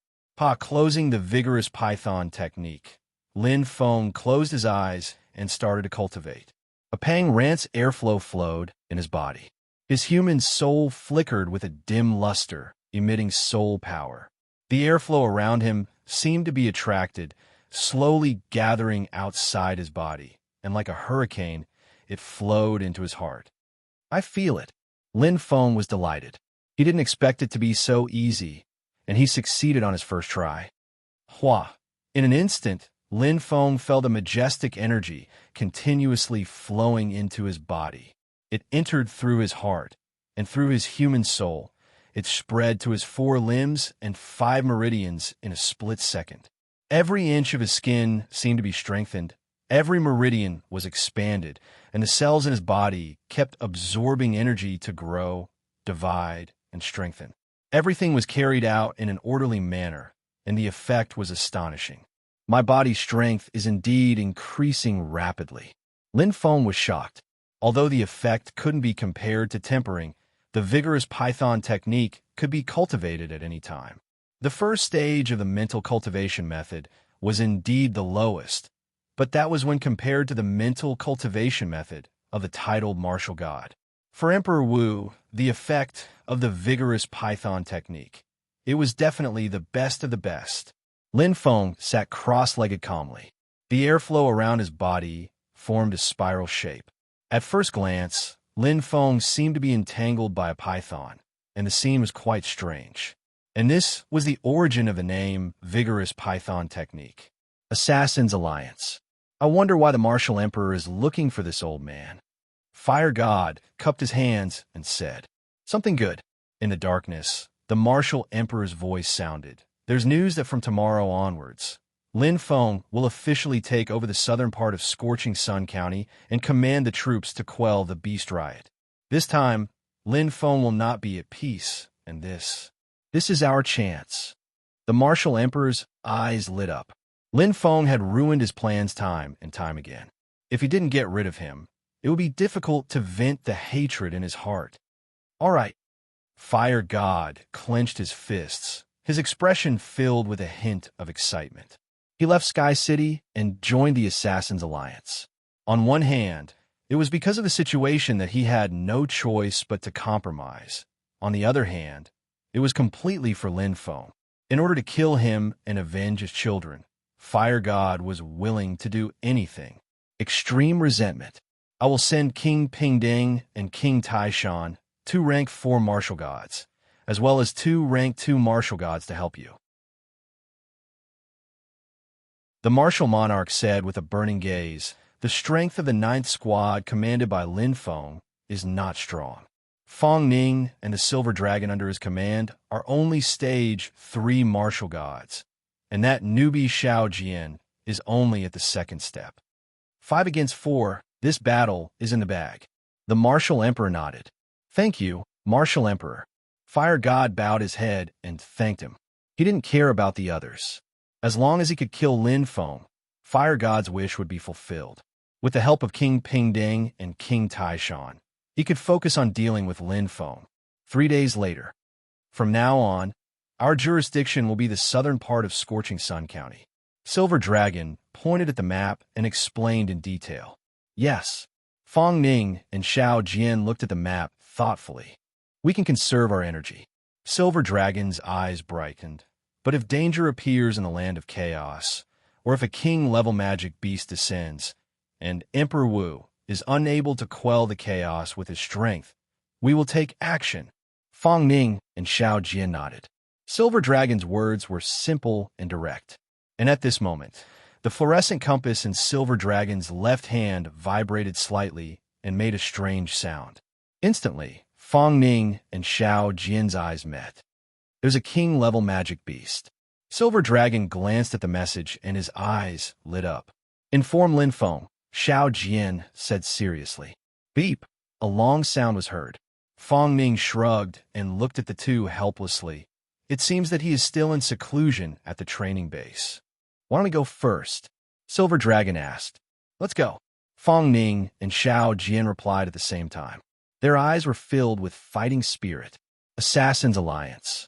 Closing the vigorous Python technique, Lin Feng closed his eyes and started to cultivate. A pang-rance airflow flowed in his body. His human soul flickered with a dim luster, emitting soul power. The airflow around him seemed to be attracted, slowly gathering outside his body, and like a hurricane, it flowed into his heart. I feel it. Lin Feng was delighted. He didn't expect it to be so easy, and he succeeded on his first try. Hua! In an instant, Lin Feng felt a majestic energy continuously flowing into his body. It entered through his heart, and through his human soul, it spread to his 4 limbs and 5 meridians in a split second. Every inch of his skin seemed to be strengthened. Every meridian was expanded, and the cells in his body kept absorbing energy to grow, divide, and strengthen. Everything was carried out in an orderly manner, and the effect was astonishing. My body's strength is indeed increasing rapidly. Lin Feng was shocked. Although the effect couldn't be compared to tempering, the vigorous Python technique could be cultivated at any time. The first stage of the mental cultivation method was indeed the lowest, but that was when compared to the mental cultivation method of the titled martial god. For Emperor Wu, the effect of the vigorous Python technique, it was definitely the best of the best. Lin Feng sat cross-legged calmly. The airflow around his body formed a spiral shape. At first glance, Lin Feng seemed to be entangled by a python, and the scene was quite strange. And this was the origin of the name Vigorous Python Technique. Assassin's Alliance. I wonder why the martial emperor is looking for this old man. Fire God cupped his hands and said, "Something good." In the darkness, the martial emperor's voice sounded. There's news that from tomorrow onwards, Lin Feng will officially take over the southern part of Scorching Sun County and command the troops to quell the beast riot. This time, Lin Feng will not be at peace, and this is our chance. The martial emperor's eyes lit up. Lin Feng had ruined his plans time and time again. If he didn't get rid of him, it would be difficult to vent the hatred in his heart. All right. Fire God clenched his fists, his expression filled with a hint of excitement. He left Sky City and joined the Assassin's Alliance. On one hand, it was because of the situation that he had no choice but to compromise. On the other hand, it was completely for Lin Feng. In order to kill him and avenge his children, Fire God was willing to do anything. Extreme resentment. I will send King Pingding and King Taishan, 2 rank 4 martial gods, as well as 2 rank 2 martial gods to help you. The martial monarch said with a burning gaze, the strength of the 9th squad commanded by Lin Feng is not strong. Fong Ning and the Silver Dragon under his command are only stage 3 martial gods, and that newbie Xiao Jian is only at the 2nd step. 5 against 4, this battle is in the bag. The martial emperor nodded. Thank you, martial emperor. Fire God bowed his head and thanked him. He didn't care about the others. As long as he could kill Lin Feng, Fire God's wish would be fulfilled. With the help of King Pingding and King Taishan, He could focus on dealing with Lin Feng. 3 days later. From now on, our jurisdiction will be the southern part of Scorching Sun County. Silver Dragon pointed at the map and explained in detail. Yes. Fong Ning and Xiao Jian looked at the map thoughtfully. We can conserve our energy. Silver Dragon's eyes brightened. But if danger appears in the land of chaos, or if a king-level magic beast descends, and Emperor Wu is unable to quell the chaos with his strength, we will take action. Fong Ning and Xiao Jian nodded. Silver Dragon's words were simple and direct. And at this moment, the fluorescent compass in Silver Dragon's left hand vibrated slightly and made a strange sound. Instantly, Fong Ning and Xiao Jian's eyes met. It was a king-level magic beast. Silver Dragon glanced at the message and his eyes lit up. Inform Lin Feng, Xiao Jian said seriously. Beep! A long sound was heard. Fong Ning shrugged and looked at the two helplessly. It seems that he is still in seclusion at the training base. Why don't we go first? Silver Dragon asked. Let's go. Fong Ning and Xiao Jian replied at the same time. Their eyes were filled with fighting spirit. Assassin's Alliance.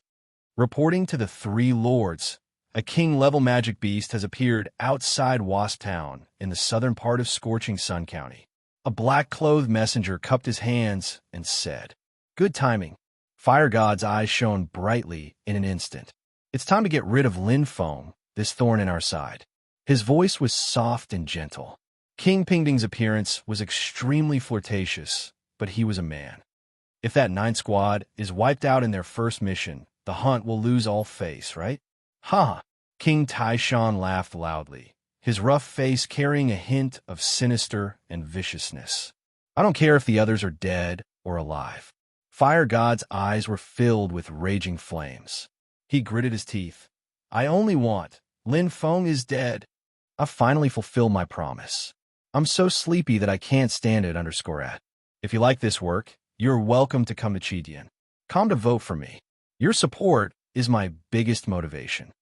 Reporting to the Three Lords, a king-level magic beast has appeared outside Wasp Town in the southern part of Scorching Sun County. A black-clothed messenger cupped his hands and said, Good timing. Fire God's eyes shone brightly in an instant. It's time to get rid of Lin Feng, this thorn in our side. His voice was soft and gentle. King Pingding's appearance was extremely flirtatious, but he was a man. If that 9 squad is wiped out in their first mission, the hunt will lose all face, right? Ha! King Taishan laughed loudly, his rough face carrying a hint of sinister and viciousness. I don't care if the others are dead or alive. Fire God's eyes were filled with raging flames. He gritted his teeth. I only want Lin Feng is dead. I've finally fulfilled my promise. I'm so sleepy that I can't stand it _at. If you like this work, you're welcome to come to Chidian. Come to vote for me. Your support is my biggest motivation.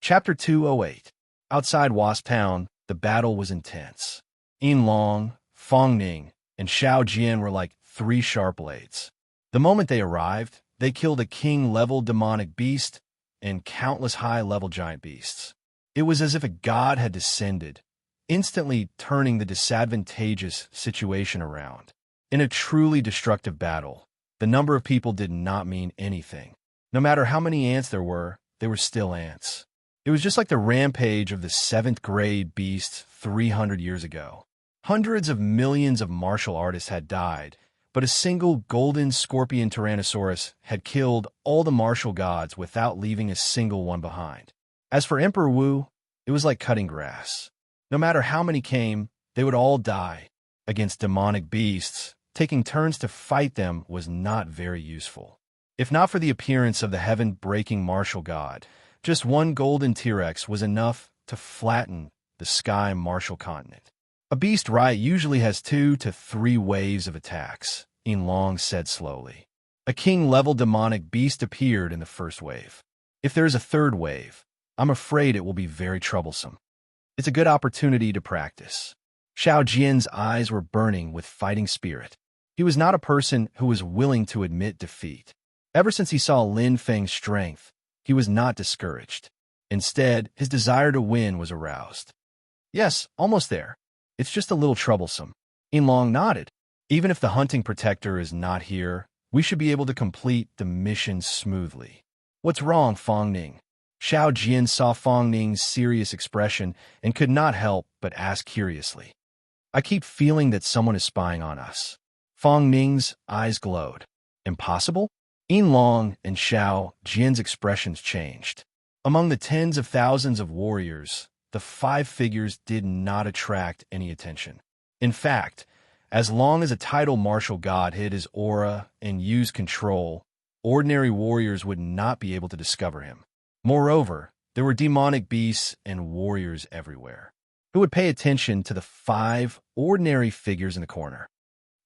Chapter 208. Outside Wasp Town, the battle was intense. Yin Long, Fong Ning, and Xiao Jian were like 3 sharp blades. The moment they arrived, they killed a king-level demonic beast and countless high-level giant beasts. It was as if a god had descended, instantly turning the disadvantageous situation around. In a truly destructive battle, the number of people did not mean anything. No matter how many ants there were, they were still ants. It was just like the rampage of the 7th grade beasts 300 years ago. Hundreds of millions of martial artists had died, but a single golden scorpion Tyrannosaurus had killed all the martial gods without leaving a single one behind. As for Emperor Wu, it was like cutting grass. No matter how many came, they would all die. Against demonic beasts, taking turns to fight them was not very useful. If not for the appearance of the heaven-breaking martial god, just one golden T-Rex was enough to flatten the sky martial continent. A beast riot usually has 2 to 3 waves of attacks, Yin Long said slowly. A king-level demonic beast appeared in the first wave. If there is a third wave, I'm afraid it will be very troublesome. It's a good opportunity to practice. Xiao Jian's eyes were burning with fighting spirit. He was not a person who was willing to admit defeat. Ever since he saw Lin Feng's strength, he was not discouraged. Instead, his desire to win was aroused. Yes, almost there. It's just a little troublesome. Yin Long nodded. Even if the hunting protector is not here, we should be able to complete the mission smoothly. What's wrong, Fong Ning? Xiao Jian saw Fong Ning's serious expression and could not help but ask curiously. I keep feeling that someone is spying on us. Fong Ning's eyes glowed. Impossible? Yin Long and Xiao Jian's expressions changed. Among the tens of thousands of warriors, the 5 figures did not attract any attention. In fact, as long as a tidal martial god hid his aura and used control, ordinary warriors would not be able to discover him. Moreover, there were demonic beasts and warriors everywhere. Who would pay attention to the 5 ordinary figures in the corner?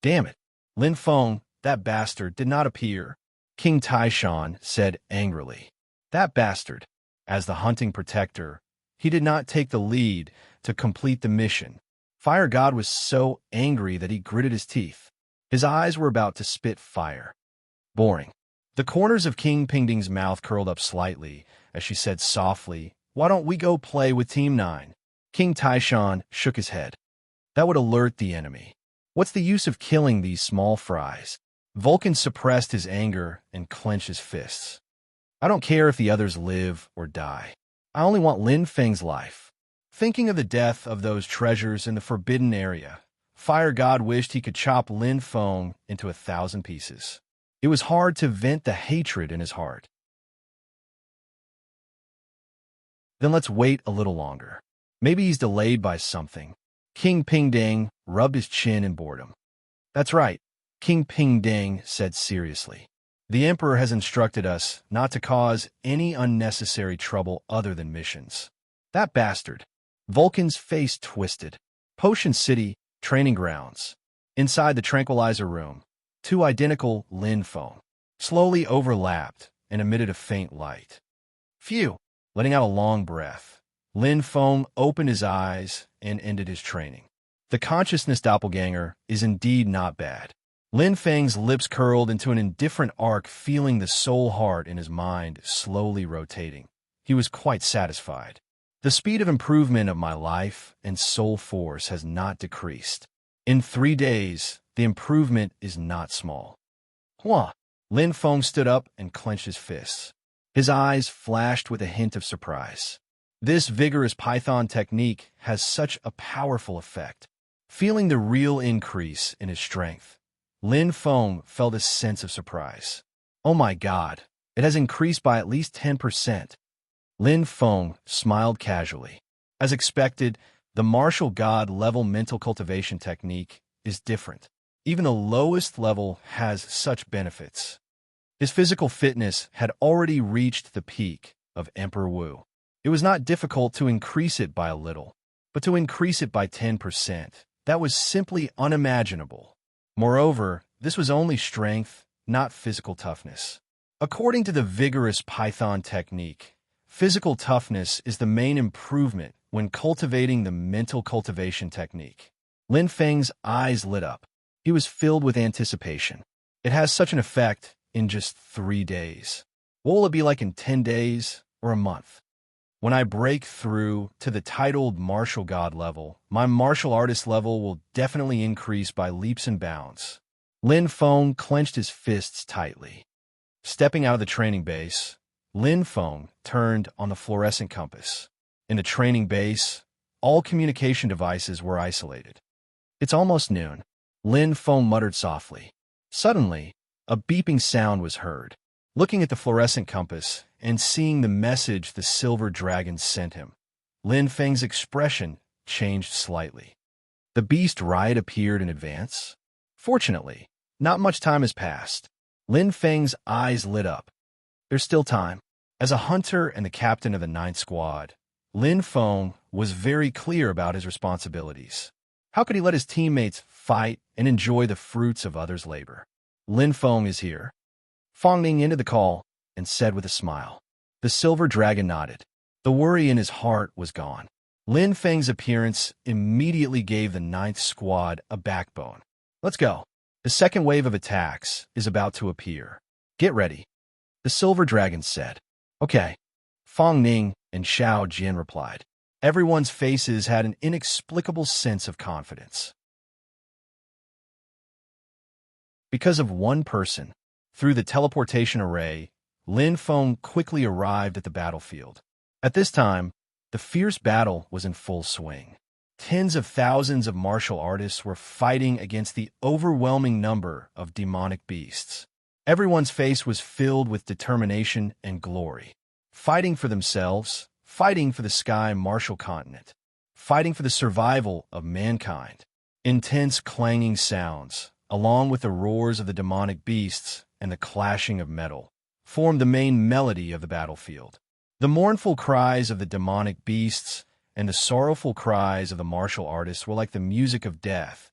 Damn it! Lin Feng, that bastard, did not appear. King Taishan said angrily. That bastard. As the hunting protector, He did not take the lead to complete the mission. Fire God was so angry that he gritted his teeth. His eyes were about to spit fire. Boring. The corners of King Pingding's mouth curled up slightly as she said softly, "Why don't we go play with Team 9? King Taishan shook his head. "That would alert the enemy. What's the use of killing these small fries?" Vulcan suppressed his anger and clenched his fists. "I don't care if the others live or die. I only want Lin Feng's life." Thinking of the death of those treasures in the forbidden area, Fire God wished he could chop Lin Feng into 1,000 pieces. It was hard to vent the hatred in his heart. Then let's wait a little longer. Maybe he's delayed by something. King Pingding rubbed his chin in boredom. "That's right," King Pingding said seriously. "The Emperor has instructed us not to cause any unnecessary trouble other than missions." That bastard. Vulcan's face twisted. Potion City, training grounds. Inside the tranquilizer room, two identical Lin Feng slowly overlapped and emitted a faint light. Phew! Letting out a long breath, Lin Feng opened his eyes and ended his training. The consciousness doppelganger is indeed not bad. Lin Feng's lips curled into an indifferent arc, feeling the soul heart in his mind slowly rotating. He was quite satisfied. The speed of improvement of my life and soul force has not decreased. In 3 days, the improvement is not small. Hua! Lin Feng stood up and clenched his fists. His eyes flashed with a hint of surprise. This vigorous python technique has such a powerful effect. Feeling the real increase in his strength, Lin Feng felt a sense of surprise. "Oh my God, it has increased by at least 10%. Lin Feng smiled casually. As expected, the martial god level mental cultivation technique is different. Even the lowest level has such benefits. His physical fitness had already reached the peak of Emperor Wu. It was not difficult to increase it by a little, but to increase it by 10%, that was simply unimaginable. Moreover, this was only strength, not physical toughness. According to the vigorous python technique, physical toughness is the main improvement when cultivating the mental cultivation technique. Lin Feng's eyes lit up. He was filled with anticipation. It has such an effect in just 3 days. What will it be like in 10 days or a month? When I break through to the titled martial god level, my martial artist level will definitely increase by leaps and bounds. Lin Feng clenched his fists tightly. Stepping out of the training base, Lin Feng turned on the fluorescent compass. In the training base, all communication devices were isolated. "It's almost noon," Lin Feng muttered softly. Suddenly, a beeping sound was heard. Looking at the fluorescent compass and seeing the message the silver dragon sent him, Lin Feng's expression changed slightly. The beast ride appeared in advance. Fortunately, not much time has passed. Lin Feng's eyes lit up. There's still time. As a hunter and the captain of the 9th Squad, Lin Feng was very clear about his responsibilities. How could he let his teammates fight and enjoy the fruits of others' labor? "Lin Feng is here." Fang Ning ended the call and said with a smile. The silver dragon nodded. The worry in his heart was gone. Lin Feng's appearance immediately gave the 9th Squad a backbone. "Let's go. The second wave of attacks is about to appear. Get ready," the silver dragon said. "Okay." Fang Ning and Xiao Jin replied. Everyone's faces had an inexplicable sense of confidence. Because of one person, through the teleportation array, Lin Feng quickly arrived at the battlefield. At this time, the fierce battle was in full swing. Tens of thousands of martial artists were fighting against the overwhelming number of demonic beasts. Everyone's face was filled with determination and glory. Fighting for themselves, fighting for the sky martial continent, fighting for the survival of mankind. Intense clanging sounds, along with the roars of the demonic beasts and the clashing of metal, formed the main melody of the battlefield. The mournful cries of the demonic beasts and the sorrowful cries of the martial artists were like the music of death,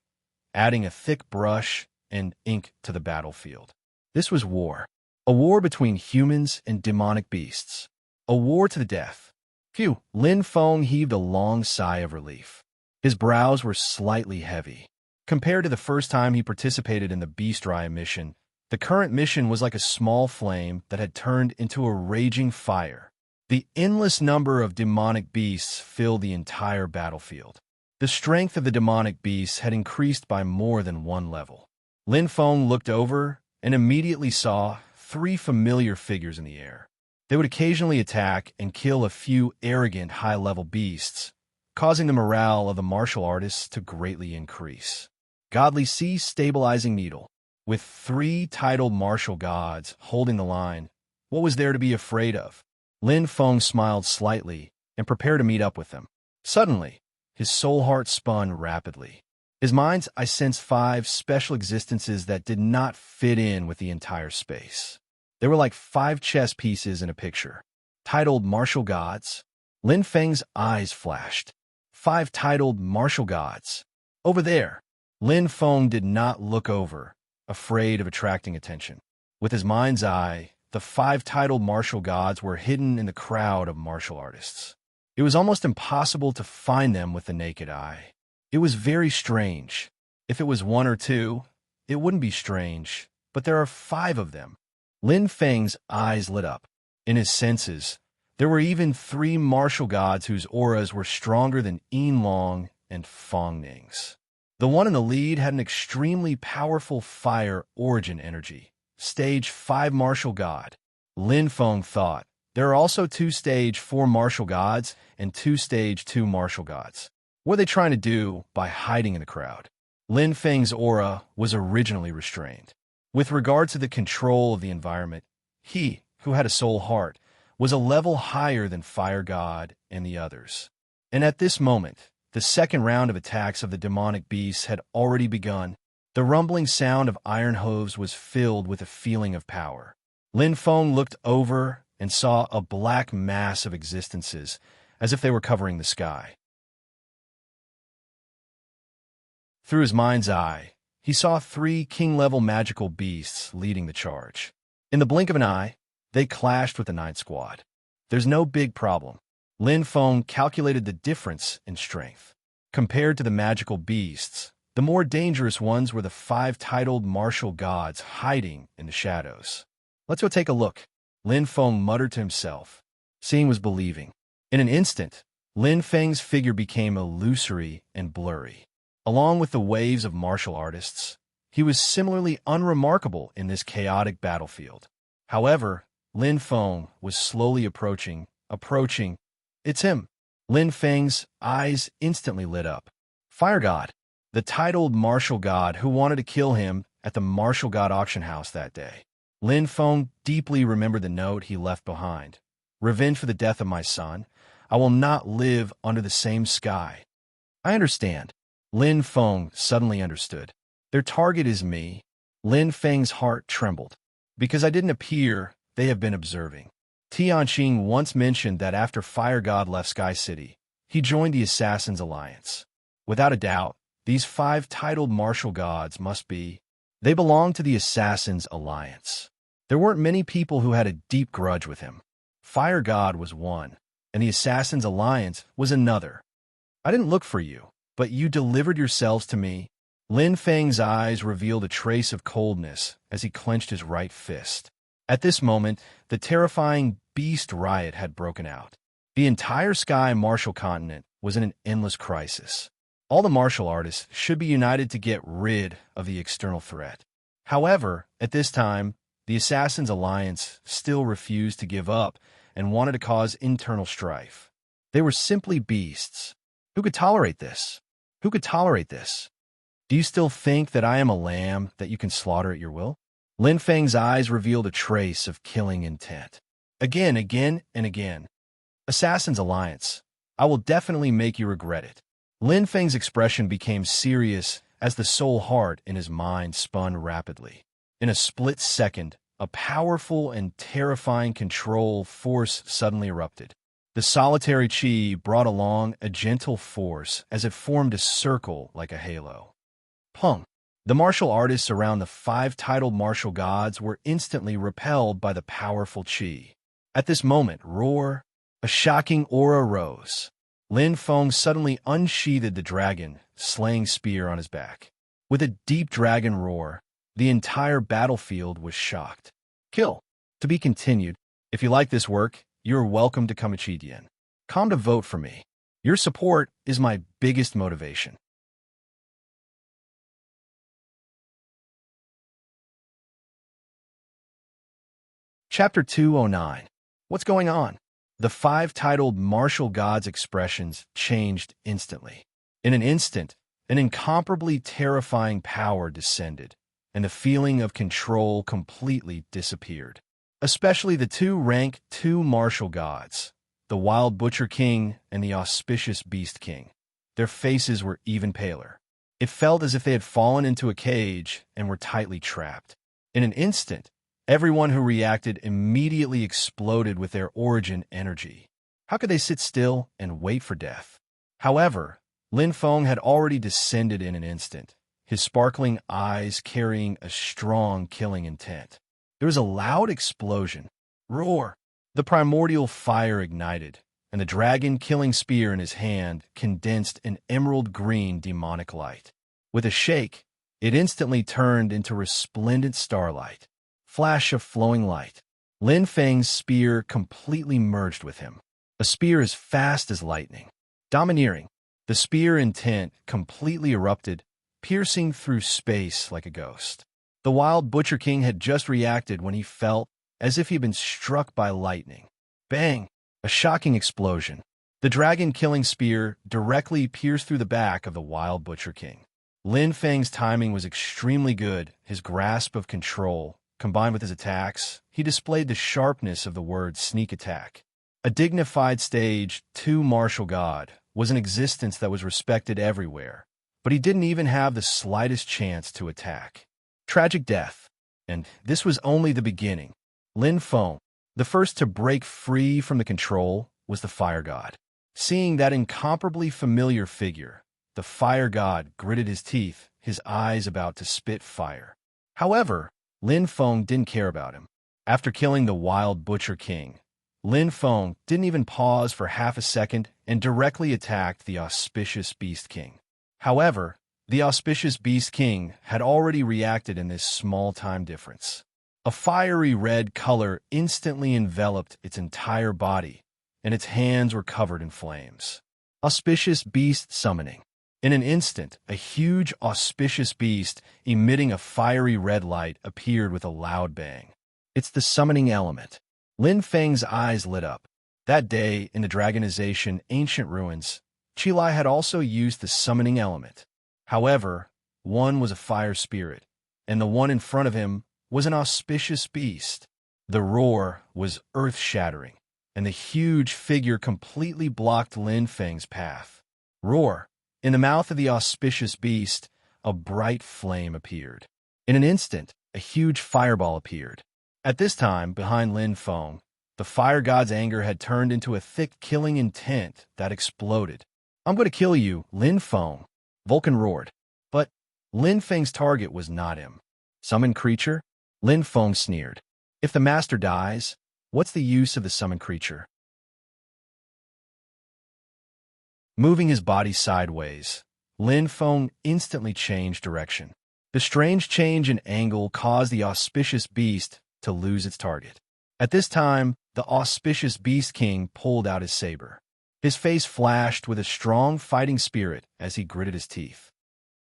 adding a thick brush and ink to the battlefield. This was war. A war between humans and demonic beasts. A war to the death. Phew! Lin Feng heaved a long sigh of relief. His brows were slightly heavy. Compared to the first time he participated in the Beast Raya mission, the current mission was like a small flame that had turned into a raging fire. The endless number of demonic beasts filled the entire battlefield. The strength of the demonic beasts had increased by more than one level. Lin Feng looked over and immediately saw 3 familiar figures in the air. They would occasionally attack and kill a few arrogant high-level beasts, causing the morale of the martial artists to greatly increase. Godly Sea Stabilizing Needle. With 3 titled martial gods holding the line, what was there to be afraid of? Lin Feng smiled slightly and prepared to meet up with them. Suddenly, his soul heart spun rapidly. His mind's eye sensed 5 special existences that did not fit in with the entire space. They were like 5 chess pieces in a picture. Titled martial gods. Lin Feng's eyes flashed. 5 titled martial gods. Over there. Lin Feng did not look over, afraid of attracting attention. With his mind's eye, the 5 titled martial gods were hidden in the crowd of martial artists. It was almost impossible to find them with the naked eye. It was very strange. If it was 1 or 2, it wouldn't be strange, but there are 5 of them. Lin Feng's eyes lit up. In his senses, there were even 3 martial gods whose auras were stronger than Yin Long and Fong Ning's. The one in the lead had an extremely powerful fire origin energy. Stage 5 martial god. Lin Feng thought, there are also 2 stage 4 martial gods and 2 stage 2 martial gods. What are they trying to do by hiding in the crowd? Lin Feng's aura was originally restrained. With regard to the control of the environment, he, who had a soul heart, was a level higher than Fire God and the others. And at this moment, the second round of attacks of the demonic beasts had already begun. The rumbling sound of iron hooves was filled with a feeling of power. Lin Feng looked over and saw a black mass of existences, as if they were covering the sky. Through his mind's eye, he saw 3 king-level magical beasts leading the charge. In the blink of an eye, they clashed with the 9th squad. There's no big problem. Lin Feng calculated the difference in strength. Compared to the magical beasts, the more dangerous ones were the 5 titled martial gods hiding in the shadows. Let's go take a look. Lin Feng muttered to himself. Seeing was believing. In an instant, Lin Feng's figure became illusory and blurry. Along with the waves of martial artists, he was similarly unremarkable in this chaotic battlefield. However, Lin Feng was slowly approaching. It's him. Lin Feng's eyes instantly lit up. Fire God, the titled martial god who wanted to kill him at the martial god auction house that day. Lin Feng deeply remembered the note he left behind. Revenge for the death of my son. I will not live under the same sky. I understand. Lin Feng suddenly understood. Their target is me. Lin Feng's heart trembled. Because I didn't appear, they have been observing. Tianqing once mentioned that after Fire God left Sky City, he joined the Assassin's Alliance. Without a doubt, these 5 titled martial gods must be. They belong to the Assassin's Alliance. There weren't many people who had a deep grudge with him. Fire God was one, and the Assassin's Alliance was another. I didn't look for you, but you delivered yourselves to me. Lin Feng's eyes revealed a trace of coldness as he clenched his right fist. At this moment, the terrifying beast riot had broken out. The entire Sky Martial Continent was in an endless crisis. All the martial artists should be united to get rid of the external threat. However, at this time, the Assassin's Alliance still refused to give up and wanted to cause internal strife. They were simply beasts. Who could tolerate this? Who could tolerate this? Do you still think that I am a lamb that you can slaughter at your will? Lin Feng's eyes revealed a trace of killing intent. Again and again. Assassin's Alliance, I will definitely make you regret it. Lin Feng's expression became serious as the soul heart in his mind spun rapidly. In a split second, a powerful and terrifying control force suddenly erupted. The solitary chi brought along a gentle force as it formed a circle like a halo. Pung! The martial artists around the 5 titled martial gods were instantly repelled by the powerful chi. At this moment, roar! A shocking aura rose. Lin Feng suddenly unsheathed the dragon, slaying spear on his back. With a deep dragon roar, the entire battlefield was shocked. Kill. To be continued. If you like this work, you're welcome to come again. Come to vote for me. Your support is my biggest motivation. Chapter 209. What's going on? The five titled martial gods' expressions changed instantly. In an instant, an incomparably terrifying power descended, and the feeling of control completely disappeared. Especially the rank 2 martial gods, the Wild Butcher King and the Auspicious Beast King. Their faces were even paler. It felt as if they had fallen into a cage and were tightly trapped. In an instant, everyone who reacted immediately exploded with their origin energy. How could they sit still and wait for death? However, Lin Feng had already descended in an instant, his sparkling eyes carrying a strong killing intent. There was a loud explosion. Roar! The primordial fire ignited, and the dragon-killing spear in his hand condensed an emerald-green demonic light. With a shake, it instantly turned into resplendent starlight. Flash of flowing light. Lin Feng's spear completely merged with him. A spear as fast as lightning. Domineering. The spear intent completely erupted, piercing through space like a ghost. The Wild Butcher King had just reacted when he felt as if he'd been struck by lightning. Bang! A shocking explosion. The dragon-killing spear directly pierced through the back of the Wild Butcher King. Lin Feng's timing was extremely good. His grasp of control, combined with his attacks, he displayed the sharpness of the word sneak attack. A dignified stage 2 martial god was an existence that was respected everywhere, but he didn't even have the slightest chance to attack. Tragic death. And this was only the beginning. Lin Feng, the first to break free from the control, was the fire god. Seeing that incomparably familiar figure, the fire god gritted his teeth, his eyes about to spit fire. However, Lin Feng didn't care about him. After killing the Wild Butcher King, Lin Feng didn't even pause for half a second and directly attacked the Auspicious Beast King. However, the Auspicious Beast King had already reacted in this small time difference. A fiery red color instantly enveloped its entire body, and its hands were covered in flames. Auspicious Beast Summoning. In an instant, a huge auspicious beast emitting a fiery red light appeared with a loud bang. It's the summoning element. Lin Feng's eyes lit up. That day, in the Dragonization Ancient Ruins, Qilai had also used the summoning element. However, one was a fire spirit, and the one in front of him was an auspicious beast. The roar was earth-shattering, and the huge figure completely blocked Lin Feng's path. Roar! In the mouth of the auspicious beast, a bright flame appeared. In an instant, a huge fireball appeared. At this time, behind Lin Feng, the fire god's anger had turned into a thick killing intent that exploded. I'm going to kill you, Lin Feng, Vulcan roared. But Lin Feng's target was not him. Summoned creature? Lin Feng sneered. If the master dies, what's the use of the summoned creature? Moving his body sideways, Lin Feng instantly changed direction. The strange change in angle caused the auspicious beast to lose its target. At this time, the auspicious Beast King pulled out his saber. His face flashed with a strong fighting spirit as he gritted his teeth.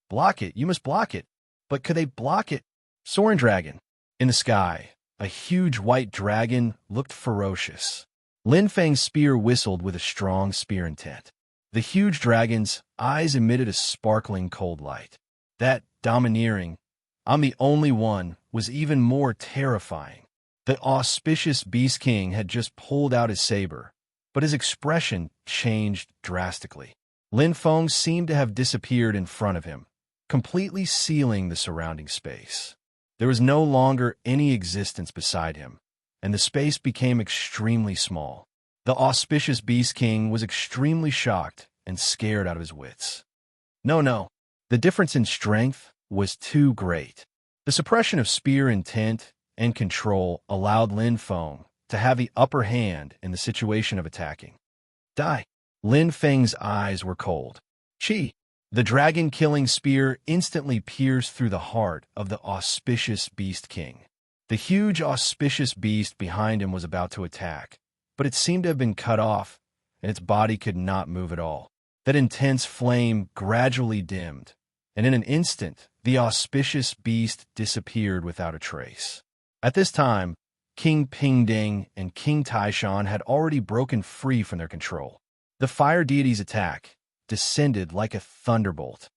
Block it, you must block it. But could they block it? Soaring dragon. In the sky, a huge white dragon looked ferocious. Lin Feng's spear whistled with a strong spear intent. The huge dragon's eyes emitted a sparkling cold light. That domineering, I'm the only one, was even more terrifying. The auspicious Beast King had just pulled out his saber, but his expression changed drastically. Lin Feng seemed to have disappeared in front of him, completely sealing the surrounding space. There was no longer any existence beside him, and the space became extremely small. The auspicious Beast King was extremely shocked and scared out of his wits. No. The difference in strength was too great. The suppression of spear intent and control allowed Lin Feng to have the upper hand in the situation of attacking. Die. Lin Feng's eyes were cold. Chi. The dragon-killing spear instantly pierced through the heart of the auspicious Beast King. The huge auspicious beast behind him was about to attack, but it seemed to have been cut off, and its body could not move at all. That intense flame gradually dimmed, and in an instant, the auspicious beast disappeared without a trace. At this time, King Pingding and King Taishan had already broken free from their control. The fire deity's attack descended like a thunderbolt.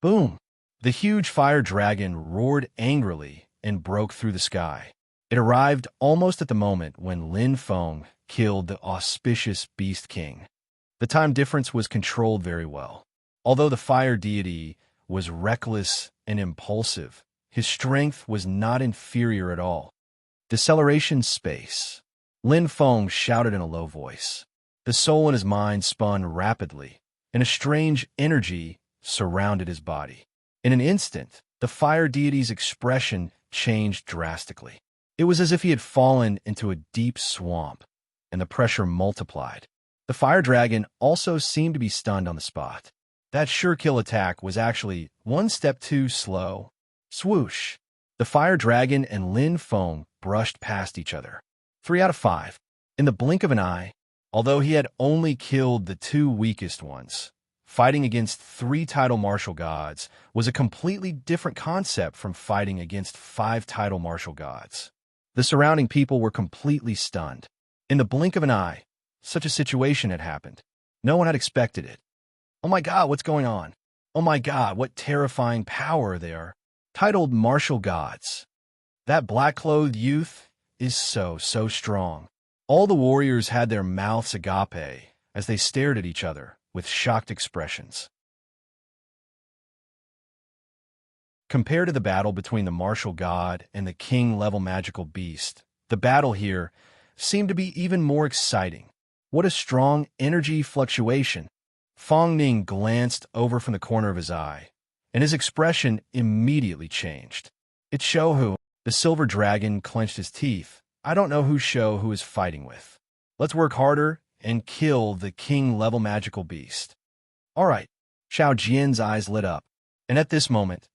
Boom! The huge fire dragon roared angrily and broke through the sky. It arrived almost at the moment when Lin Feng killed the auspicious Beast King. The time difference was controlled very well. Although the fire deity was reckless and impulsive, his strength was not inferior at all. Deceleration space. Lin Feng shouted in a low voice. The soul in his mind spun rapidly, and a strange energy surrounded his body. In an instant, the fire deity's expression changed drastically. It was as if he had fallen into a deep swamp, and the pressure multiplied. The fire dragon also seemed to be stunned on the spot. That sure kill attack was actually one step too slow. Swoosh! The fire dragon and Lin Feng brushed past each other. 3 out of 5. In the blink of an eye, although he had only killed the 2 weakest ones, fighting against 3 title martial gods was a completely different concept from fighting against 5 title martial gods. The surrounding people were completely stunned. In the blink of an eye, such a situation had happened. No one had expected it. Oh my God, what's going on? Oh my God, what terrifying power they are. Titled martial gods. That black-clothed youth is so strong. All the warriors had their mouths agape as they stared at each other with shocked expressions. Compared to the battle between the martial god and the king-level magical beast, the battle here seemed to be even more exciting. What a strong energy fluctuation. Fong Ning glanced over from the corner of his eye, and his expression immediately changed. It's Shouhu. The silver dragon clenched his teeth. I don't know who is fighting with. Let's work harder and kill the king-level magical beast. All right. Xiao Jian's eyes lit up, and at this moment,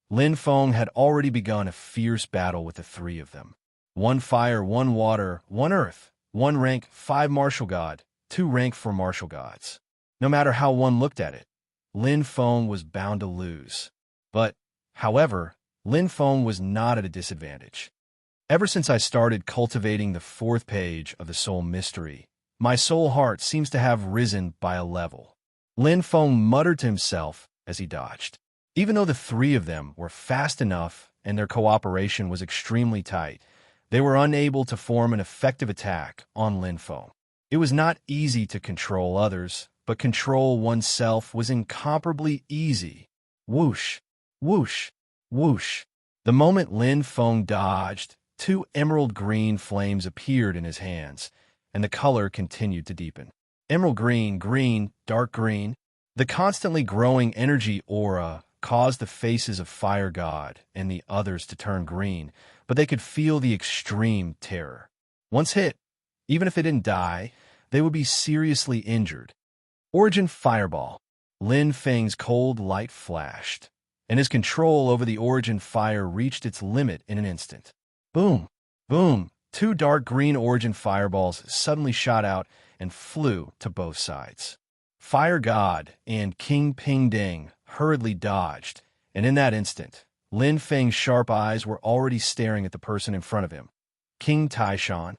Lin Feng had already begun a fierce battle with the 3 of them. 1 fire, 1 water, 1 earth, 1 rank, 5 martial god, 2 rank for martial gods. No matter how one looked at it, Lin Feng was bound to lose. But, however, Lin Feng was not at a disadvantage. Ever since I started cultivating the 4th page of the Soul Mystery, my soul heart seems to have risen by a level. Lin Feng muttered to himself as he dodged. Even though the 3 of them were fast enough and their cooperation was extremely tight, they were unable to form an effective attack on Lin Feng. It was not easy to control others, but control oneself was incomparably easy. Whoosh, whoosh, whoosh. The moment Lin Feng dodged, 2 emerald green flames appeared in his hands, and the color continued to deepen. Emerald green, green, dark green. The constantly growing energy aura caused the faces of Fire God and the others to turn green, but they could feel the extreme terror. Once hit, even if they didn't die, they would be seriously injured. Origin Fireball. Lin Feng's cold light flashed, and his control over the origin fire reached its limit in an instant. Boom! Boom! 2 dark green origin fireballs suddenly shot out and flew to both sides. Fire God and King Pingding hurriedly dodged, and in that instant, Lin Feng's sharp eyes were already staring at the person in front of him. King Taishan.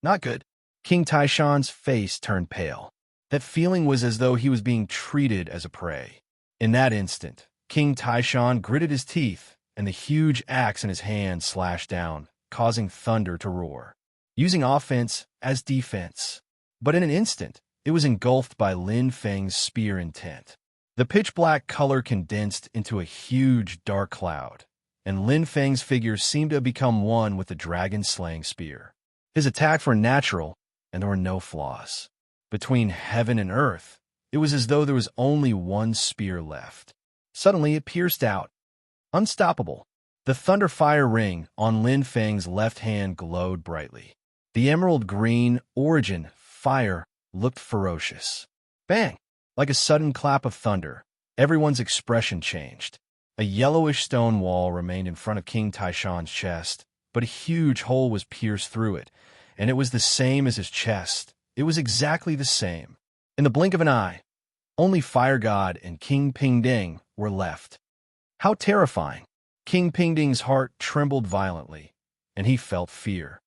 Not good. King Taishan's face turned pale. That feeling was as though he was being treated as a prey. In that instant, King Taishan gritted his teeth, and the huge axe in his hand slashed down, causing thunder to roar, using offense as defense. But in an instant, it was engulfed by Lin Feng's spear intent. The pitch-black color condensed into a huge dark cloud, and Lin Feng's figure seemed to have become one with the dragon-slaying spear. His attacks were natural, and there were no flaws. Between heaven and earth, it was as though there was only one spear left. Suddenly, it pierced out. Unstoppable. The thunder fire ring on Lin Feng's left hand glowed brightly. The emerald green origin fire looked ferocious. Bang! Like a sudden clap of thunder, everyone's expression changed. A yellowish stone wall remained in front of King Taishan's chest, but a huge hole was pierced through it, and it was the same as his chest. It was exactly the same. In the blink of an eye, only Fire God and King Pingding were left. How terrifying! King Pingding's heart trembled violently, and he felt fear.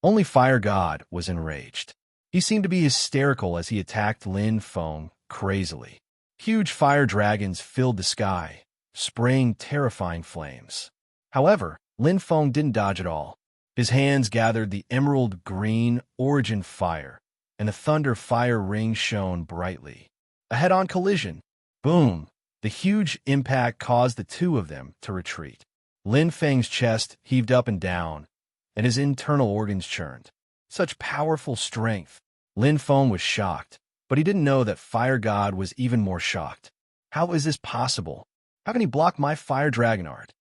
Only Fire God was enraged. He seemed to be hysterical as he attacked Lin Feng crazily. Huge fire dragons filled the sky, spraying terrifying flames. However, Lin Feng didn't dodge at all. His hands gathered the emerald green origin fire, and the thunder fire ring shone brightly. A head-on collision. Boom! The huge impact caused the two of them to retreat. Lin Feng's chest heaved up and down, and his internal organs churned. Such powerful strength. Lin Feng was shocked, but he didn't know that Fire God was even more shocked. How is this possible? How can he block my fire dragon art?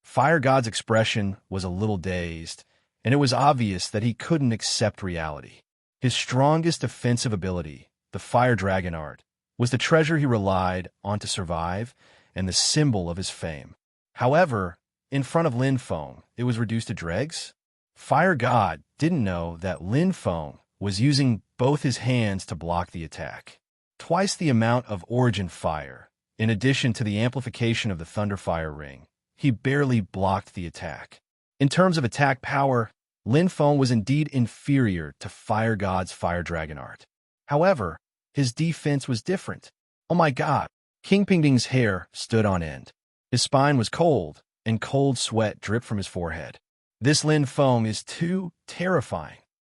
Fire God's expression was a little dazed, and it was obvious that he couldn't accept reality. His strongest offensive ability, the fire dragon art, was the treasure he relied on to survive and the symbol of his fame. However, in front of Lin Feng, it was reduced to dregs. Fire God didn't know that Lin Feng was using both his hands to block the attack. Twice the amount of origin fire, in addition to the amplification of the Thunderfire ring, he barely blocked the attack. In terms of attack power, Lin Feng was indeed inferior to Fire God's Fire Dragon art. However, his defense was different. Oh my god! King Pingding's hair stood on end. His spine was cold, and cold sweat dripped from his forehead. This Lin Feng is too terrifying.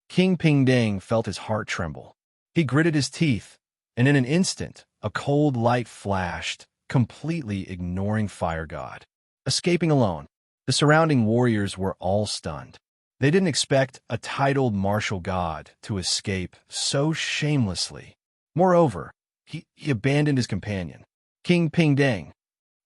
King Pingding felt his heart tremble. He gritted his teeth, and in an instant, a cold light flashed, completely ignoring Fire God. Escaping alone, the surrounding warriors were all stunned. They didn't expect a titled martial god to escape so shamelessly. Moreover, he abandoned his companion. King Pingding.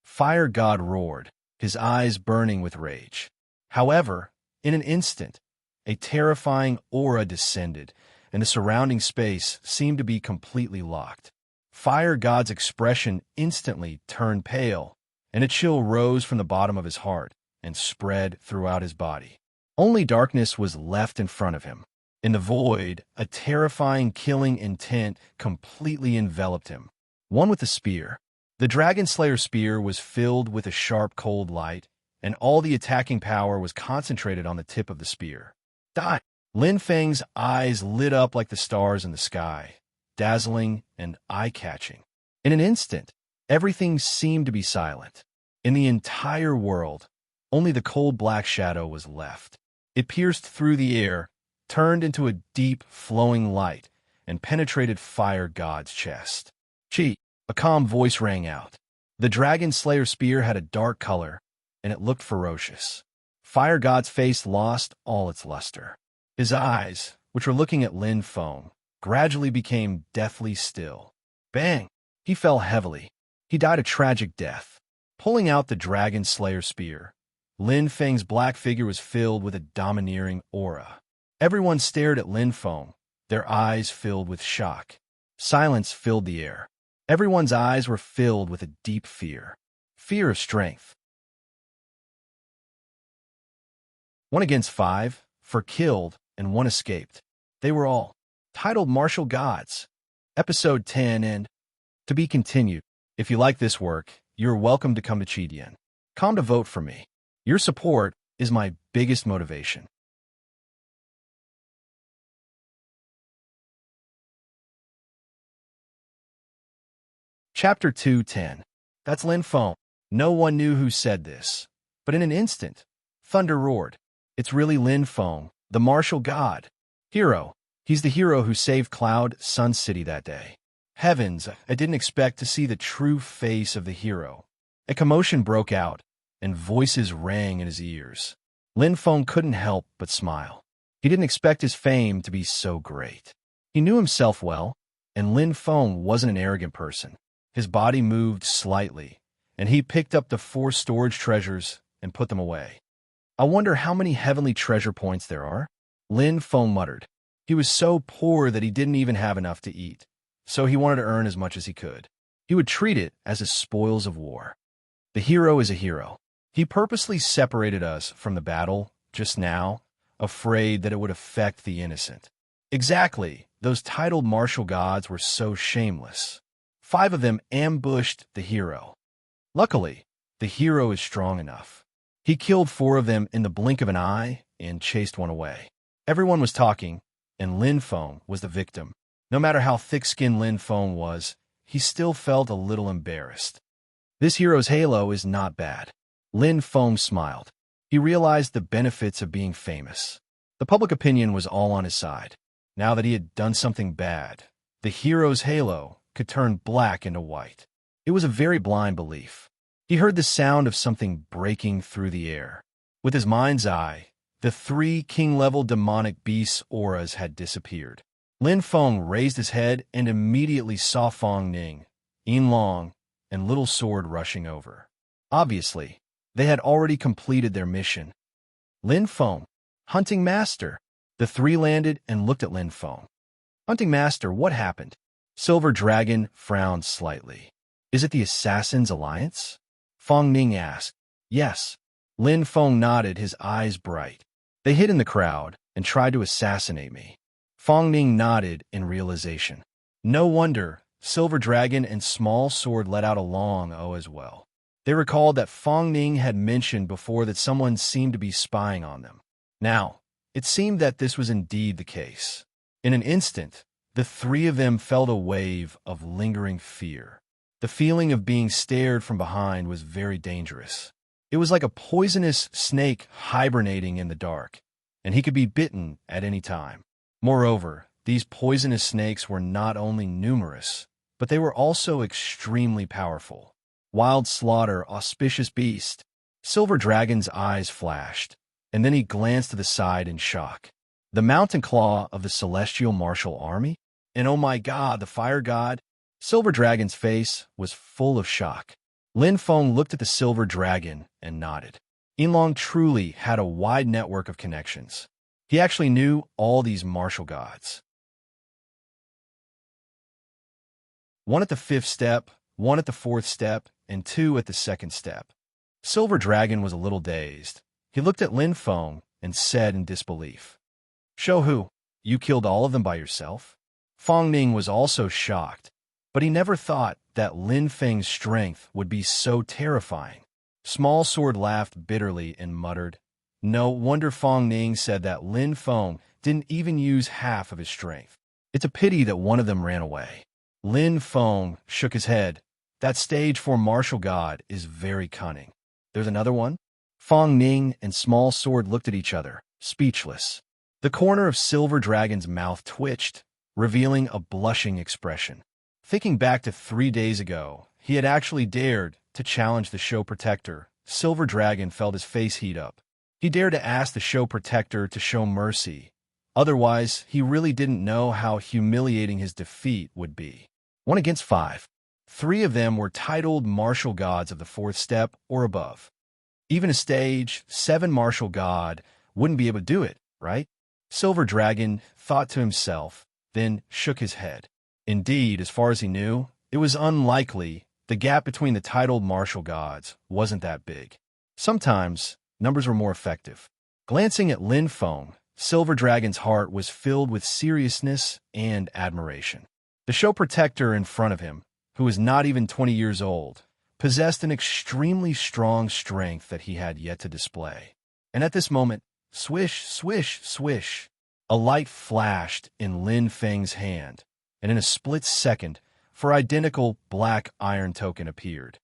Fire God roared, his eyes burning with rage. However, in an instant, a terrifying aura descended, and the surrounding space seemed to be completely locked. Fire God's expression instantly turned pale, and a chill rose from the bottom of his heart and spread throughout his body. Only darkness was left in front of him. In the void, a terrifying killing intent completely enveloped him. One with a spear. The Dragon Slayer spear was filled with a sharp cold light, and all the attacking power was concentrated on the tip of the spear. Die! Lin Feng's eyes lit up like the stars in the sky, dazzling and eye-catching. In an instant, everything seemed to be silent. In the entire world, only the cold black shadow was left. It pierced through the air, turned into a deep, flowing light, and penetrated Fire God's chest. Chi! A calm voice rang out. The Dragon Slayer spear had a dark color, and it looked ferocious. Fire God's face lost all its luster. His eyes, which were looking at Lin Feng, gradually became deathly still. Bang! He fell heavily. He died a tragic death. Pulling out the Dragon Slayer spear, Lin Feng's black figure was filled with a domineering aura. Everyone stared at Lin Feng, their eyes filled with shock. Silence filled the air. Everyone's eyes were filled with a deep fear. Fear of strength. 1 against 5, 4 killed, and 1 escaped. They were all titled Martial Gods. Episode 10 and to be continued. If you like this work, you're welcome to come to Chidian. Come to vote for me. Your support is my biggest motivation. Chapter 2:10. That's Lin Feng. No one knew who said this, but in an instant, thunder roared. It's really Lin Feng, the martial god. Hero. He's the hero who saved Cloud Sun City that day. Heavens, I didn't expect to see the true face of the hero. A commotion broke out, and voices rang in his ears. Lin Feng couldn't help but smile. He didn't expect his fame to be so great. He knew himself well, and Lin Feng wasn't an arrogant person. His body moved slightly, and he picked up the 4 storage treasures and put them away. I wonder how many heavenly treasure points there are? Lin Feng muttered. He was so poor that he didn't even have enough to eat, so he wanted to earn as much as he could. He would treat it as his spoils of war. The hero is a hero. He purposely separated us from the battle just now, afraid that it would affect the innocent. Exactly, those titled martial gods were so shameless. 5 of them ambushed the hero. Luckily, the hero is strong enough. He killed 4 of them in the blink of an eye and chased one away. Everyone was talking, and Lin Feng was the victim. No matter how thick-skinned Lin Feng was, he still felt a little embarrassed. This hero's halo is not bad. Lin Feng smiled. He realized the benefits of being famous. The public opinion was all on his side. Now that he had done something bad, the hero's halo could turn black into white. It was a very blind belief. He heard the sound of something breaking through the air. With his mind's eye, the 3 king-level demonic beasts' auras had disappeared. Lin Feng raised his head and immediately saw Fong Ning, Yin Long, and Little Sword rushing over. Obviously, they had already completed their mission. Lin Feng, Hunting Master. The 3 landed and looked at Lin Feng. Hunting Master, what happened? Silver Dragon frowned slightly. Is it the Assassin's Alliance? Fong Ning asked. Yes. Lin Feng nodded, his eyes bright. They hid in the crowd and tried to assassinate me. Fong Ning nodded in realization. No wonder, Silver Dragon and Small Sword let out a long "oh" as well. They recalled that Fong Ning had mentioned before that someone seemed to be spying on them. Now, it seemed that this was indeed the case. In an instant, the 3 of them felt a wave of lingering fear. The feeling of being stared from behind was very dangerous. It was like a poisonous snake hibernating in the dark, and he could be bitten at any time. Moreover, these poisonous snakes were not only numerous, but they were also extremely powerful. Wild slaughter, auspicious beast. Silver Dragon's eyes flashed, and then he glanced to the side in shock. The mountain claw of the celestial martial army? And oh my god, the fire god? Silver Dragon's face was full of shock. Lin Feng looked at the Silver Dragon and nodded. Yinlong truly had a wide network of connections. He actually knew all these martial gods. 1 at the 5th step, 1 at the 4th step, and 2 at the 2nd step. Silver Dragon was a little dazed. He looked at Lin Feng and said in disbelief, "Show who? You killed all of them by yourself?" Fong Ning was also shocked, but he never thought that Lin Feng's strength would be so terrifying. Small Sword laughed bitterly and muttered, "No wonder Fong Ning said that Lin Feng didn't even use half of his strength. It's a pity that one of them ran away." Lin Feng shook his head. "That stage 4 martial god is very cunning." "There's another one?" Fong Ning and Small Sword looked at each other, speechless. The corner of Silver Dragon's mouth twitched, revealing a blushing expression. Thinking back to 3 days ago, he had actually dared to challenge the show protector. Silver Dragon felt his face heat up. He dared to ask the show protector to show mercy. Otherwise, he really didn't know how humiliating his defeat would be. 1 against 5. 3 of them were titled martial gods of the 4th step or above. Even a stage 7 martial god wouldn't be able to do it, right? Silver Dragon thought to himself, then shook his head. Indeed, as far as he knew, it was unlikely. The gap between the titled martial gods wasn't that big. Sometimes, numbers were more effective. Glancing at Lin Feng, Silver Dragon's heart was filled with seriousness and admiration. The show protector in front of him, who was not even 20 years old, possessed an extremely strong strength that he had yet to display. And at this moment, swish, swish, swish, a light flashed in Lin Feng's hand, and in a split second, 4 identical black iron token appeared.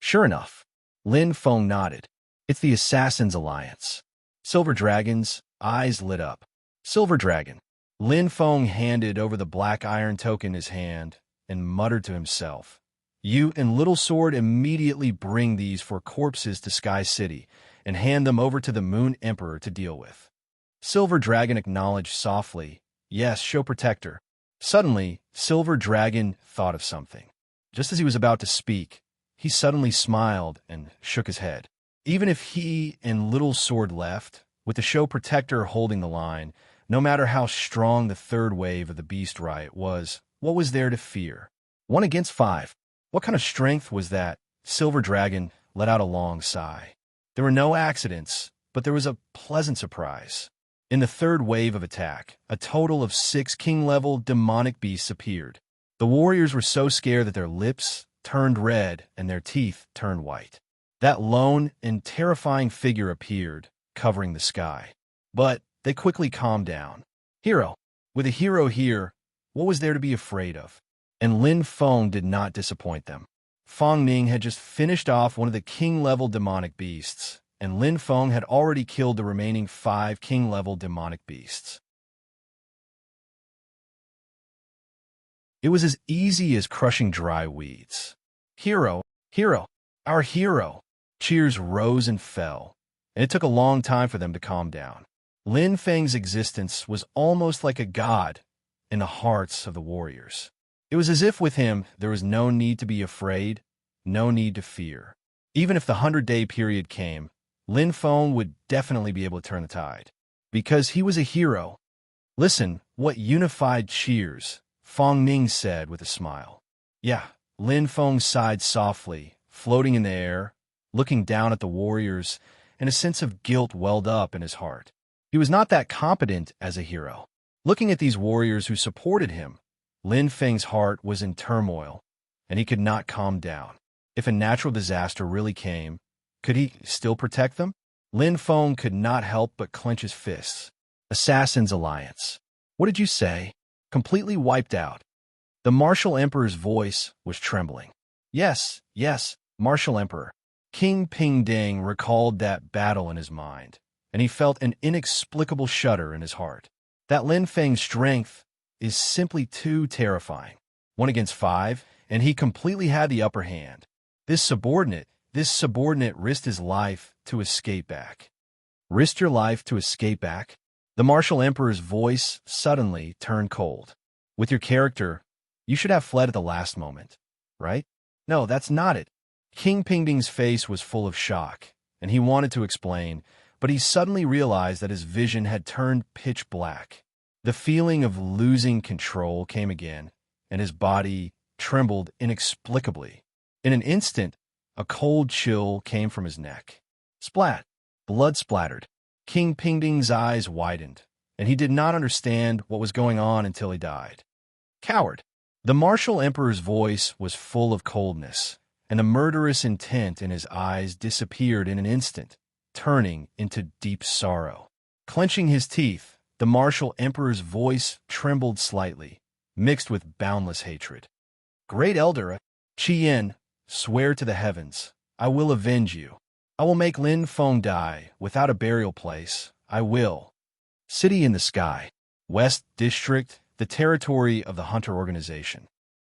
Sure enough, Lin Feng nodded. It's the Assassin's Alliance. Silver Dragon's eyes lit up. Silver Dragon. Lin Feng handed over the black iron token in his hand and muttered to himself, "You and Little Sword immediately bring these 4 corpses to Sky City and hand them over to the Moon Emperor to deal with." Silver Dragon acknowledged softly, "Yes, show protector." Suddenly, Silver Dragon thought of something. Just as he was about to speak, he suddenly smiled and shook his head. Even if he and Little Sword left, with the show protector holding the line, no matter how strong the third wave of the beast riot was, what was there to fear? 1 against 5. What kind of strength was that? Silver Dragon let out a long sigh. There were no accidents, but there was a pleasant surprise. In the third wave of attack, a total of 6 king-level demonic beasts appeared. The warriors were so scared that their lips turned red and their teeth turned white. That lone and terrifying figure appeared, covering the sky. But they quickly calmed down. Hero. With a hero here, what was there to be afraid of? And Lin Feng did not disappoint them. Fang Ning had just finished off one of the king-level demonic beasts, and Lin Feng had already killed the remaining 5 king-level demonic beasts. It was as easy as crushing dry weeds. Hero, hero, our hero! Cheers rose and fell, and it took a long time for them to calm down. Lin Feng's existence was almost like a god in the hearts of the warriors. It was as if with him there was no need to be afraid, no need to fear. Even if the 100-day period came, Lin Feng would definitely be able to turn the tide. Because he was a hero. Listen, what unified cheers, Fang Ning said with a smile. Yeah, Lin Feng sighed softly, floating in the air, looking down at the warriors, and a sense of guilt welled up in his heart. He was not that competent as a hero. Looking at these warriors who supported him, Lin Feng's heart was in turmoil, and he could not calm down. If a natural disaster really came, could he still protect them? Lin Feng could not help but clench his fists. Assassin's Alliance. What did you say? Completely wiped out. The Martial Emperor's voice was trembling. Yes, Martial Emperor. King Pingding recalled that battle in his mind, and he felt an inexplicable shudder in his heart. That Lin Feng's strength is simply too terrifying. 1 against 5, and he completely had the upper hand. This subordinate risked his life to escape back. Risked your life to escape back? The Martial Emperor's voice suddenly turned cold. With your character, you should have fled at the last moment, right? No, that's not it. King Pingding's face was full of shock, and he wanted to explain, but he suddenly realized that his vision had turned pitch black. The feeling of losing control came again, and his body trembled inexplicably. In an instant, a cold chill came from his neck. Splat! Blood splattered. King Pingding's eyes widened, and he did not understand what was going on until he died. Coward! The Martial Emperor's voice was full of coldness, and the murderous intent in his eyes disappeared in an instant, turning into deep sorrow. Clenching his teeth, the Martial Emperor's voice trembled slightly, mixed with boundless hatred. Great Elder, Qian, swear to the heavens, I will avenge you. I will make Lin Feng die without a burial place. I will. City in the Sky, West District, the territory of the Hunter Organization.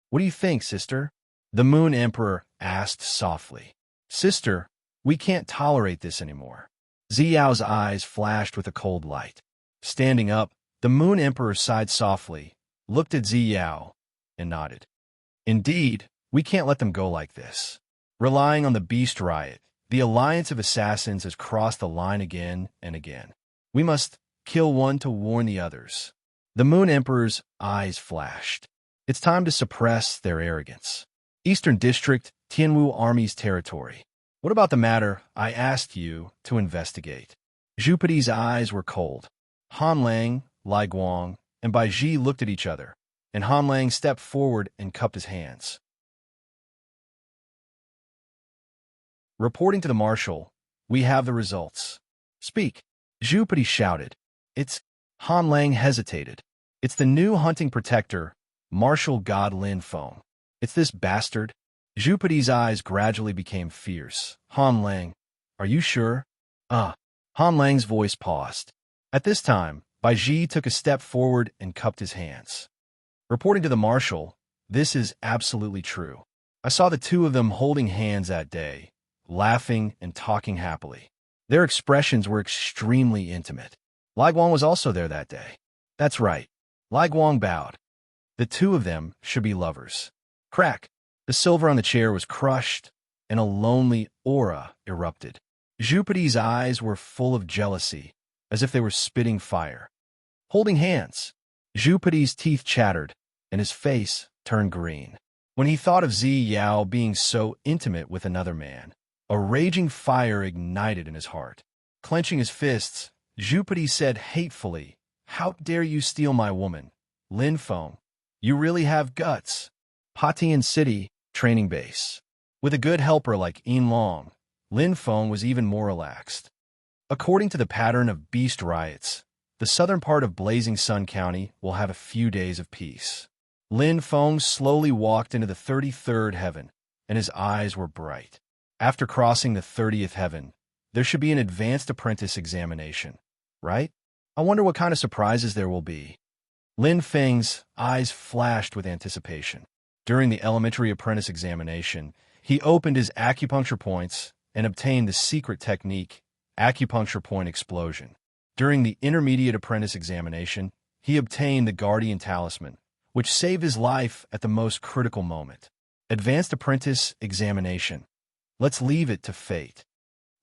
What do you think, sister? The Moon Emperor asked softly. Sister, we can't tolerate this anymore. Ziyao's eyes flashed with a cold light. Standing up, the Moon Emperor sighed softly, looked at Ziyao, and nodded. Indeed, we can't let them go like this. Relying on the Beast Riot, the alliance of assassins has crossed the line again and again. We must kill one to warn the others. The Moon Emperor's eyes flashed. It's time to suppress their arrogance. Eastern District, Tianwu Army's territory. What about the matter I asked you to investigate? Zhu Peti's eyes were cold. Han Lang, Lai Guang, and Bai Ji looked at each other, and Han Lang stepped forward and cupped his hands. Reporting to the Marshal, we have the results. Speak. Zhu Peti shouted. It's... Han Lang hesitated. It's the new hunting protector, Martial God Lin Feng. It's this bastard. Zhu Peti's eyes gradually became fierce. Han Lang, are you sure? Han Lang's voice paused. At this time, Bai Ji took a step forward and cupped his hands. Reporting to the Marshal, this is absolutely true. I saw the two of them holding hands that day, laughing and talking happily. Their expressions were extremely intimate. Lai Guang was also there that day. That's right. Lai Guang bowed. The two of them should be lovers. Crack! The silver on the chair was crushed, and a lonely aura erupted. Jupity's eyes were full of jealousy, as if they were spitting fire. Holding hands, Jupity's teeth chattered, and his face turned green. When he thought of Zi Yao being so intimate with another man, a raging fire ignited in his heart. Clenching his fists, Jupity said hatefully, "How dare you steal my woman, Lin Feng? You really have guts." Patian City, training base. With a good helper like Yin Long, Lin Feng was even more relaxed. According to the pattern of beast riots, the southern part of Blazing Sun County will have a few days of peace. Lin Feng slowly walked into the 33rd heaven, and his eyes were bright. After crossing the 30th heaven, there should be an advanced apprentice examination, right? I wonder what kind of surprises there will be. Lin Feng's eyes flashed with anticipation. During the elementary apprentice examination, he opened his acupuncture points and obtained the secret technique, acupuncture point explosion. During the intermediate apprentice examination, he obtained the guardian talisman, which saved his life at the most critical moment. Advanced apprentice examination. Let's leave it to fate.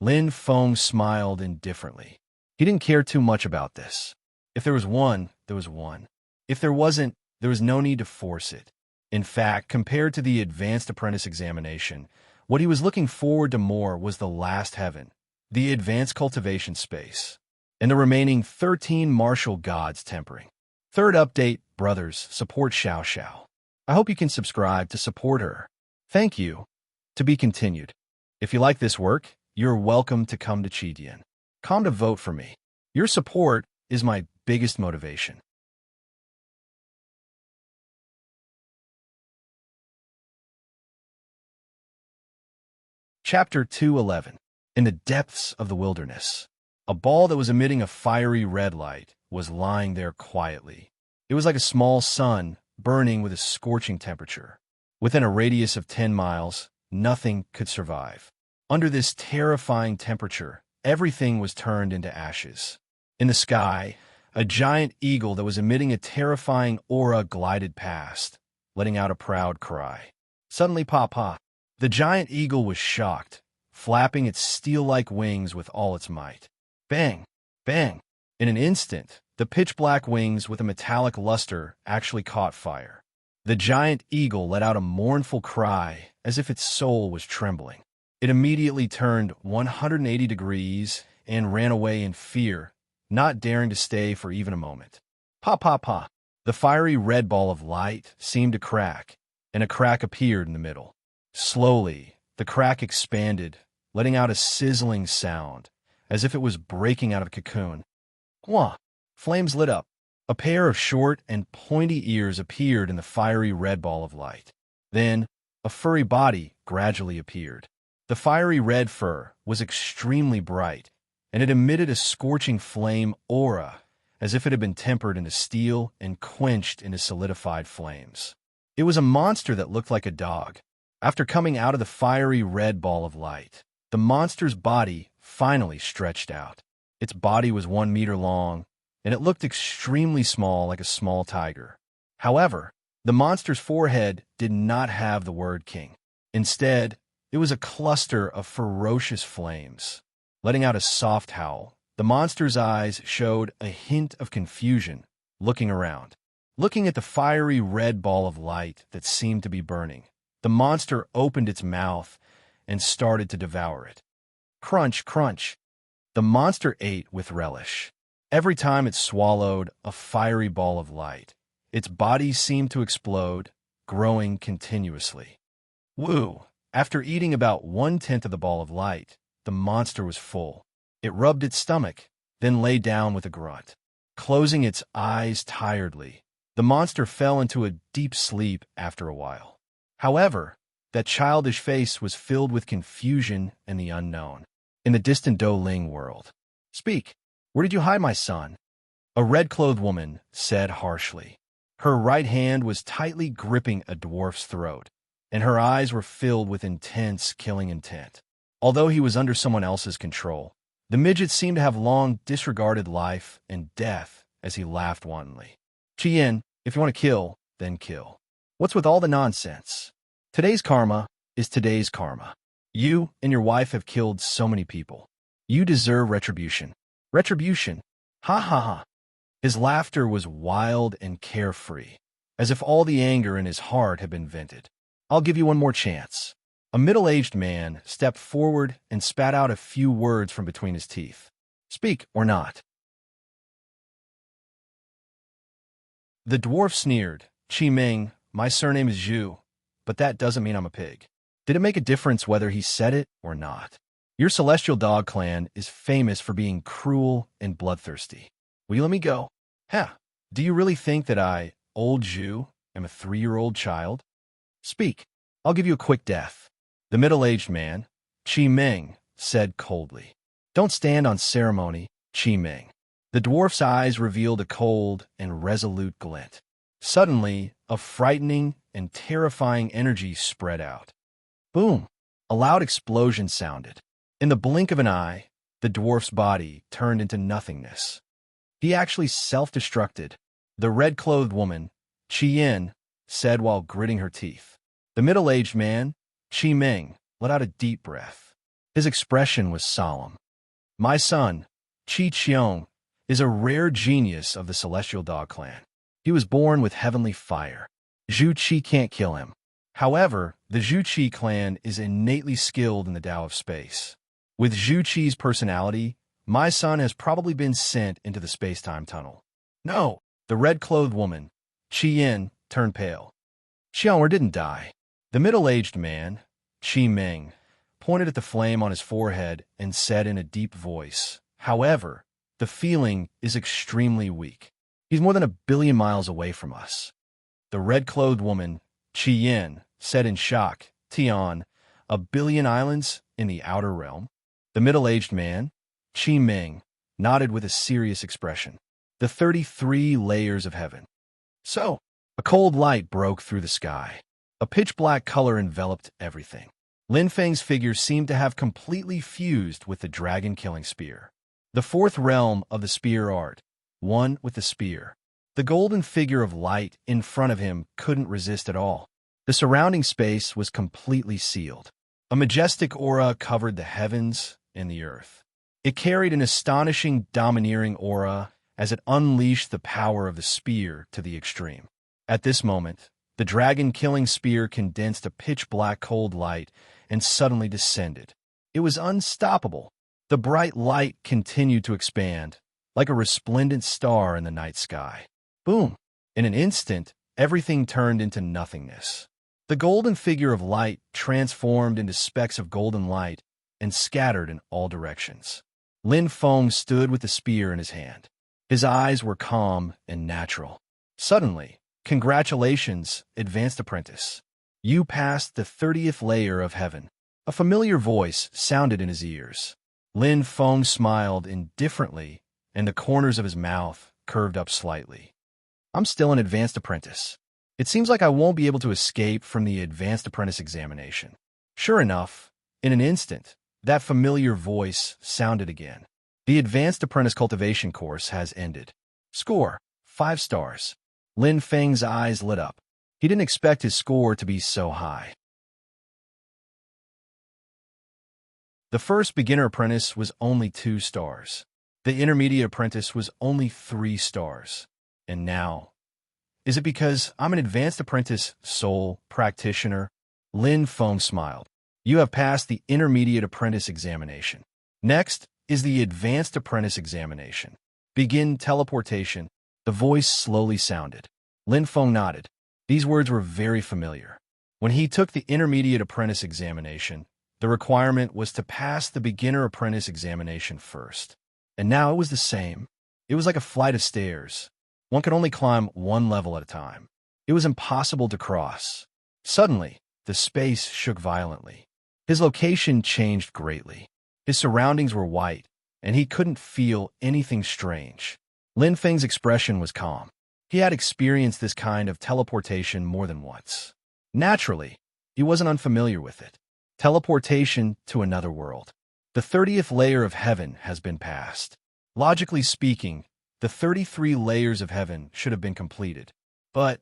Lin Feng smiled indifferently. He didn't care too much about this. If there was one, there was one. If there wasn't, there was no need to force it. In fact, compared to the advanced apprentice examination, what he was looking forward to more was the last heaven, the advanced cultivation space, and the remaining 13 martial gods tempering. Third update, brothers, support Xiao Xiao. I hope you can subscribe to support her. Thank you. To be continued. If you like this work, you're welcome to come to Chidian. Come to vote for me. Your support is my biggest motivation. Chapter 211. In the depths of the wilderness, a ball that was emitting a fiery red light was lying there quietly. It was like a small sun burning with a scorching temperature. Within a radius of 10 miles, nothing could survive. Under this terrifying temperature, everything was turned into ashes. In the sky, a giant eagle that was emitting a terrifying aura glided past, letting out a proud cry. Suddenly, Papa, the giant eagle was shocked, flapping its steel-like wings with all its might. Bang! Bang! In an instant, the pitch-black wings with a metallic luster actually caught fire. The giant eagle let out a mournful cry as if its soul was trembling. It immediately turned 180 degrees and ran away in fear, not daring to stay for even a moment. Pa pa pa! The fiery red ball of light seemed to crack, and a crack appeared in the middle. Slowly, the crack expanded, letting out a sizzling sound, as if it was breaking out of a cocoon. Wah! Flames lit up. A pair of short and pointy ears appeared in the fiery red ball of light. Then, a furry body gradually appeared. The fiery red fur was extremely bright, and it emitted a scorching flame aura, as if it had been tempered into steel and quenched into solidified flames. It was a monster that looked like a dog. After coming out of the fiery red ball of light, the monster's body finally stretched out. Its body was 1 meter long, and it looked extremely small, like a small tiger. However, the monster's forehead did not have the word king. Instead, it was a cluster of ferocious flames. Letting out a soft howl, the monster's eyes showed a hint of confusion, looking around. Looking at the fiery red ball of light that seemed to be burning, the monster opened its mouth and started to devour it. Crunch, crunch. The monster ate with relish. Every time it swallowed a fiery ball of light, its body seemed to explode, growing continuously. Woo! After eating about 1/10 of the ball of light, the monster was full. It rubbed its stomach, then lay down with a grunt. Closing its eyes tiredly, the monster fell into a deep sleep after a while. However, that childish face was filled with confusion and the unknown. In the distant Doling world. Speak, where did you hide my son? A red-clothed woman said harshly. Her right hand was tightly gripping a dwarf's throat, and her eyes were filled with intense killing intent. Although he was under someone else's control, the midget seemed to have long disregarded life and death as he laughed wantonly. Chien, if you want to kill, then kill. What's with all the nonsense? Today's karma is today's karma. You and your wife have killed so many people. You deserve retribution. Retribution. Ha ha ha. His laughter was wild and carefree, as if all the anger in his heart had been vented. I'll give you one more chance. A middle-aged man stepped forward and spat out a few words from between his teeth. Speak or not. The dwarf sneered. Chi Ming, my surname is Zhu, but that doesn't mean I'm a pig. Did it make a difference whether he said it or not? Your celestial dog clan is famous for being cruel and bloodthirsty. Will you let me go? Huh, do you really think that I, old Zhu, am a 3-year-old child? Speak. I'll give you a quick death. The middle-aged man, Chi Ming, said coldly. Don't stand on ceremony, Chi Ming. The dwarf's eyes revealed a cold and resolute glint. Suddenly, a frightening and terrifying energy spread out. Boom! A loud explosion sounded. In the blink of an eye, the dwarf's body turned into nothingness. He actually self-destructed. The red-clothed woman, Chi Yin, said while gritting her teeth. The middle-aged man, Chi Ming, let out a deep breath. His expression was solemn. My son, Chi Qiong, is a rare genius of the Celestial Dog Clan. He was born with heavenly fire. Zhu Qi can't kill him. However, the Zhu Qi clan is innately skilled in the Tao of space. With Zhu Qi's personality, my son has probably been sent into the space-time tunnel. No, the red-clothed woman, Chi Yin, turned pale. Xiaoer didn't die. The middle-aged man, Chi Ming, pointed at the flame on his forehead and said in a deep voice, however, the feeling is extremely weak. He's more than 1 billion miles away from us. The red-clothed woman, Chi Yin, said in shock, Tian, 1 billion islands in the outer realm? The middle-aged man, Chi Ming, nodded with a serious expression. The 33 layers of heaven. So, a cold light broke through the sky. A pitch-black color enveloped everything. Lin Feng's figure seemed to have completely fused with the dragon-killing spear. The 4th realm of the spear art, one with the spear. The golden figure of light in front of him couldn't resist at all. The surrounding space was completely sealed. A majestic aura covered the heavens and the earth. It carried an astonishing, domineering aura as it unleashed the power of the spear to the extreme. At this moment, the dragon-killing spear condensed a pitch-black cold light and suddenly descended. It was unstoppable. The bright light continued to expand, like a resplendent star in the night sky. Boom! In an instant, everything turned into nothingness. The golden figure of light transformed into specks of golden light and scattered in all directions. Lin Feng stood with the spear in his hand. His eyes were calm and natural. Suddenly, congratulations, advanced apprentice. You passed the 30th layer of heaven. A familiar voice sounded in his ears. Lin Feng smiled indifferently, and the corners of his mouth curved up slightly. I'm still an advanced apprentice. It seems like I won't be able to escape from the advanced apprentice examination. Sure enough, in an instant, that familiar voice sounded again. The advanced apprentice cultivation course has ended. Score, 5 stars. Lin Feng's eyes lit up. He didn't expect his score to be so high. The first beginner apprentice was only 2 stars. The intermediate apprentice was only 3 stars. And now, is it because I'm an advanced apprentice soul practitioner? Lin Feng smiled. You have passed the intermediate apprentice examination. Next is the advanced apprentice examination. Begin teleportation. The voice slowly sounded. Lin Feng nodded. These words were very familiar. When he took the intermediate apprentice examination, the requirement was to pass the beginner apprentice examination first. And now it was the same. It was like a flight of stairs. One could only climb 1 level at a time. It was impossible to cross. Suddenly, the space shook violently. His location changed greatly. His surroundings were white, and he couldn't feel anything strange. Lin Feng's expression was calm. He had experienced this kind of teleportation more than once. Naturally, he wasn't unfamiliar with it. Teleportation to another world. The 30th layer of heaven has been passed. Logically speaking, the 33 layers of heaven should have been completed. But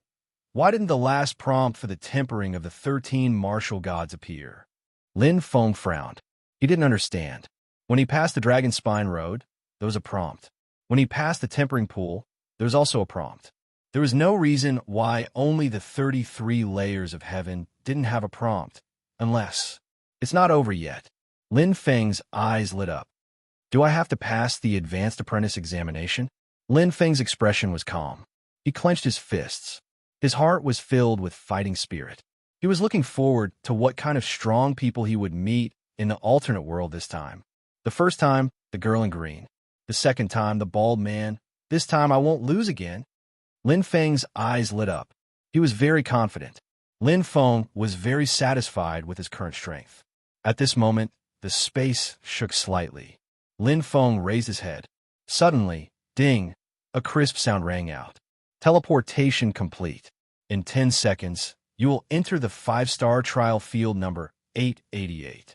why didn't the last prompt for the tempering of the 13 martial gods appear? Lin Feng frowned. He didn't understand. When he passed the Dragon Spine Road, there was a prompt. When he passed the Tempering Pool, there was also a prompt. There was no reason why only the 33 layers of heaven didn't have a prompt, unless it's not over yet. Lin Feng's eyes lit up. Do I have to pass the Advanced Apprentice examination? Lin Feng's expression was calm. He clenched his fists. His heart was filled with fighting spirit. He was looking forward to what kind of strong people he would meet in the alternate world this time. The first time, the girl in green. The second time, the bald man. This time, I won't lose again. Lin Feng's eyes lit up. He was very confident. Lin Feng was very satisfied with his current strength. At this moment, the space shook slightly. Lin Feng raised his head. Suddenly, ding, a crisp sound rang out. Teleportation complete. In 10 seconds, you will enter the 5-star trial field number 888.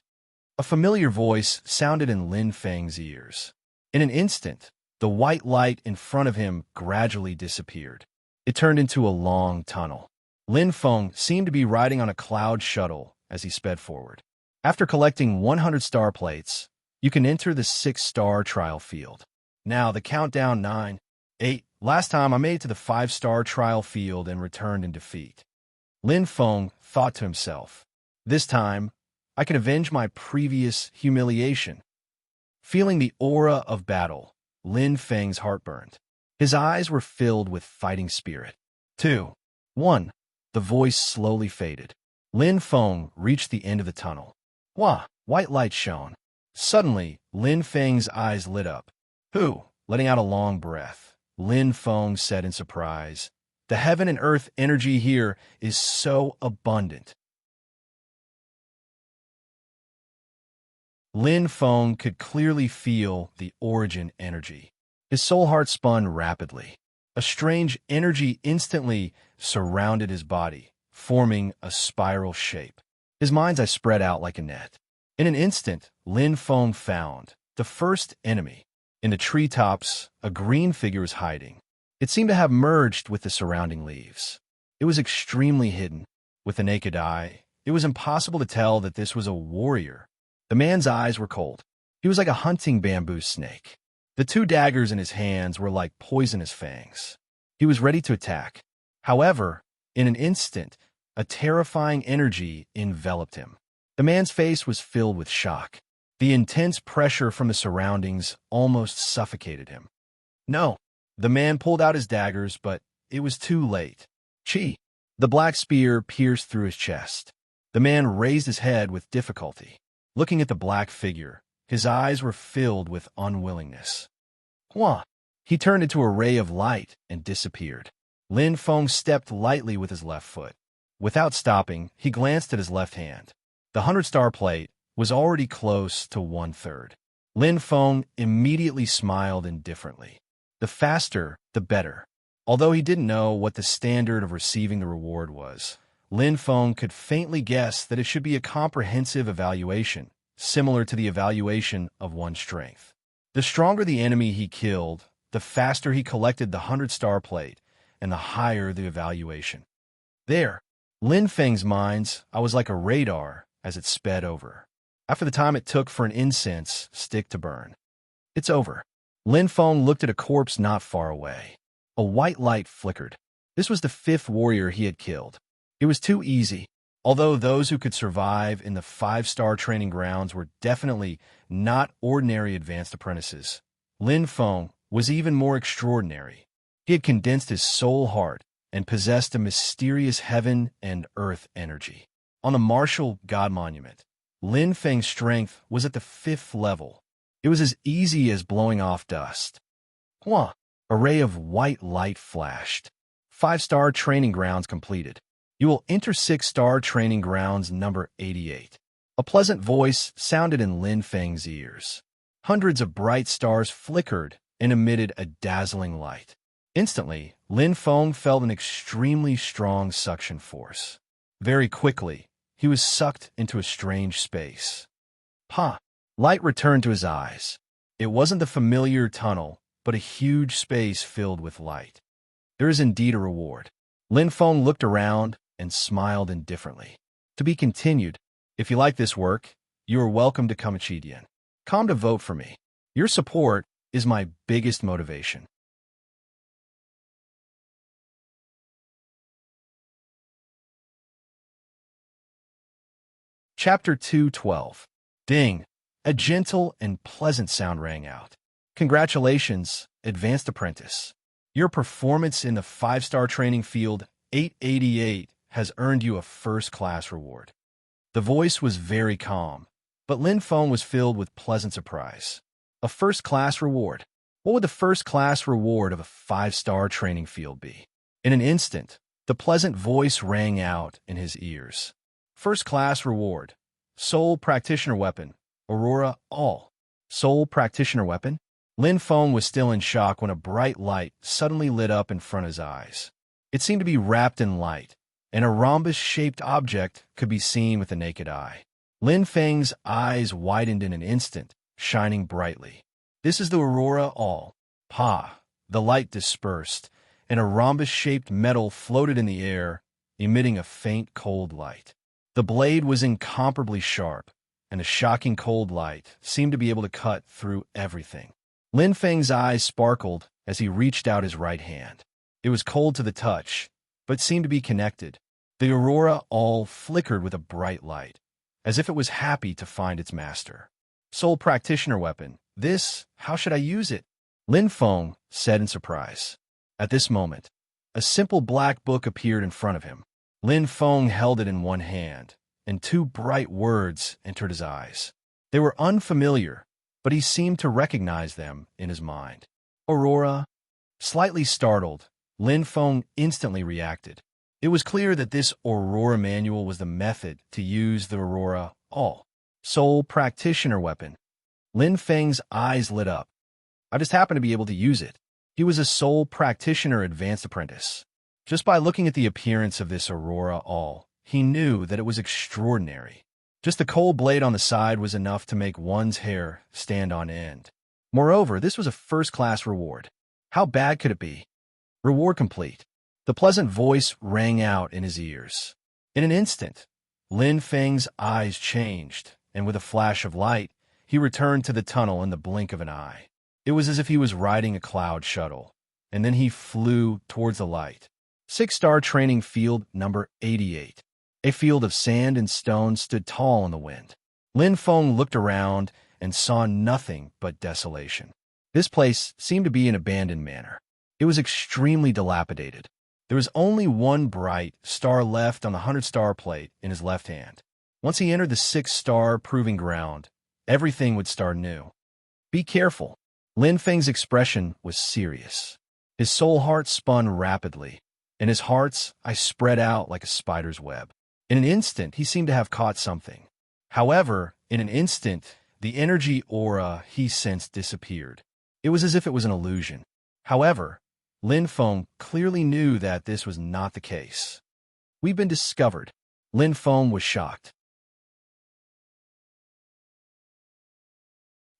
A familiar voice sounded in Lin Feng's ears. In an instant, the white light in front of him gradually disappeared. It turned into a long tunnel. Lin Feng seemed to be riding on a cloud shuttle as he sped forward. After collecting 100 star plates, you can enter the 6-star trial field. Now the countdown 9, 8. Last time I made it to the 5-star trial field and returned in defeat. Lin Feng thought to himself, this time, I can avenge my previous humiliation. Feeling the aura of battle, Lin Feng's heart burned. His eyes were filled with fighting spirit. 2, 1. The voice slowly faded. Lin Feng reached the end of the tunnel. Wah! White light shone. Suddenly, Lin Feng's eyes lit up. Who? Letting out a long breath, Lin Feng said in surprise. The heaven and earth energy here is so abundant. Lin Feng could clearly feel the origin energy. His soul heart spun rapidly. A strange energy instantly surrounded his body, forming a spiral shape. His mind's eye spread out like a net. In an instant, Lin Feng found the first enemy. In the treetops, a green figure was hiding. It seemed to have merged with the surrounding leaves. It was extremely hidden. With the naked eye, it was impossible to tell that this was a warrior. The man's eyes were cold. He was like a hunting bamboo snake. The 2 daggers in his hands were like poisonous fangs. He was ready to attack. However, in an instant, a terrifying energy enveloped him. The man's face was filled with shock. The intense pressure from the surroundings almost suffocated him. No, the man pulled out his daggers, but it was too late. Chi! The black spear pierced through his chest. The man raised his head with difficulty. Looking at the black figure, his eyes were filled with unwillingness. Hua! He turned into a ray of light and disappeared. Lin Feng stepped lightly with his left foot. Without stopping, he glanced at his left hand. The 100-star plate was already close to 1/3. Lin Feng immediately smiled indifferently. The faster, the better. Although he didn't know what the standard of receiving the reward was, Lin Feng could faintly guess that it should be a comprehensive evaluation, similar to the evaluation of one's strength. The stronger the enemy he killed, the faster he collected the 100-star plate, and the higher the evaluation. There, Lin Feng's mind's eye was like a radar as it sped over. After the time it took for an incense stick to burn. It's over. Lin Feng looked at a corpse not far away. A white light flickered. This was the 5th warrior he had killed. It was too easy. Although those who could survive in the 5-star training grounds were definitely not ordinary advanced apprentices, Lin Feng was even more extraordinary. He had condensed his soul heart and possessed a mysterious heaven and earth energy. On the martial god monument, Lin Feng's strength was at the 5th level. It was as easy as blowing off dust. Hua! A ray of white light flashed. 5-star training grounds completed. You will enter 6-star training grounds number 88. A pleasant voice sounded in Lin Feng's ears. Hundreds of bright stars flickered and emitted a dazzling light. Instantly, Lin Feng felt an extremely strong suction force. Very quickly, he was sucked into a strange space. Ha! Light returned to his eyes. It wasn't the familiar tunnel, but a huge space filled with light. There is indeed a reward. Lin Feng looked around and smiled indifferently. To be continued. If you like this work, you are welcome to come Chidian. Come to vote for me. Your support is my biggest motivation. Chapter 2:12. Ding! A gentle and pleasant sound rang out. Congratulations, Advanced Apprentice. Your performance in the 5-star training field 888 has earned you a first-class reward. The voice was very calm, but Lin Feng was filled with pleasant surprise. A first-class reward? What would the first-class reward of a 5-star training field be? In an instant, the pleasant voice rang out in his ears. First-class reward. Soul Practitioner Weapon. Aurora All. Soul Practitioner Weapon? Lin Feng was still in shock when a bright light suddenly lit up in front of his eyes. It seemed to be wrapped in light, and a rhombus-shaped object could be seen with the naked eye. Lin Feng's eyes widened in an instant, shining brightly. This is the Aurora All. Pa! The light dispersed, and a rhombus-shaped metal floated in the air, emitting a faint cold light. The blade was incomparably sharp, and the shocking cold light seemed to be able to cut through everything. Lin Feng's eyes sparkled as he reached out his right hand. It was cold to the touch, but seemed to be connected. The Aurora All flickered with a bright light, as if it was happy to find its master. Soul Practitioner Weapon. This, how should I use it? Lin Feng said in surprise. At this moment, a simple black book appeared in front of him. Lin Feng held it in one hand, and 2 bright words entered his eyes. They were unfamiliar, but he seemed to recognize them in his mind. Aurora? Slightly startled, Lin Feng instantly reacted. It was clear that this Aurora manual was the method to use the Aurora All. Soul Practitioner Weapon. Lin Feng's eyes lit up. I just happened to be able to use it. He was a Soul Practitioner Advanced Apprentice. Just by looking at the appearance of this Aurora All, he knew that it was extraordinary. Just the cold blade on the side was enough to make one's hair stand on end. Moreover, this was a first-class reward. How bad could it be? Reward complete. The pleasant voice rang out in his ears. In an instant, Lin Feng's eyes changed, and with a flash of light, he returned to the tunnel in the blink of an eye. It was as if he was riding a cloud shuttle, and then he flew towards the light. 6-star training field number 88. A field of sand and stone stood tall in the wind. Lin Feng looked around and saw nothing but desolation. This place seemed to be an abandoned manor. It was extremely dilapidated. There was only one bright star left on the 100-star plate in his left hand. Once he entered the 6-star proving ground, everything would start new. Be careful. Lin Feng's expression was serious. His soul heart spun rapidly, and his heart's eye spread out like a spider's web. In an instant, he seemed to have caught something. However, in an instant, the energy aura he sensed disappeared. It was as if it was an illusion. However, Lin Feng clearly knew that this was not the case. We've been discovered. Lin Feng was shocked.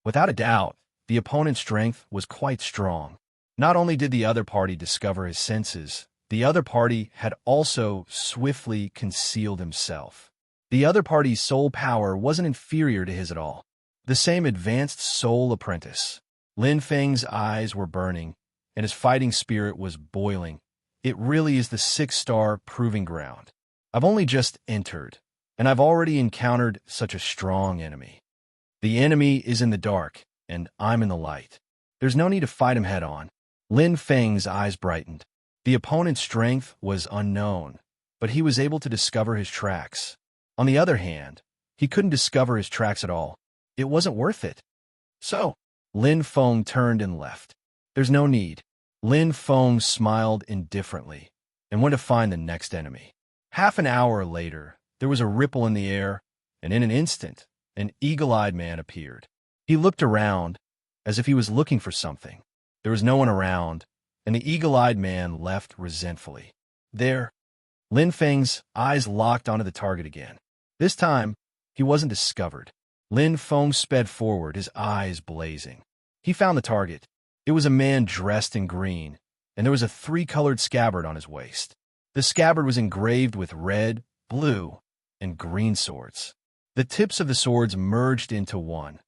Without a doubt, the opponent's strength was quite strong. Not only did the other party discover his senses, the other party had also swiftly concealed himself. The other party's soul power wasn't inferior to his at all. The same advanced soul apprentice. Lin Feng's eyes were burning, and his fighting spirit was boiling. It really is the 6-star proving ground. I've only just entered, and I've already encountered such a strong enemy. The enemy is in the dark, and I'm in the light. There's no need to fight him head-on. Lin Feng's eyes brightened. The opponent's strength was unknown, but he was able to discover his tracks. On the other hand, he couldn't discover his tracks at all. It wasn't worth it. So, Lin Feng turned and left. There's no need. Lin Feng smiled indifferently and went to find the next enemy. Half an hour later, there was a ripple in the air, and in an instant, an eagle-eyed man appeared. He looked around as if he was looking for something. There was no one around, and the eagle-eyed man left resentfully. There, Lin Feng's eyes locked onto the target again. This time, he wasn't discovered. Lin Feng sped forward, his eyes blazing. He found the target. It was a man dressed in green, and there was a 3-colored scabbard on his waist. The scabbard was engraved with red, blue, and green swords. The tips of the swords merged into one,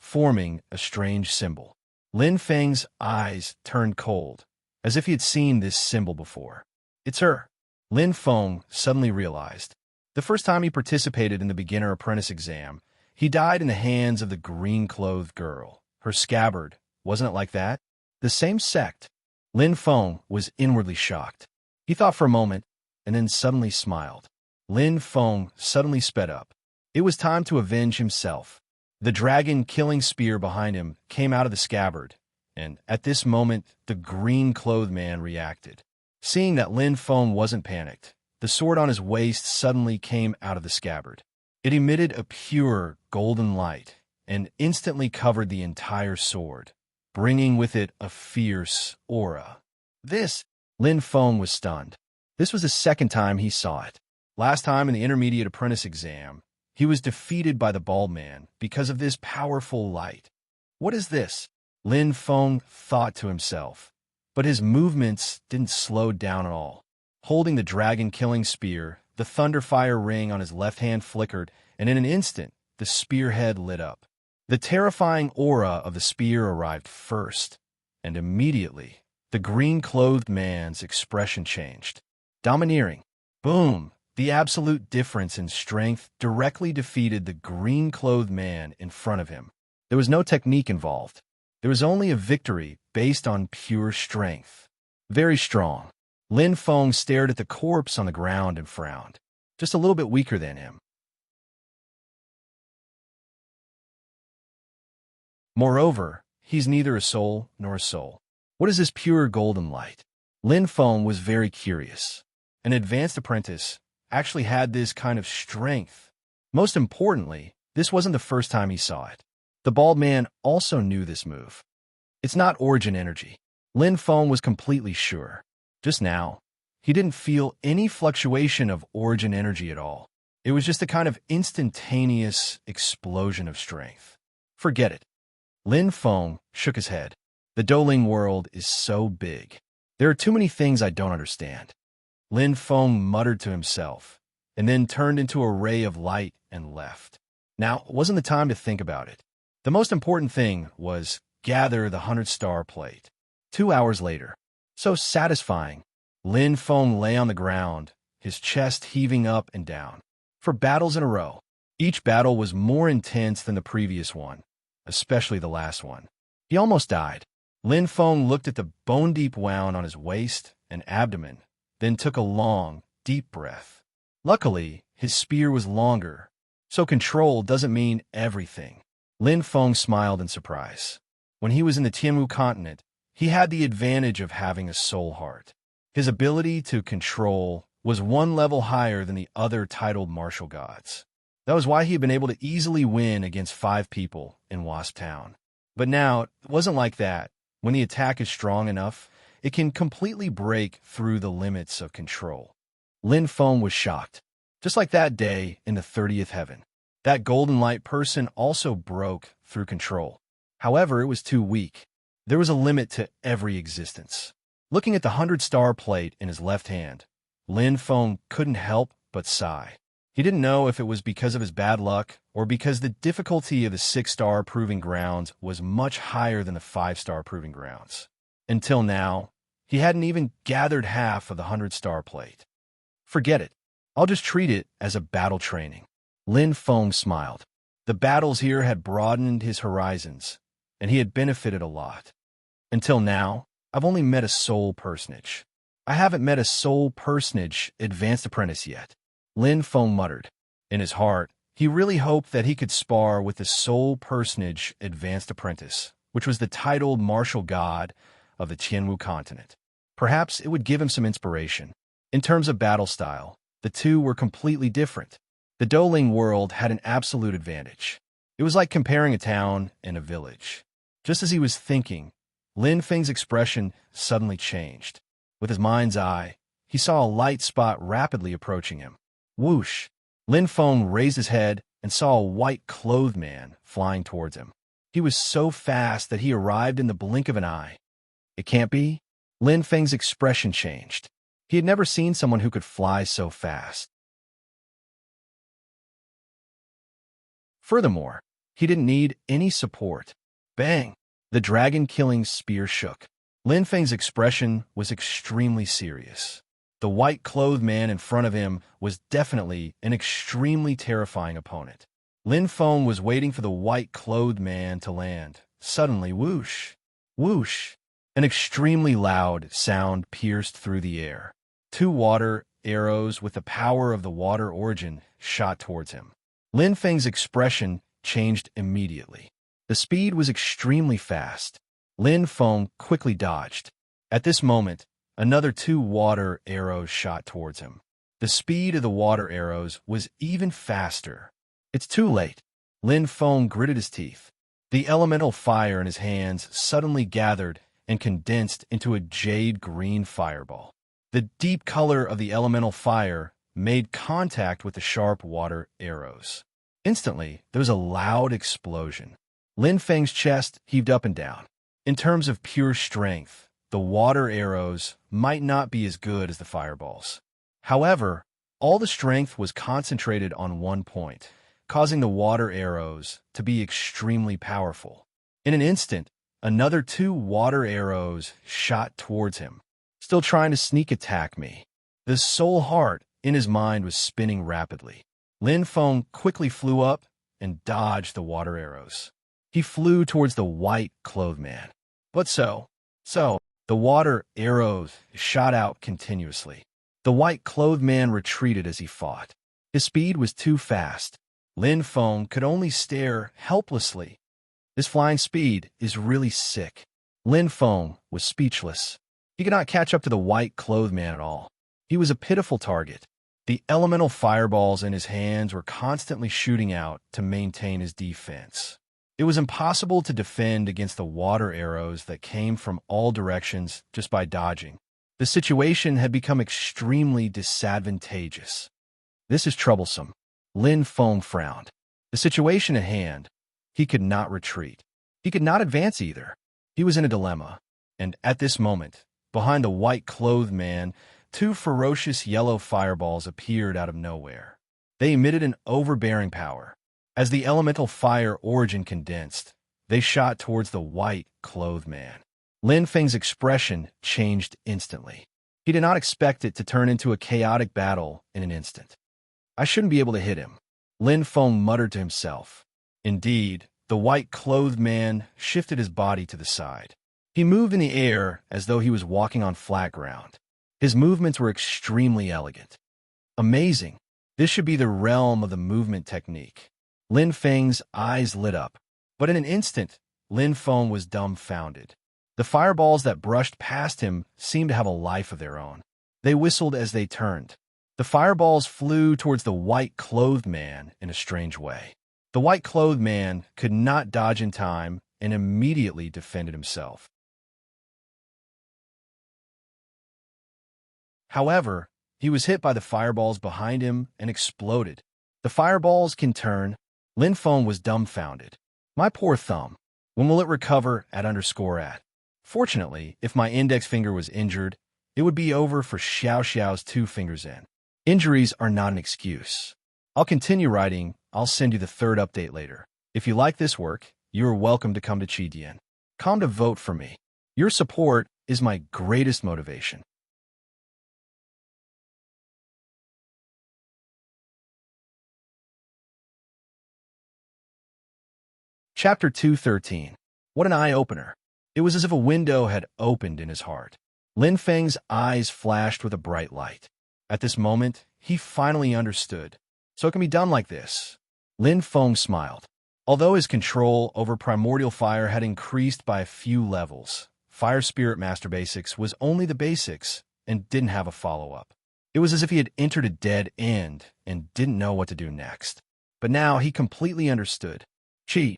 forming a strange symbol. Lin Feng's eyes turned cold, as if he had seen this symbol before. It's her. Lin Feng suddenly realized. The first time he participated in the beginner apprentice exam, he died in the hands of the green-clothed girl. Her scabbard, wasn't it like that? The same sect. Lin Feng was inwardly shocked. He thought for a moment, and then suddenly smiled. Lin Feng suddenly sped up. It was time to avenge himself. The dragon-killing spear behind him came out of the scabbard, and at this moment, the green-clothed man reacted. Seeing that Lin Feng wasn't panicked, the sword on his waist suddenly came out of the scabbard. It emitted a pure, golden light and instantly covered the entire sword, bringing with it a fierce aura. Lin Feng was stunned. This was the second time he saw it. Last time in the intermediate apprentice exam, he was defeated by the bald man because of this powerful light. What is this? Lin Feng thought to himself, but his movements didn't slow down at all. Holding the dragon-killing spear, the thunderfire ring on his left hand flickered, and in an instant, the spearhead lit up. The terrifying aura of the spear arrived first, and immediately, the green-clothed man's expression changed. Domineering. Boom! The absolute difference in strength directly defeated the green-clothed man in front of him. There was no technique involved. There was only a victory based on pure strength. Very strong. Lin Feng stared at the corpse on the ground and frowned. Just a little bit weaker than him. Moreover, he's neither a soul nor a soul. What is this pure golden light? Lin Feng was very curious. An advanced apprentice actually had this kind of strength. Most importantly, this wasn't the first time he saw it. The bald man also knew this move. It's not origin energy. Lin Feng was completely sure. Just now, he didn't feel any fluctuation of origin energy at all. It was just a kind of instantaneous explosion of strength. Forget it. Lin Feng shook his head. The Douling world is so big. There are too many things I don't understand. Lin Feng muttered to himself, and then turned into a ray of light and left. Now, it wasn't the time to think about it. The most important thing was gather the 100-star plate. 2 hours later. So satisfying. Lin Feng lay on the ground, his chest heaving up and down. For battles in a row. Each battle was more intense than the previous one, especially the last one. He almost died. Lin Feng looked at the bone-deep wound on his waist and abdomen, then took a long, deep breath. Luckily, his spear was longer, so control doesn't mean everything. Lin Feng smiled in surprise. When he was in the Tianwu continent, he had the advantage of having a soul heart. His ability to control was one level higher than the other titled martial gods. That was why he had been able to easily win against 5 people in Wasp Town. But now, it wasn't like that. When the attack is strong enough, it can completely break through the limits of control. Lin Feng was shocked. Just like that day in the 30th heaven. That golden light person also broke through control. However, it was too weak. There was a limit to every existence. Looking at the 100-star plate in his left hand, Lin Feng couldn't help but sigh. He didn't know if it was because of his bad luck or because the difficulty of the 6-star proving grounds was much higher than the 5-star proving grounds. Until now, he hadn't even gathered half of the 100-star plate. Forget it. I'll just treat it as a battle training. Lin Feng smiled. The battles here had broadened his horizons, and he had benefited a lot. Until now, I've only met a soul personage. I haven't met a soul personage advanced apprentice yet. Lin Feng muttered. In his heart, he really hoped that he could spar with the soul personage advanced apprentice, which was the titled martial god of the Tianwu continent. Perhaps it would give him some inspiration. In terms of battle style, the two were completely different. The Douling world had an absolute advantage. It was like comparing a town and a village. Just as he was thinking, Lin Feng's expression suddenly changed. With his mind's eye, he saw a light spot rapidly approaching him. Whoosh! Lin Feng raised his head and saw a white-clothed man flying towards him. He was so fast that he arrived in the blink of an eye. It can't be? Lin Feng's expression changed. He had never seen someone who could fly so fast. Furthermore, He didn't need any support. Bang! The dragon-killing spear shook. Lin Feng's expression was extremely serious. The white-clothed man in front of him was definitely an extremely terrifying opponent. Lin Feng was waiting for the white-clothed man to land. Suddenly, whoosh! Whoosh! An extremely loud sound pierced through the air. 2 water arrows with the power of the water origin shot towards him. Lin Feng's expression changed immediately. The speed was extremely fast. Lin Feng quickly dodged. At this moment, another 2 water arrows shot towards him. The speed of the water arrows was even faster. It's too late. Lin Feng gritted his teeth. The elemental fire in his hands suddenly gathered and condensed into a jade-green fireball. The deep color of the elemental fire made contact with the sharp water arrows. Instantly, there was a loud explosion. Lin Feng's chest heaved up and down. In terms of pure strength, the water arrows might not be as good as the fireballs. However, all the strength was concentrated on one point, causing the water arrows to be extremely powerful. In an instant, another 2 water arrows shot towards him, still trying to sneak attack me. The soul heart in his mind was spinning rapidly. Lin Feng quickly flew up and dodged the water arrows. He flew towards the white-clothed man. But so, the water arrows shot out continuously. The white-clothed man retreated as he fought. His speed was too fast. Lin Feng could only stare helplessly. This flying speed is really sick. Lin Feng was speechless. He could not catch up to the white-clothed man at all. He was a pitiful target. The elemental fireballs in his hands were constantly shooting out to maintain his defense. It was impossible to defend against the water arrows that came from all directions just by dodging. The situation had become extremely disadvantageous. This is troublesome. Lin Feng frowned. The situation at hand, he could not retreat. He could not advance either. He was in a dilemma. And at this moment, behind the white-clothed man, 2 ferocious yellow fireballs appeared out of nowhere. They emitted an overbearing power. As the elemental fire origin condensed, they shot towards the white-clothed man. Lin Feng's expression changed instantly. He did not expect it to turn into a chaotic battle in an instant. I shouldn't be able to hit him, Lin Feng muttered to himself. Indeed, the white-clothed man shifted his body to the side. He moved in the air as though he was walking on flat ground. His movements were extremely elegant. Amazing. This should be the realm of the movement technique. Lin Feng's eyes lit up. But in an instant, Lin Feng was dumbfounded. The fireballs that brushed past him seemed to have a life of their own. They whistled as they turned. The fireballs flew towards the white-clothed man in a strange way. The white-clothed man could not dodge in time and immediately defended himself. However, he was hit by the fireballs behind him and exploded. The fireballs can turn. Lin Feng was dumbfounded. My poor thumb. When will it recover @_at? Fortunately, if my index finger was injured, it would be over for Xiao Xiao's 2 fingers in. Injuries are not an excuse. I'll continue writing. I'll send you the 3rd update later. If you like this work, you are welcome to come to Qidian. Come to vote for me. Your support is my greatest motivation. Chapter 213. What an eye-opener. It was as if a window had opened in his heart. Lin Feng's eyes flashed with a bright light. At this moment, he finally understood. So it can be done like this. Lin Feng smiled. Although his control over primordial fire had increased by a few levels, Fire Spirit Master Basics was only the basics and didn't have a follow-up. It was as if he had entered a dead end and didn't know what to do next. But now he completely understood. Chi.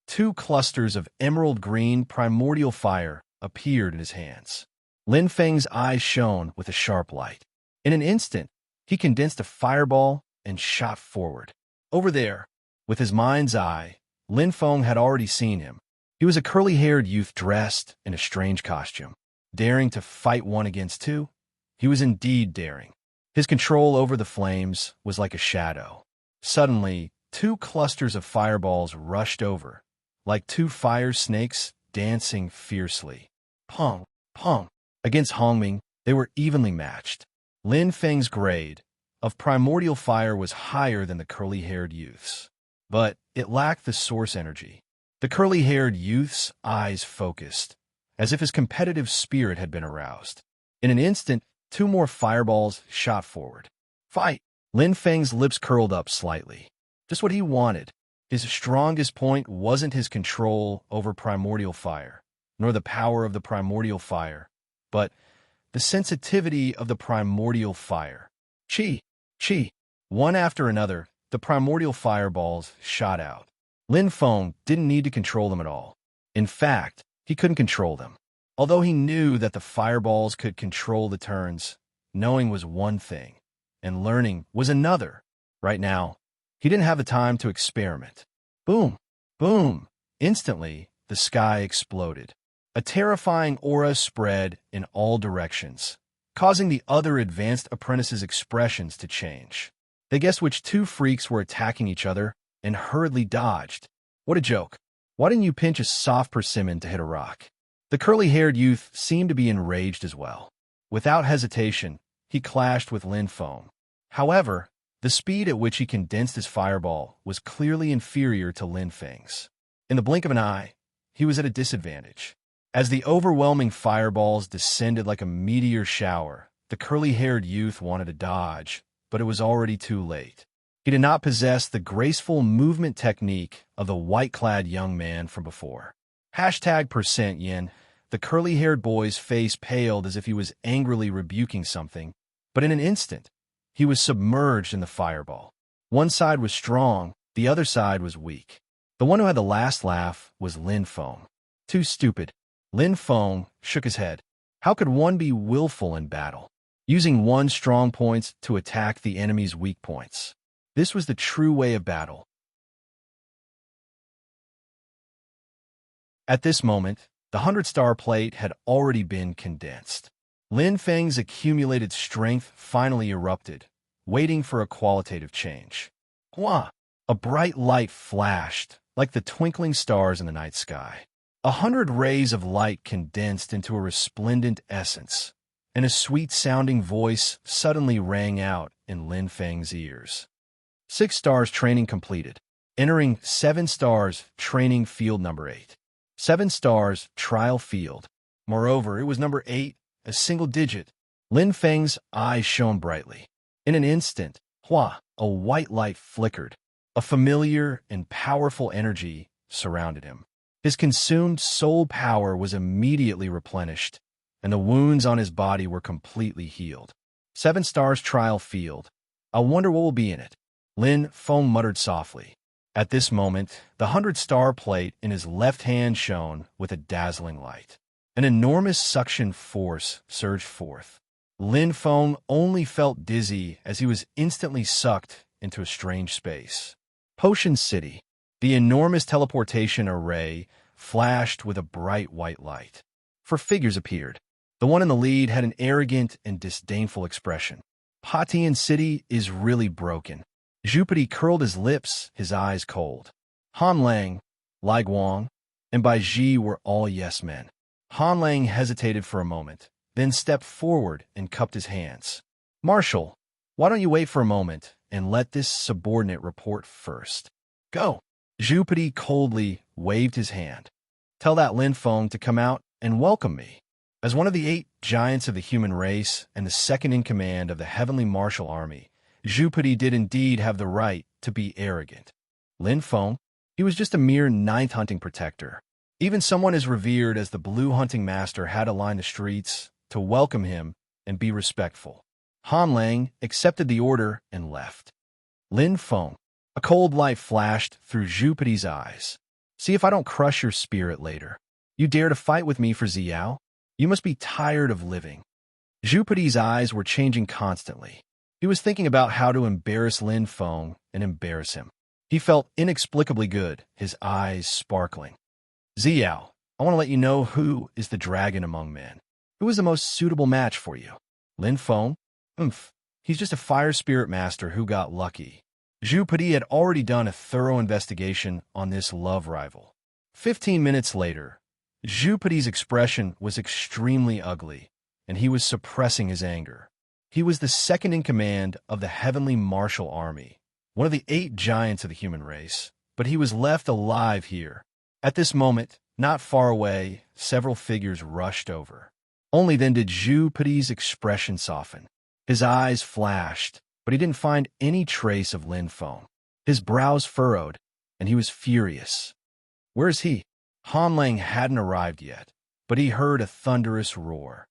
2 clusters of emerald green primordial fire appeared in his hands. Lin Feng's eyes shone with a sharp light. In an instant, he condensed a fireball and shot forward. Over there, with his mind's eye, Lin Feng had already seen him. He was a curly-haired youth dressed in a strange costume. Daring to fight 1 against 2? He was indeed daring. His control over the flames was like a shadow. Suddenly, two clusters of fireballs rushed over, like two fire snakes dancing fiercely. Pong, pong. Against Hongming, they were evenly matched. Lin Feng's grade of primordial fire was higher than the curly-haired youth's, but it lacked the source energy. The curly-haired youth's eyes focused, as if his competitive spirit had been aroused. In an instant, two more fireballs shot forward. Fight! Lin Feng's lips curled up slightly. Just what he wanted. His strongest point wasn't his control over primordial fire, nor the power of the primordial fire, but the sensitivity of the primordial fire. Chi! Chi! One after another, the primordial fireballs shot out. Lin Feng didn't need to control them at all. In fact, he couldn't control them. Although he knew that the fireballs could control the turns, knowing was one thing, and learning was another. Right now, he didn't have the time to experiment. Boom! Boom! Instantly, the sky exploded. A terrifying aura spread in all directions, causing the other advanced apprentices' expressions to change. They guessed which two freaks were attacking each other and hurriedly dodged. What a joke. Why didn't you pinch a soft persimmon to hit a rock? The curly-haired youth seemed to be enraged as well. Without hesitation, he clashed with Lin Feng. However, the speed at which he condensed his fireball was clearly inferior to Lin Feng's. In the blink of an eye, he was at a disadvantage. As the overwhelming fireballs descended like a meteor shower, the curly-haired youth wanted to dodge, but it was already too late. He did not possess the graceful movement technique of the white-clad young man from before. #%yen. The curly-haired boy's face paled as if he was angrily rebuking something, but in an instant, he was submerged in the fireball. One side was strong, the other side was weak. The one who had the last laugh was Lin Feng. Too stupid. Lin Feng shook his head. How could one be willful in battle, using one's strong points to attack the enemy's weak points? This was the true way of battle. At this moment, the 100-star plate had already been condensed. Lin Feng's accumulated strength finally erupted, waiting for a qualitative change. Hua! A bright light flashed, like the twinkling stars in the night sky. 100 rays of light condensed into a resplendent essence, and a sweet-sounding voice suddenly rang out in Lin Feng's ears. 6 stars training completed. Entering 7 stars training field number 8. 7 stars trial field. Moreover, it was number 8, a single digit. Lin Feng's eyes shone brightly. In an instant, Hua, a white light flickered. A familiar and powerful energy surrounded him. His consumed soul power was immediately replenished, and the wounds on his body were completely healed. 7 stars trial field. I wonder what will be in it. Lin Feng muttered softly. At this moment, the 100-star plate in his left hand shone with a dazzling light. An enormous suction force surged forth. Lin Feng only felt dizzy as he was instantly sucked into a strange space. Potion City. The enormous teleportation array flashed with a bright white light. 4 figures appeared. The one in the lead had an arrogant and disdainful expression. Patian City is really broken. Zhupati curled his lips, his eyes cold. Han Lang, Lai Guang, and Bai Ji were all yes men. Han Lang hesitated for a moment, then stepped forward and cupped his hands. Marshal, why don't you wait for a moment and let this subordinate report first? Go. Zhupati coldly waved his hand. Tell that Lin Feng to come out and welcome me. As one of the 8 giants of the human race and the second in command of the heavenly martial army, Zhupati did indeed have the right to be arrogant. Lin Feng, he was just a mere 9th hunting protector. Even someone as revered as the blue hunting master had to line the streets to welcome him and be respectful. Han Lang accepted the order and left. Lin Feng, a cold light flashed through Zhupati's eyes. See if I don't crush your spirit later. You dare to fight with me for Xiao? You must be tired of living. Zhupati's eyes were changing constantly. He was thinking about how to embarrass Lin Feng and embarrass him. He felt inexplicably good, his eyes sparkling. Xiao, I want to let you know who is the dragon among men. Who is the most suitable match for you? Lin Feng? He's just a fire spirit master who got lucky. Zhu Pidi had already done a thorough investigation on this love rival. 15 minutes later, Zhu Pidi's expression was extremely ugly, and he was suppressing his anger. He was the second in command of the heavenly martial army, one of the 8 giants of the human race, but he was left alive here. At this moment, not far away, several figures rushed over. Only then did Zhu Pidi's expression soften. His eyes flashed, but he didn't find any trace of Lin Feng. His brows furrowed, and he was furious. Where is he? Han Lang hadn't arrived yet, but he heard a thunderous roar.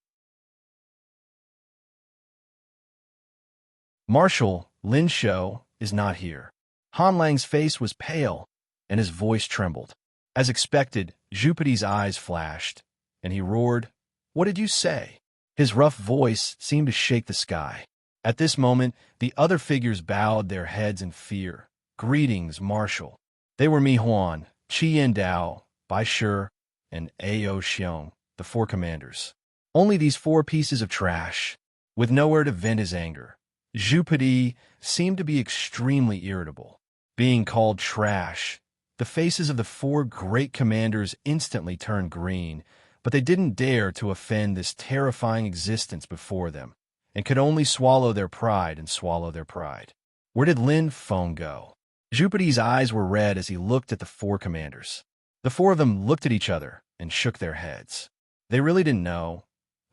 Marshal Lin Shou is not here. Han Lang's face was pale, and his voice trembled. As expected, Zhu Pidi's eyes flashed, and he roared, "What did you say?" His rough voice seemed to shake the sky. At this moment, the other figures bowed their heads in fear. "Greetings, Marshal." They were Mi Huan, Qi Yindao, Bai Shi, and Ao Xiong, the 4 commanders. Only these 4 pieces of trash, with nowhere to vent his anger. Zhu Pidi seemed to be extremely irritable. Being called trash, the faces of the 4 great commanders instantly turned green, but they didn't dare to offend this terrifying existence before them, and could only swallow their pride and swallow their pride. Where did Lin Feng go? Zhu Pidi's eyes were red as he looked at the 4 commanders. The 4 of them looked at each other and shook their heads. They really didn't know,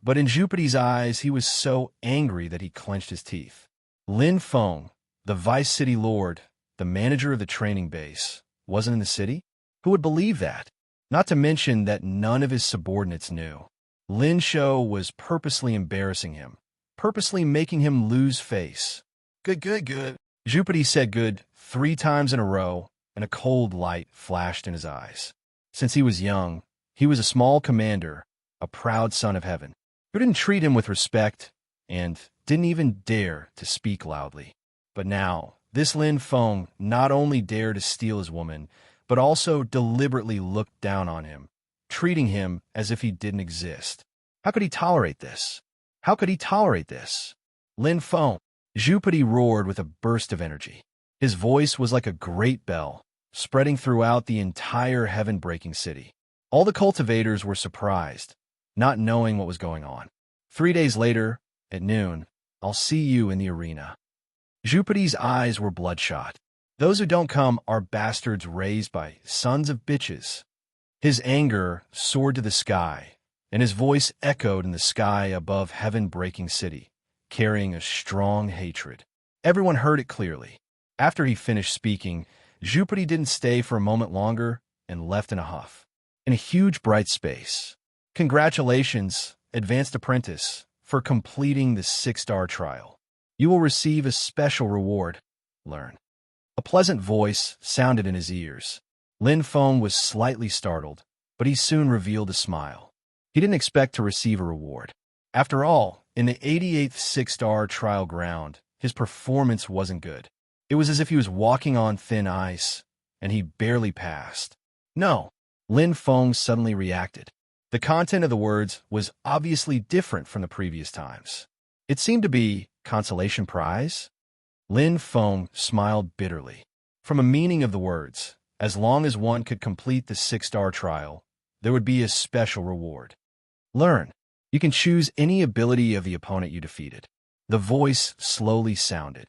but in Zhu Pidi's eyes he was so angry that he clenched his teeth. Lin Feng, the Vice City Lord, the manager of the training base, wasn't in the city? Who would believe that? Not to mention that none of his subordinates knew. Lin Shou was purposely embarrassing him, purposely making him lose face. Good. Zhu Pidi said good 3 times in a row, and a cold light flashed in his eyes. Since he was young, he was a small commander, a proud son of heaven, who didn't treat him with respect and didn't even dare to speak loudly. But now, this Lin Feng not only dared to steal his woman, but also deliberately looked down on him, treating him as if he didn't exist. How could he tolerate this? How could he tolerate this? Lin Feng, Zhu Pidi roared with a burst of energy. His voice was like a great bell, spreading throughout the entire heaven-breaking city. All the cultivators were surprised, not knowing what was going on. 3 days later, at noon, I'll see you in the arena. Zhu Pidi's eyes were bloodshot. Those who don't come are bastards raised by sons of bitches. His anger soared to the sky, and his voice echoed in the sky above heaven-breaking city, carrying a strong hatred. Everyone heard it clearly. After he finished speaking, Zhu Pidi didn't stay for a moment longer and left in a huff. In a huge bright space. Congratulations, advanced apprentice, for completing the 6-star trial. You will receive a special reward. Learn. A pleasant voice sounded in his ears. Lin Feng was slightly startled, but he soon revealed a smile. He didn't expect to receive a reward. After all, in the 88th 6-star trial ground, his performance wasn't good. It was as if he was walking on thin ice, and he barely passed. No, Lin Feng suddenly reacted. The content of the words was obviously different from the previous times. It seemed to be consolation prize. Lin Feng smiled bitterly. From a meaning of the words, as long as one could complete the 6-star trial, there would be a special reward. Learn. You can choose any ability of the opponent you defeated. The voice slowly sounded.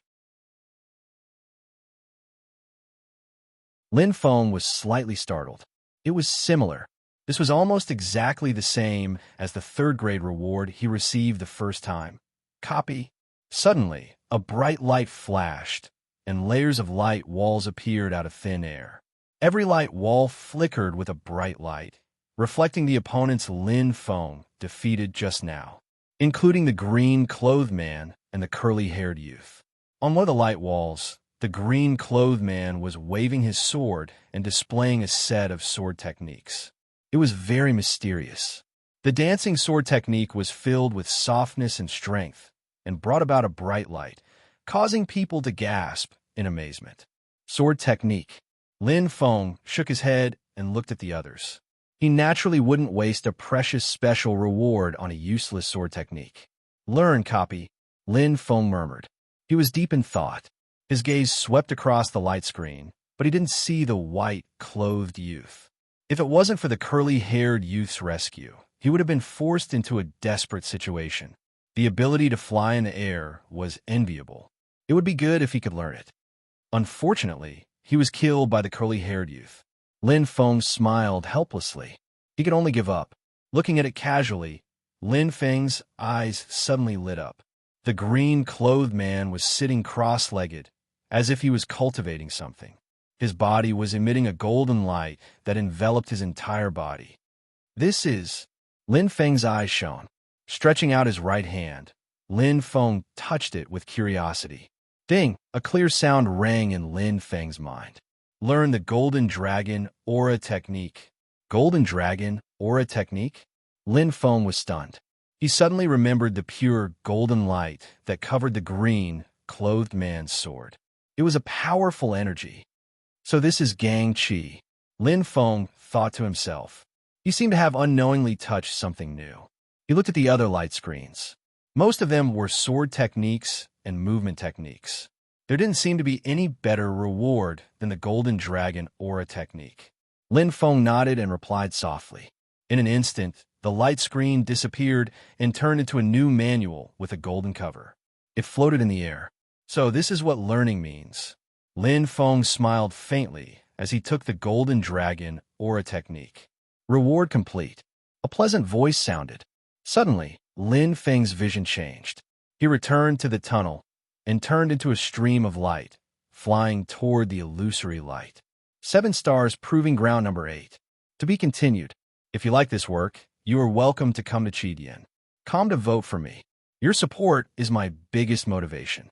Lin Feng was slightly startled. It was similar. This was almost exactly the same as the 3rd-grade reward he received the first time. Copy. Suddenly, a bright light flashed, and layers of light walls appeared out of thin air. Every light wall flickered with a bright light, reflecting the opponent's Lin Feng defeated just now, including the green-clothed man and the curly-haired youth. On one of the light walls, the green-clothed man was waving his sword and displaying a set of sword techniques. It was very mysterious. The dancing sword technique was filled with softness and strength, and brought about a bright light, causing people to gasp in amazement. Sword technique. Lin Feng shook his head and looked at the others. He naturally wouldn't waste a precious special reward on a useless sword technique. Learn, copy, Lin Feng murmured. He was deep in thought. His gaze swept across the light screen, but he didn't see the white, clothed youth. If it wasn't for the curly-haired youth's rescue, he would have been forced into a desperate situation. The ability to fly in the air was enviable. It would be good if he could learn it. Unfortunately, he was killed by the curly-haired youth. Lin Feng smiled helplessly. He could only give up. Looking at it casually, Lin Feng's eyes suddenly lit up. The green-clothed man was sitting cross-legged, as if he was cultivating something. His body was emitting a golden light that enveloped his entire body. This is... Lin Feng's eyes shone. Stretching out his right hand, Lin Feng touched it with curiosity. Ding! A clear sound rang in Lin Feng's mind. Learn the Golden Dragon Aura Technique. Golden Dragon Aura Technique? Lin Feng was stunned. He suddenly remembered the pure golden light that covered the green, clothed man's sword. It was a powerful energy. So this is Gang Qi. Lin Feng thought to himself. He seemed to have unknowingly touched something new. He looked at the other light screens. Most of them were sword techniques and movement techniques. There didn't seem to be any better reward than the Golden Dragon Aura Technique. Lin Feng nodded and replied softly. In an instant, the light screen disappeared and turned into a new manual with a golden cover. It floated in the air. So this is what learning means. Lin Feng smiled faintly as he took the Golden Dragon Aura Technique. Reward complete. A pleasant voice sounded. Suddenly, Lin Feng's vision changed. He returned to the tunnel and turned into a stream of light, flying toward the illusory light. 7 stars, proving ground number 8. To be continued. If you like this work, you are welcome to come to Qidian. Come to vote for me. Your support is my biggest motivation.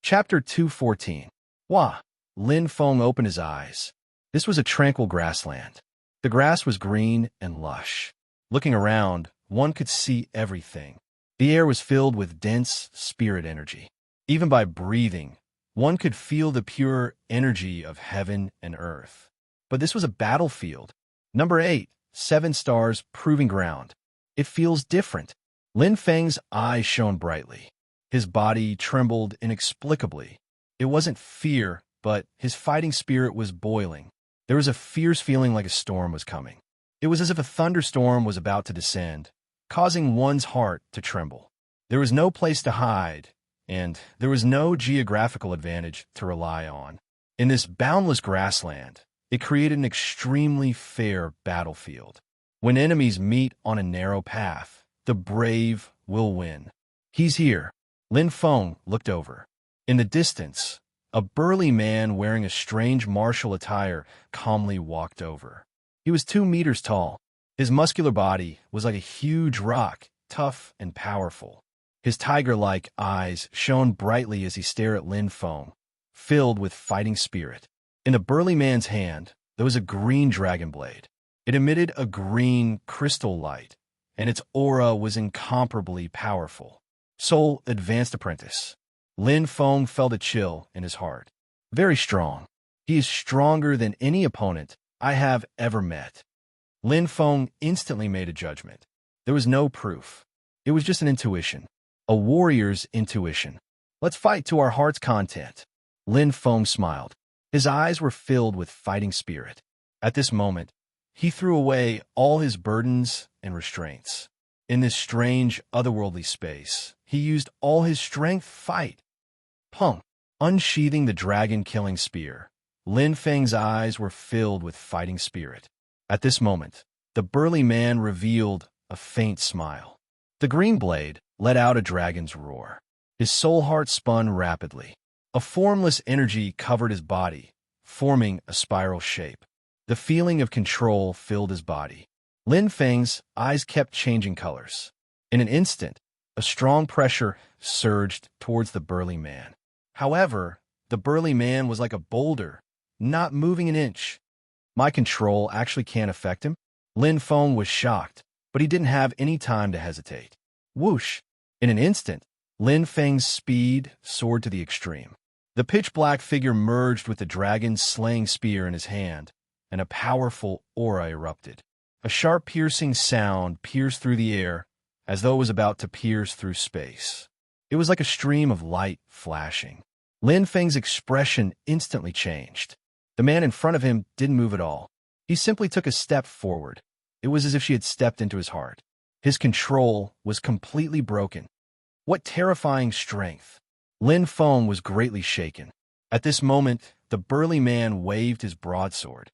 Chapter 214. Wah! Lin Feng opened his eyes. This was a tranquil grassland. The grass was green and lush. Looking around, one could see everything. The air was filled with dense spirit energy. Even by breathing, one could feel the pure energy of heaven and earth. But this was a battlefield. Number 8, 7 stars, proving ground. It feels different. Lin Feng's eyes shone brightly. His body trembled inexplicably. It wasn't fear, but his fighting spirit was boiling. There was a fierce feeling like a storm was coming. It was as if a thunderstorm was about to descend, causing one's heart to tremble. There was no place to hide, and there was no geographical advantage to rely on. In this boundless grassland, it created an extremely fair battlefield. When enemies meet on a narrow path, the brave will win. He's here. Lin Feng looked over. In the distance, a burly man wearing a strange martial attire calmly walked over. He was 2 meters tall. His muscular body was like a huge rock, tough and powerful. His tiger-like eyes shone brightly as he stared at Lin Feng, filled with fighting spirit. In the burly man's hand, there was a green dragon blade. It emitted a green crystal light, and its aura was incomparably powerful. Soul Advanced Apprentice. Lin Feng felt a chill in his heart. Very strong. He is stronger than any opponent I have ever met. Lin Feng instantly made a judgment. There was no proof. It was just an intuition. A warrior's intuition. Let's fight to our heart's content. Lin Feng smiled. His eyes were filled with fighting spirit. At this moment, he threw away all his burdens and restraints. In this strange, otherworldly space, he used all his strength to fight. Punk. Unsheathing the dragon-killing spear, Lin Feng's eyes were filled with fighting spirit. At this moment, the burly man revealed a faint smile. The green blade let out a dragon's roar. His soul heart spun rapidly. A formless energy covered his body, forming a spiral shape. The feeling of control filled his body. Lin Feng's eyes kept changing colors. In an instant, a strong pressure surged towards the burly man. However, the burly man was like a boulder, not moving an inch. My control actually can't affect him? Lin Feng was shocked, but he didn't have any time to hesitate. Whoosh! In an instant, Lin Feng's speed soared to the extreme. The pitch-black figure merged with the dragon's slaying spear in his hand, and a powerful aura erupted. A sharp piercing sound pierced through the air, as though it was about to pierce through space. It was like a stream of light flashing. Lin Feng's expression instantly changed. The man in front of him didn't move at all. He simply took a step forward. It was as if she had stepped into his heart. His control was completely broken. What terrifying strength! Lin Feng was greatly shaken. At this moment, the burly man waved his broadsword.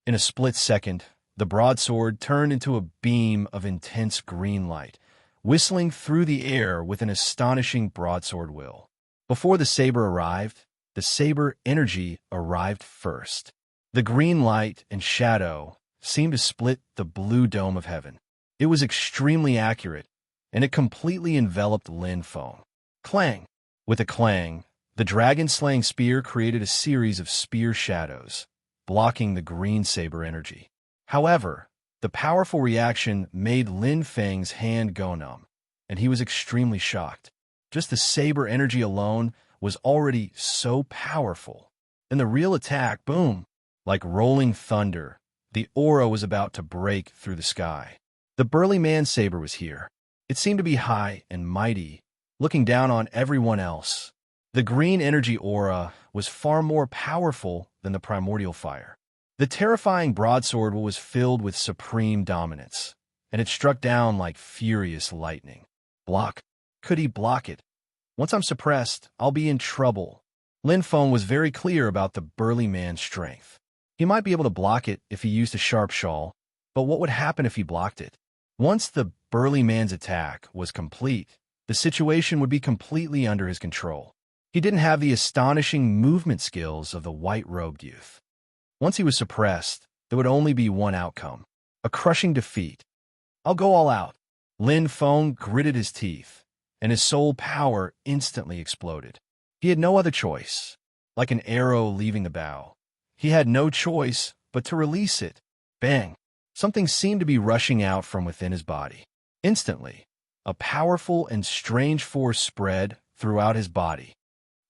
In a split second, the broadsword turned into a beam of intense green light, whistling through the air with an astonishing broadsword will. Before the saber arrived, the saber energy arrived first. The green light and shadow seemed to split the blue dome of heaven. It was extremely accurate, and it completely enveloped Lin Feng. Clang! With a clang, the dragon-slaying spear created a series of spear shadows, blocking the green saber energy. However, the powerful reaction made Lin Feng's hand go numb, and he was extremely shocked. Just the saber energy alone was already so powerful. And the real attack, boom! Like rolling thunder, the aura was about to break through the sky. The burly man's saber was here. It seemed to be high and mighty, looking down on everyone else. The green energy aura was far more powerful than the primordial fire. The terrifying broadsword was filled with supreme dominance, and it struck down like furious lightning. Block. Could he block it? Once I'm suppressed, I'll be in trouble. Lin Feng was very clear about the burly man's strength. He might be able to block it if he used a sharp shawl, but what would happen if he blocked it? Once the burly man's attack was complete, the situation would be completely under his control. He didn't have the astonishing movement skills of the white-robed youth. Once he was suppressed, there would only be one outcome: a crushing defeat. I'll go all out. Lin Feng gritted his teeth, and his soul power instantly exploded. He had no other choice. Like an arrow leaving the bow, he had no choice but to release it. Bang! Something seemed to be rushing out from within his body. Instantly, a powerful and strange force spread throughout his body.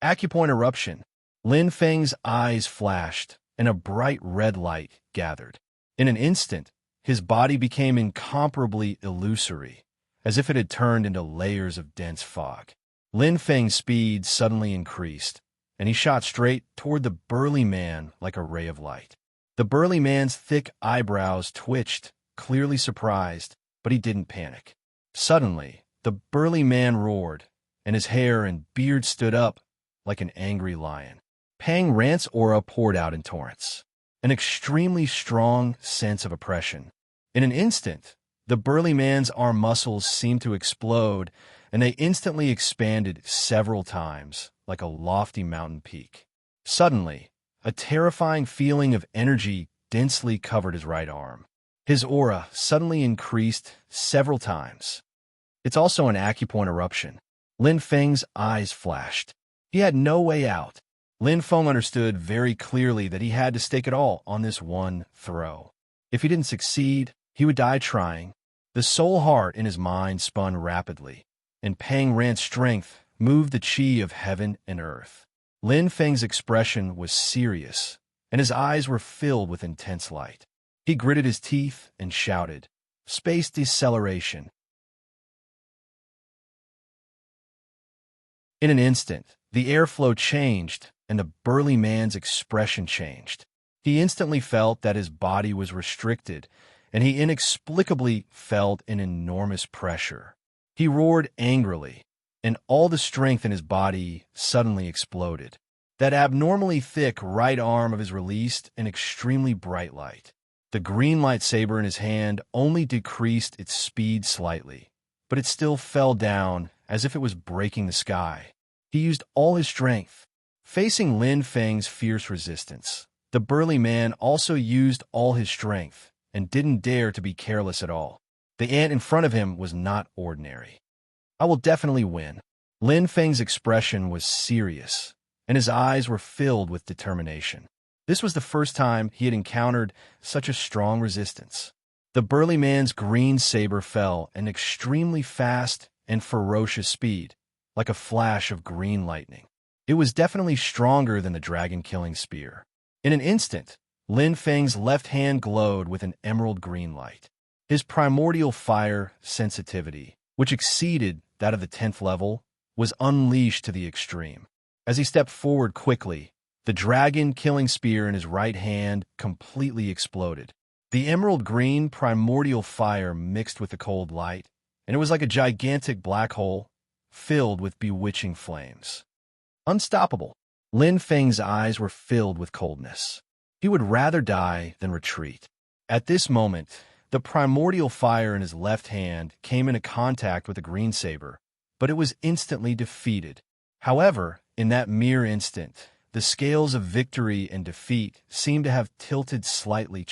Acupoint eruption. Lin Feng's eyes flashed, and a bright red light gathered. In an instant, his body became incomparably illusory, as if it had turned into layers of dense fog. Lin Feng's speed suddenly increased, and he shot straight toward the burly man like a ray of light. The burly man's thick eyebrows twitched, clearly surprised, but he didn't panic. Suddenly, the burly man roared, and his hair and beard stood up like an angry lion. Pang Rant's aura poured out in torrents, an extremely strong sense of oppression. In an instant, the burly man's arm muscles seemed to explode, and they instantly expanded several times, like a lofty mountain peak. Suddenly, a terrifying feeling of energy densely covered his right arm. His aura suddenly increased several times. It's also an acupoint eruption. Lin Feng's eyes flashed. He had no way out. Lin Feng understood very clearly that he had to stake it all on this one throw. If he didn't succeed, he would die trying. The soul heart in his mind spun rapidly, and Pang Rant's strength moved the chi of heaven and earth. Lin Feng's expression was serious, and his eyes were filled with intense light. He gritted his teeth and shouted, "Space deceleration." In an instant, the airflow changed, and the burly man's expression changed. He instantly felt that his body was restricted, and he inexplicably felt an enormous pressure. He roared angrily, and all the strength in his body suddenly exploded. That abnormally thick right arm of his released an extremely bright light. The green lightsaber in his hand only decreased its speed slightly, but it still fell down as if it was breaking the sky. He used all his strength. Facing Lin Feng's fierce resistance, the burly man also used all his strength and didn't dare to be careless at all. The ant in front of him was not ordinary. "I will definitely win." Lin Feng's expression was serious, and his eyes were filled with determination. This was the first time he had encountered such a strong resistance. The burly man's green saber fell at an extremely fast and ferocious speed, like a flash of green lightning. It was definitely stronger than the dragon-killing spear. In an instant, Lin Feng's left hand glowed with an emerald green light. His primordial fire sensitivity, which exceeded that of the 10th level, was unleashed to the extreme. As he stepped forward quickly, the dragon-killing spear in his right hand completely exploded. The emerald green primordial fire mixed with the cold light, and it was like a gigantic black hole filled with bewitching flames. Unstoppable. Lin Feng's eyes were filled with coldness. He would rather die than retreat. At this moment, the primordial fire in his left hand came into contact with the green saber, but it was instantly defeated. However, in that mere instant, the scales of victory and defeat seemed to have tilted slightly.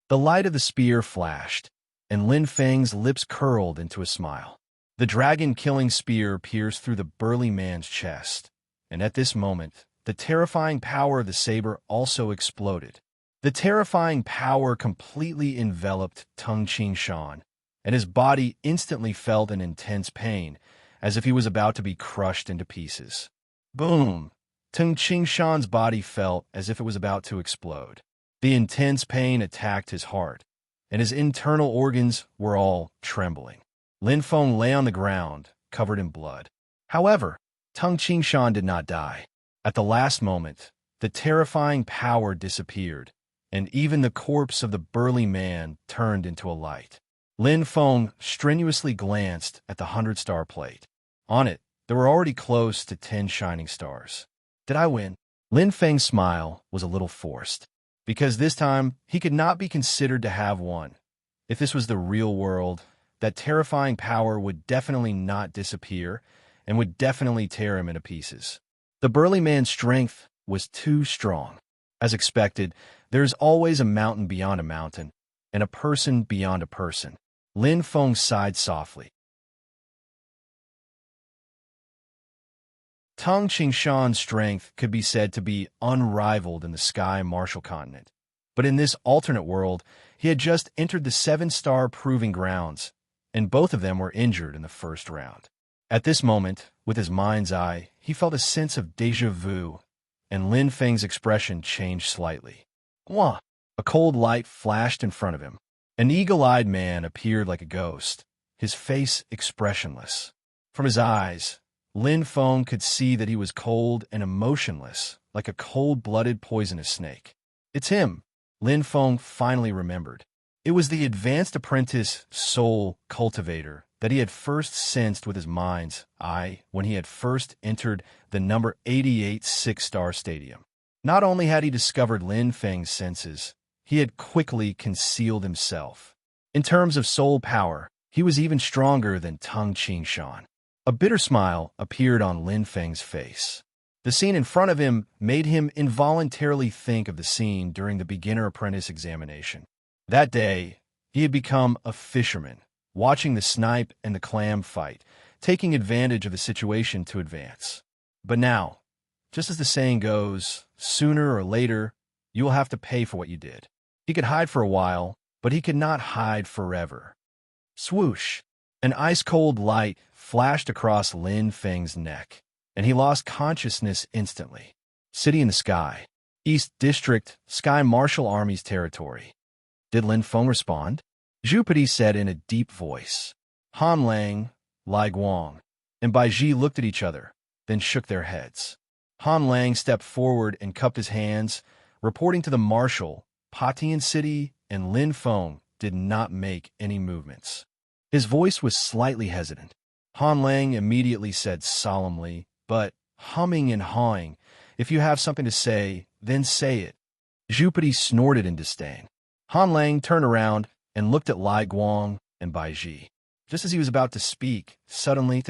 The light of the spear flashed, and Lin Feng's lips curled into a smile. The dragon-killing spear pierced through the burly man's chest, and at this moment, the terrifying power of the saber also exploded. The terrifying power completely enveloped Tung Qingshan, and his body instantly felt an intense pain, as if he was about to be crushed into pieces. Boom! Tung Qingshan's body felt as if it was about to explode. The intense pain attacked his heart, and his internal organs were all trembling. Lin Feng lay on the ground, covered in blood. However, Tung Qingshan did not die. At the last moment, the terrifying power disappeared, and even the corpse of the burly man turned into a light. Lin Feng strenuously glanced at the 100-star plate. On it, there were already close to 10 shining stars. Did I win? Lin Feng's smile was a little forced, because this time he could not be considered to have won. If this was the real world, that terrifying power would definitely not disappear and would definitely tear him into pieces. The burly man's strength was too strong. As expected, there is always a mountain beyond a mountain, and a person beyond a person. Lin Feng sighed softly. Tung Qingshan's strength could be said to be unrivaled in the Sky Martial Continent. But in this alternate world, he had just entered the 7-star proving grounds, and both of them were injured in the first round. At this moment, with his mind's eye, he felt a sense of déjà vu, and Lin Feng's expression changed slightly. Wah! A cold light flashed in front of him. An eagle-eyed man appeared like a ghost, his face expressionless. From his eyes, Lin Feng could see that he was cold and emotionless, like a cold-blooded poisonous snake. It's him, Lin Feng finally remembered. It was the advanced apprentice soul cultivator that he had first sensed with his mind's eye when he had first entered the number 88 6-star stadium. Not only had he discovered Lin Feng's senses, he had quickly concealed himself. In terms of soul power, he was even stronger than Tung Qingshan. A bitter smile appeared on Lin Feng's face. The scene in front of him made him involuntarily think of the scene during the beginner apprentice examination. That day, he had become a fisherman, watching the snipe and the clam fight, taking advantage of the situation to advance. But now, just as the saying goes, sooner or later, you will have to pay for what you did. He could hide for a while, but he could not hide forever. Swoosh! An ice-cold light flashed across Lin Feng's neck, and he lost consciousness instantly. City in the Sky, East District, Sky Martial Army's territory. Did Lin Feng respond? Zhu Pidi said in a deep voice. Han Lang, Lai Guang, and Bai Ji looked at each other, then shook their heads. Han Lang stepped forward and cupped his hands, reporting to the marshal. Patian City and Lin Feng did not make any movements. His voice was slightly hesitant. Han Lang immediately said solemnly, but humming and hawing, "If you have something to say, then say it." Zhu Pidi snorted in disdain. Han Lang turned around and looked at Lai Guang and Bai Ji. Just as he was about to speak, suddenly,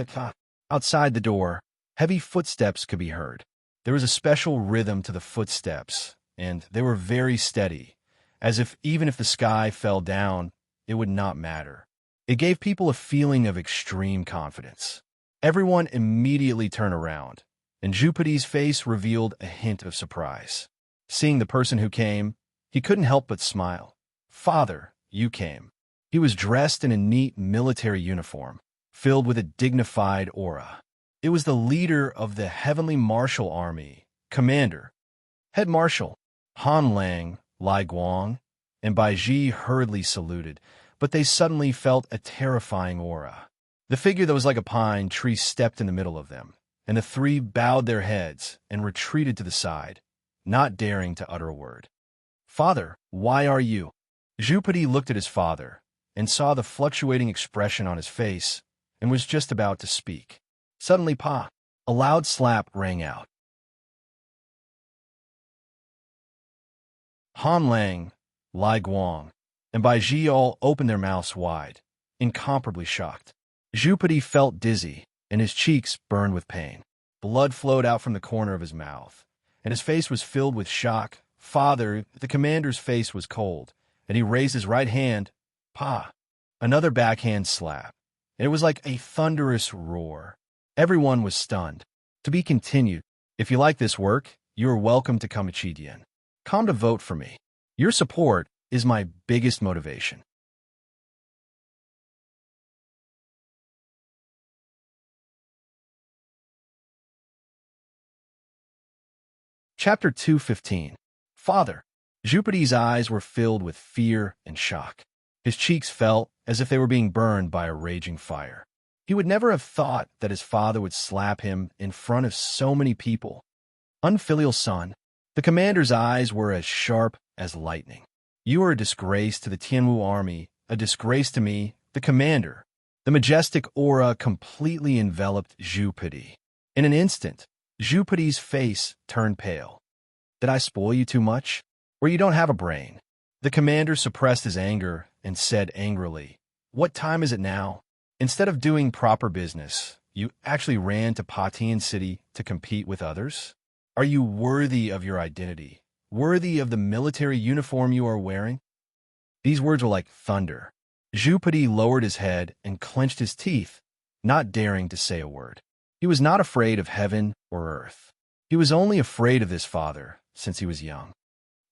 outside the door, heavy footsteps could be heard. There was a special rhythm to the footsteps, and they were very steady, as if even if the sky fell down, it would not matter. It gave people a feeling of extreme confidence. Everyone immediately turned around, and Zhu Pidi's face revealed a hint of surprise. Seeing the person who came, he couldn't help but smile. "Father, you came." He was dressed in a neat military uniform, filled with a dignified aura. It was the leader of the Heavenly Martial Army, Commander, Head Marshal Han Lang, Lai Guang, and Bai Ji hurriedly saluted, but they suddenly felt a terrifying aura. The figure that was like a pine tree stepped in the middle of them, and the three bowed their heads and retreated to the side, not daring to utter a word. "Father, why are you?" Zhu Pidi looked at his father and saw the fluctuating expression on his face and was just about to speak. Suddenly, Pa! A loud slap rang out. Han Lang, Lai Guang, and Bai Ji all opened their mouths wide, incomparably shocked. Zhu Pidi felt dizzy, and his cheeks burned with pain. Blood flowed out from the corner of his mouth, and his face was filled with shock. "Father," the commander's face was cold, and he raised his right hand. "Pa!" Another backhand slap, and it was like a thunderous roar. Everyone was stunned. To be continued. If you like this work, you are welcome to come to Chidian. Come to vote for me. Your support is my biggest motivation. Chapter 215. Father. Zhu Pidi's eyes were filled with fear and shock. His cheeks felt as if they were being burned by a raging fire. He would never have thought that his father would slap him in front of so many people. Unfilial son. The commander's eyes were as sharp as lightning. "You are a disgrace to the Tianwu army, a disgrace to me, the commander." The majestic aura completely enveloped Zhu Pidi. In an instant, Zhu Pidi's face turned pale. "Did I spoil you too much? Or you don't have a brain?" The commander suppressed his anger and said angrily, "What time is it now? Instead of doing proper business, you actually ran to Patian City to compete with others? Are you worthy of your identity? Worthy of the military uniform you are wearing?" These words were like thunder. Zhu Pidi lowered his head and clenched his teeth, not daring to say a word. He was not afraid of heaven or earth. He was only afraid of this father since he was young.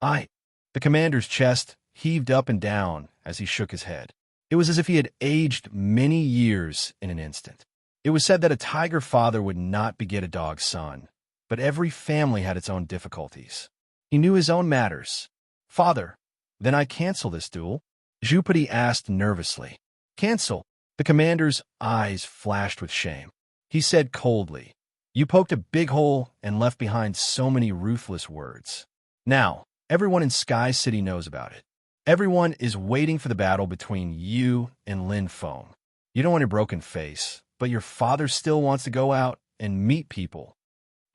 The commander's chest heaved up and down as he shook his head. It was as if he had aged many years in an instant. It was said that a tiger father would not beget a dog son, but every family had its own difficulties. He knew his own matters. "Father, then I cancel this duel?" Zhu Pidi asked nervously. "Cancel?" The commander's eyes flashed with shame. He said coldly, "You poked a big hole and left behind so many ruthless words. Now, everyone in Sky City knows about it. Everyone is waiting for the battle between you and Lin Feng. You don't want your broken face, but your father still wants to go out and meet people."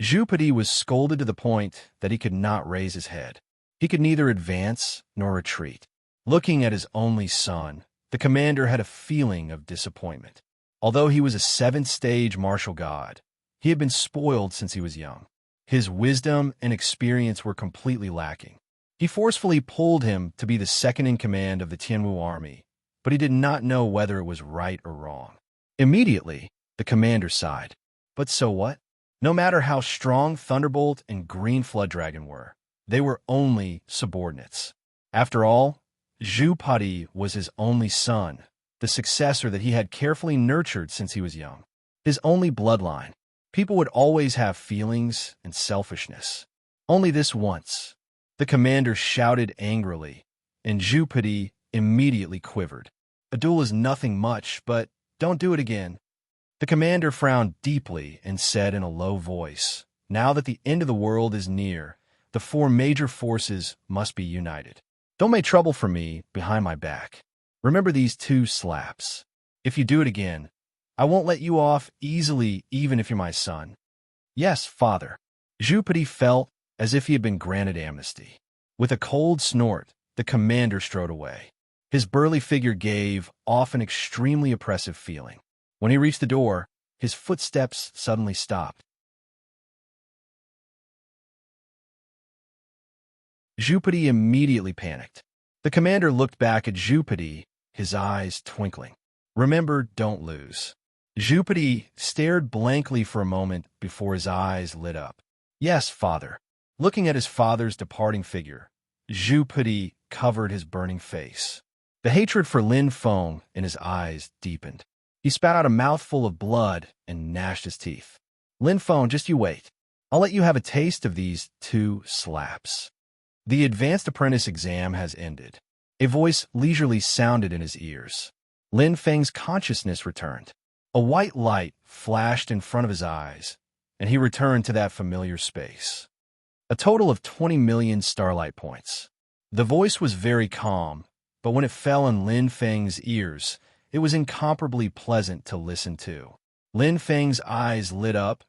Zhu Pidi was scolded to the point that he could not raise his head. He could neither advance nor retreat. Looking at his only son, the commander had a feeling of disappointment. Although he was a seventh-stage martial god, he had been spoiled since he was young. His wisdom and experience were completely lacking. He forcefully pulled him to be the second in command of the Tianwu army, but he did not know whether it was right or wrong. Immediately, the commander sighed. But so what? No matter how strong Thunderbolt and Green Flood Dragon were, they were only subordinates. After all, Zhu Pidi was his only son, the successor that he had carefully nurtured since he was young. His only bloodline. People would always have feelings and selfishness. Only this once. The commander shouted angrily, and Zhu Pidi immediately quivered. "A duel is nothing much, but don't do it again." The commander frowned deeply and said in a low voice, "Now that the end of the world is near, the four major forces must be united. Don't make trouble for me behind my back. Remember these 2 slaps. If you do it again, I won't let you off easily even if you're my son." "Yes, father." Zhu Pidi felt as if he had been granted amnesty. With a cold snort, the commander strode away. His burly figure gave off an extremely oppressive feeling. When he reached the door, his footsteps suddenly stopped. Zhu Pidi immediately panicked. The commander looked back at Zhu Pidi, his eyes twinkling. "Remember, don't lose." Zhu Pidi stared blankly for a moment before his eyes lit up. "Yes, father." Looking at his father's departing figure, Zhu Pidi covered his burning face. The hatred for Lin Feng in his eyes deepened. He spat out a mouthful of blood and gnashed his teeth. "Lin Feng, just you wait. I'll let you have a taste of these 2 slaps." The advanced apprentice exam has ended. A voice leisurely sounded in his ears. Lin Feng's consciousness returned. A white light flashed in front of his eyes, and he returned to that familiar space. A total of 20 million starlight points. The voice was very calm, but when it fell on Lin Feng's ears, it was incomparably pleasant to listen to. Lin Feng's eyes lit up,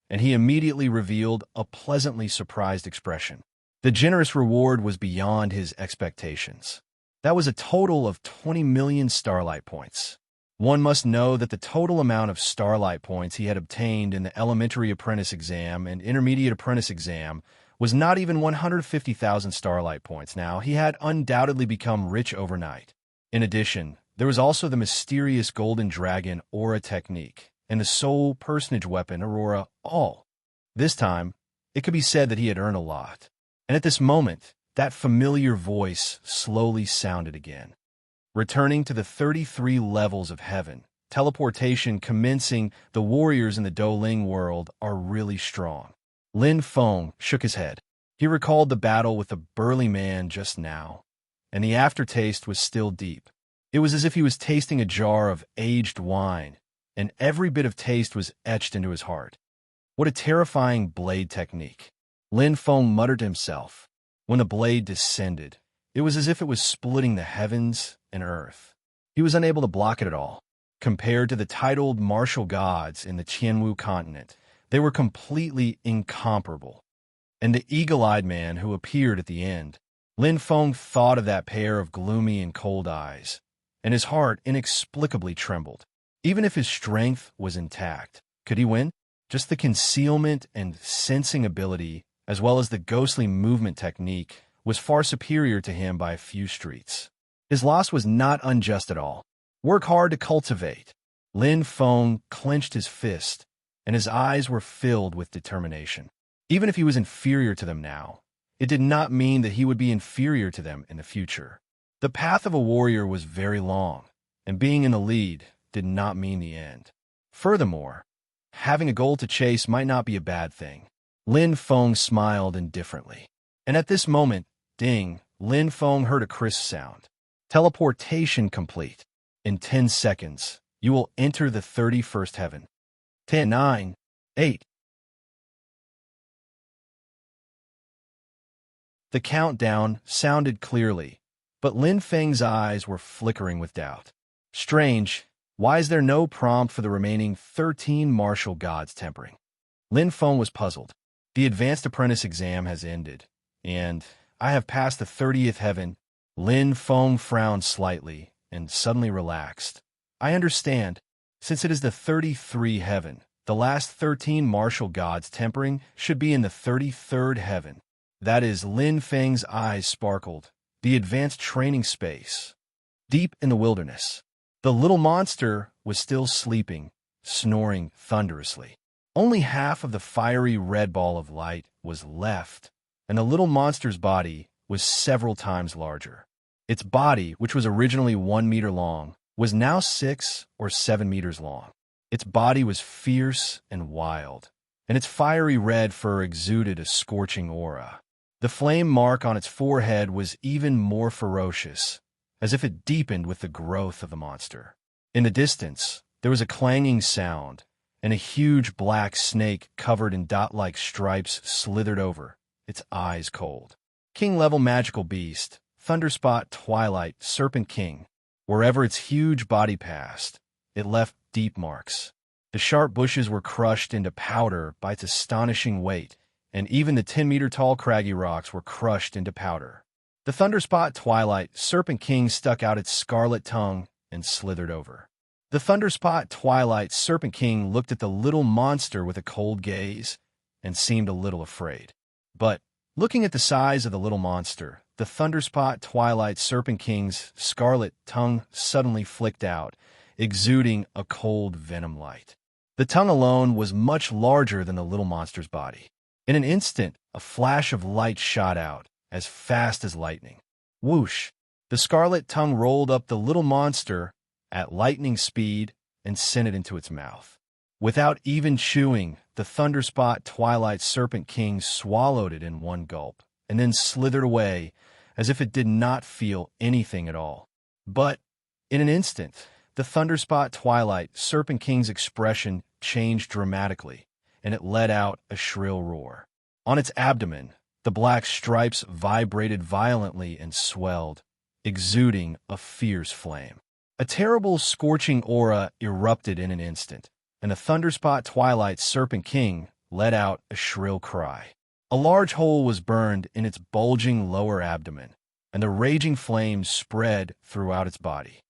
and he immediately revealed a pleasantly surprised expression. The generous reward was beyond his expectations. That was a total of 20 million starlight points. One must know that the total amount of starlight points he had obtained in the elementary apprentice exam and intermediate apprentice exam was not even 150,000 starlight points. Now, he had undoubtedly become rich overnight. In addition, there was also the mysterious golden dragon aura technique and the soul personage weapon Aurora all. This time, it could be said that he had earned a lot. And at this moment, that familiar voice slowly sounded again. Returning to the 33 levels of heaven, teleportation commencing, the warriors in the Douling world are really strong. Lin Feng shook his head. He recalled the battle with the burly man just now, and the aftertaste was still deep. It was as if he was tasting a jar of aged wine, and every bit of taste was etched into his heart. What a terrifying blade technique. Lin Feng muttered to himself. When the blade descended, it was as if it was splitting the heavens and earth. He was unable to block it at all. Compared to the titled martial gods in the Qianwu continent, they were completely incomparable. And the eagle-eyed man who appeared at the end, Lin Feng thought of that pair of gloomy and cold eyes, and his heart inexplicably trembled. Even if his strength was intact, could he win? Just the concealment and sensing ability, as well as the ghostly movement technique, was far superior to him by a few streets. His loss was not unjust at all. Work hard to cultivate. Lin Feng clenched his fist, and his eyes were filled with determination. Even if he was inferior to them now, it did not mean that he would be inferior to them in the future. The path of a warrior was very long, and being in the lead did not mean the end. Furthermore, having a goal to chase might not be a bad thing. Lin Feng smiled indifferently. And at this moment, ding, Lin Feng heard a crisp sound. Teleportation complete. In 10 seconds, you will enter the 31st heaven. 10, 9, 8. The countdown sounded clearly, but Lin Feng's eyes were flickering with doubt. Strange, why is there no prompt for the remaining 13 martial gods tempering? Lin Feng was puzzled. The advanced apprentice exam has ended, and I have passed the 30th heaven. Lin Feng frowned slightly and suddenly relaxed. I understand. Since it is the 33 heaven, the last 13 martial gods tempering should be in the 33rd heaven. That is, Lin Feng's eyes sparkled. The advanced training space. Deep in the wilderness. The little monster was still sleeping, snoring thunderously. Only half of the fiery red ball of light was left, and the little monster's body was several times larger. Its body, which was originally 1 meter long, was now 6 or 7 meters long. Its body was fierce and wild, and its fiery red fur exuded a scorching aura. The flame mark on its forehead was even more ferocious, as if it deepened with the growth of the monster. In the distance, there was a clanging sound, and a huge black snake covered in dot-like stripes slithered over, its eyes cold. King-level magical beast, Thunderspot Twilight Serpent King. Wherever its huge body passed, it left deep marks. The sharp bushes were crushed into powder by its astonishing weight, and even the 10-meter-tall craggy rocks were crushed into powder. The Thunderspot Twilight Serpent King stuck out its scarlet tongue and slithered over. The Thunderspot Twilight Serpent King looked at the little monster with a cold gaze and seemed a little afraid. But, looking at the size of the little monster, the Thunderspot Twilight Serpent King's scarlet tongue suddenly flicked out, exuding a cold venom light. The tongue alone was much larger than the little monster's body. In an instant, a flash of light shot out, as fast as lightning. Whoosh! The scarlet tongue rolled up the little monster at lightning speed and sent it into its mouth. Without even chewing, the Thunderspot Twilight Serpent King swallowed it in one gulp, and then slithered away as if it did not feel anything at all. But in an instant, the Thunderspot Twilight Serpent King's expression changed dramatically, and it let out a shrill roar. On its abdomen, the black stripes vibrated violently and swelled, exuding a fierce flame. A terrible, scorching aura erupted in an instant, and the Thunderspot Twilight Serpent King let out a shrill cry. A large hole was burned in its bulging lower abdomen, and the raging flames spread throughout its body.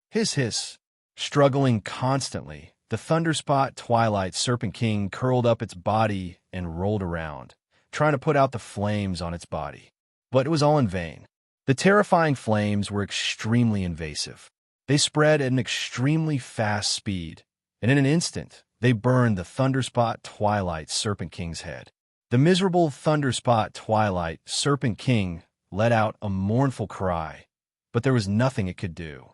Hiss, hiss. Struggling constantly, the Thunderspot Twilight Serpent King curled up its body and rolled around, trying to put out the flames on its body. But it was all in vain. The terrifying flames were extremely invasive. They spread at an extremely fast speed, and in an instant, they burned the Thunderspot Twilight Serpent King's head. The miserable Thunderspot Twilight Serpent King let out a mournful cry, but there was nothing it could do.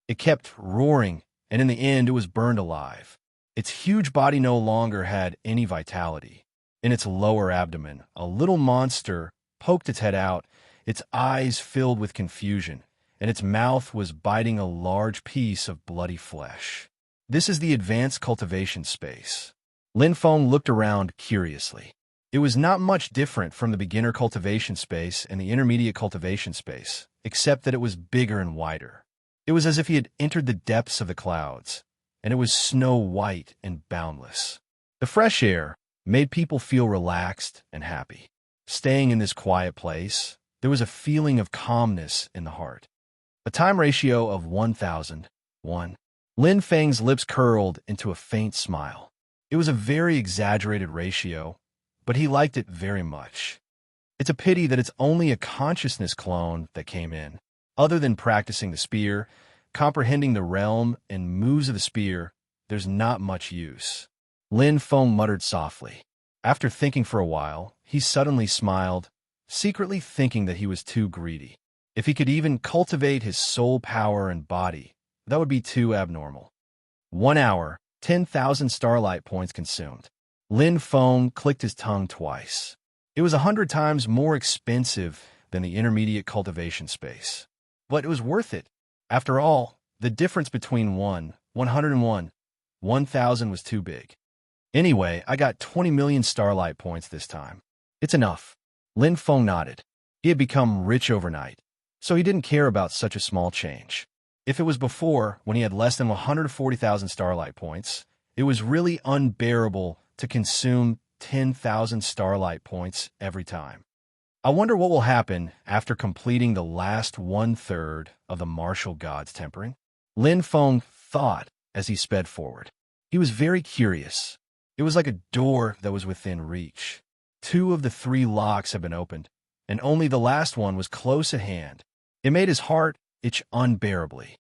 It kept roaring, and in the end it was burned alive. Its huge body no longer had any vitality. In its lower abdomen, a little monster poked its head out, its eyes filled with confusion, and its mouth was biting a large piece of bloody flesh. This is the advanced cultivation space. Lin Feng looked around curiously. It was not much different from the beginner cultivation space and the intermediate cultivation space, except that it was bigger and wider. It was as if he had entered the depths of the clouds, and it was snow-white and boundless. The fresh air made people feel relaxed and happy. Staying in this quiet place, there was a feeling of calmness in the heart. A time ratio of 1,001. Lin Feng's lips curled into a faint smile. It was a very exaggerated ratio, but he liked it very much. It's a pity that it's only a consciousness clone that came in. Other than practicing the spear, comprehending the realm and moves of the spear, there's not much use. Lin Feng muttered softly. After thinking for a while, he suddenly smiled, secretly thinking that he was too greedy. If he could even cultivate his soul power and body, that would be too abnormal. 1 hour, 10,000 starlight points consumed. Lin Feng clicked his tongue twice. It was 100 times more expensive than the intermediate cultivation space. But it was worth it. After all, the difference between 101, 1,000 was too big. Anyway, I got 20 million starlight points this time. It's enough. Lin Feng nodded. He had become rich overnight, so he didn't care about such a small change. If it was before, when he had less than 140,000 starlight points, it was really unbearable to consume 10,000 starlight points every time. I wonder what will happen after completing the last 1/3 of the martial god's tempering? Lin Feng thought as he sped forward. He was very curious. It was like a door that was within reach. 2 of the 3 locks had been opened, and only the last one was close at hand. It made his heart itch unbearably.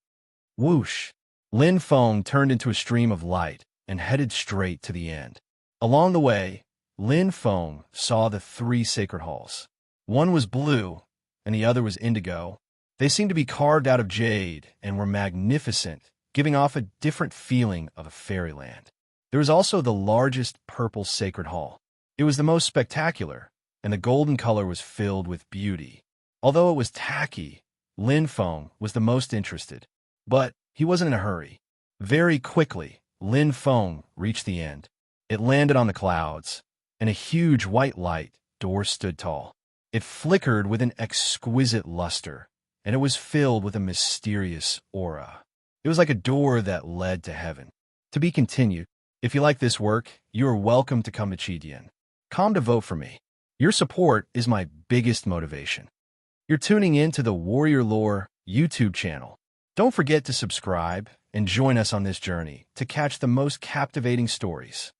Whoosh! Lin Feng turned into a stream of light and headed straight to the end. Along the way, Lin Feng saw the 3 sacred halls. One was blue, and the other was indigo. They seemed to be carved out of jade and were magnificent, giving off a different feeling of a fairyland. There was also the largest purple sacred hall. It was the most spectacular, and the golden color was filled with beauty. Although it was tacky, Lin Feng was the most interested. But he wasn't in a hurry. Very quickly, Lin Feng reached the end. It landed on the clouds, and a huge white light door stood tall. It flickered with an exquisite luster, and it was filled with a mysterious aura. It was like a door that led to heaven. To be continued. If you like this work, you are welcome to come to Chidian. Come to vote for me. Your support is my biggest motivation. You're tuning in to the Warrior Lore YouTube channel. Don't forget to subscribe and join us on this journey to catch the most captivating stories.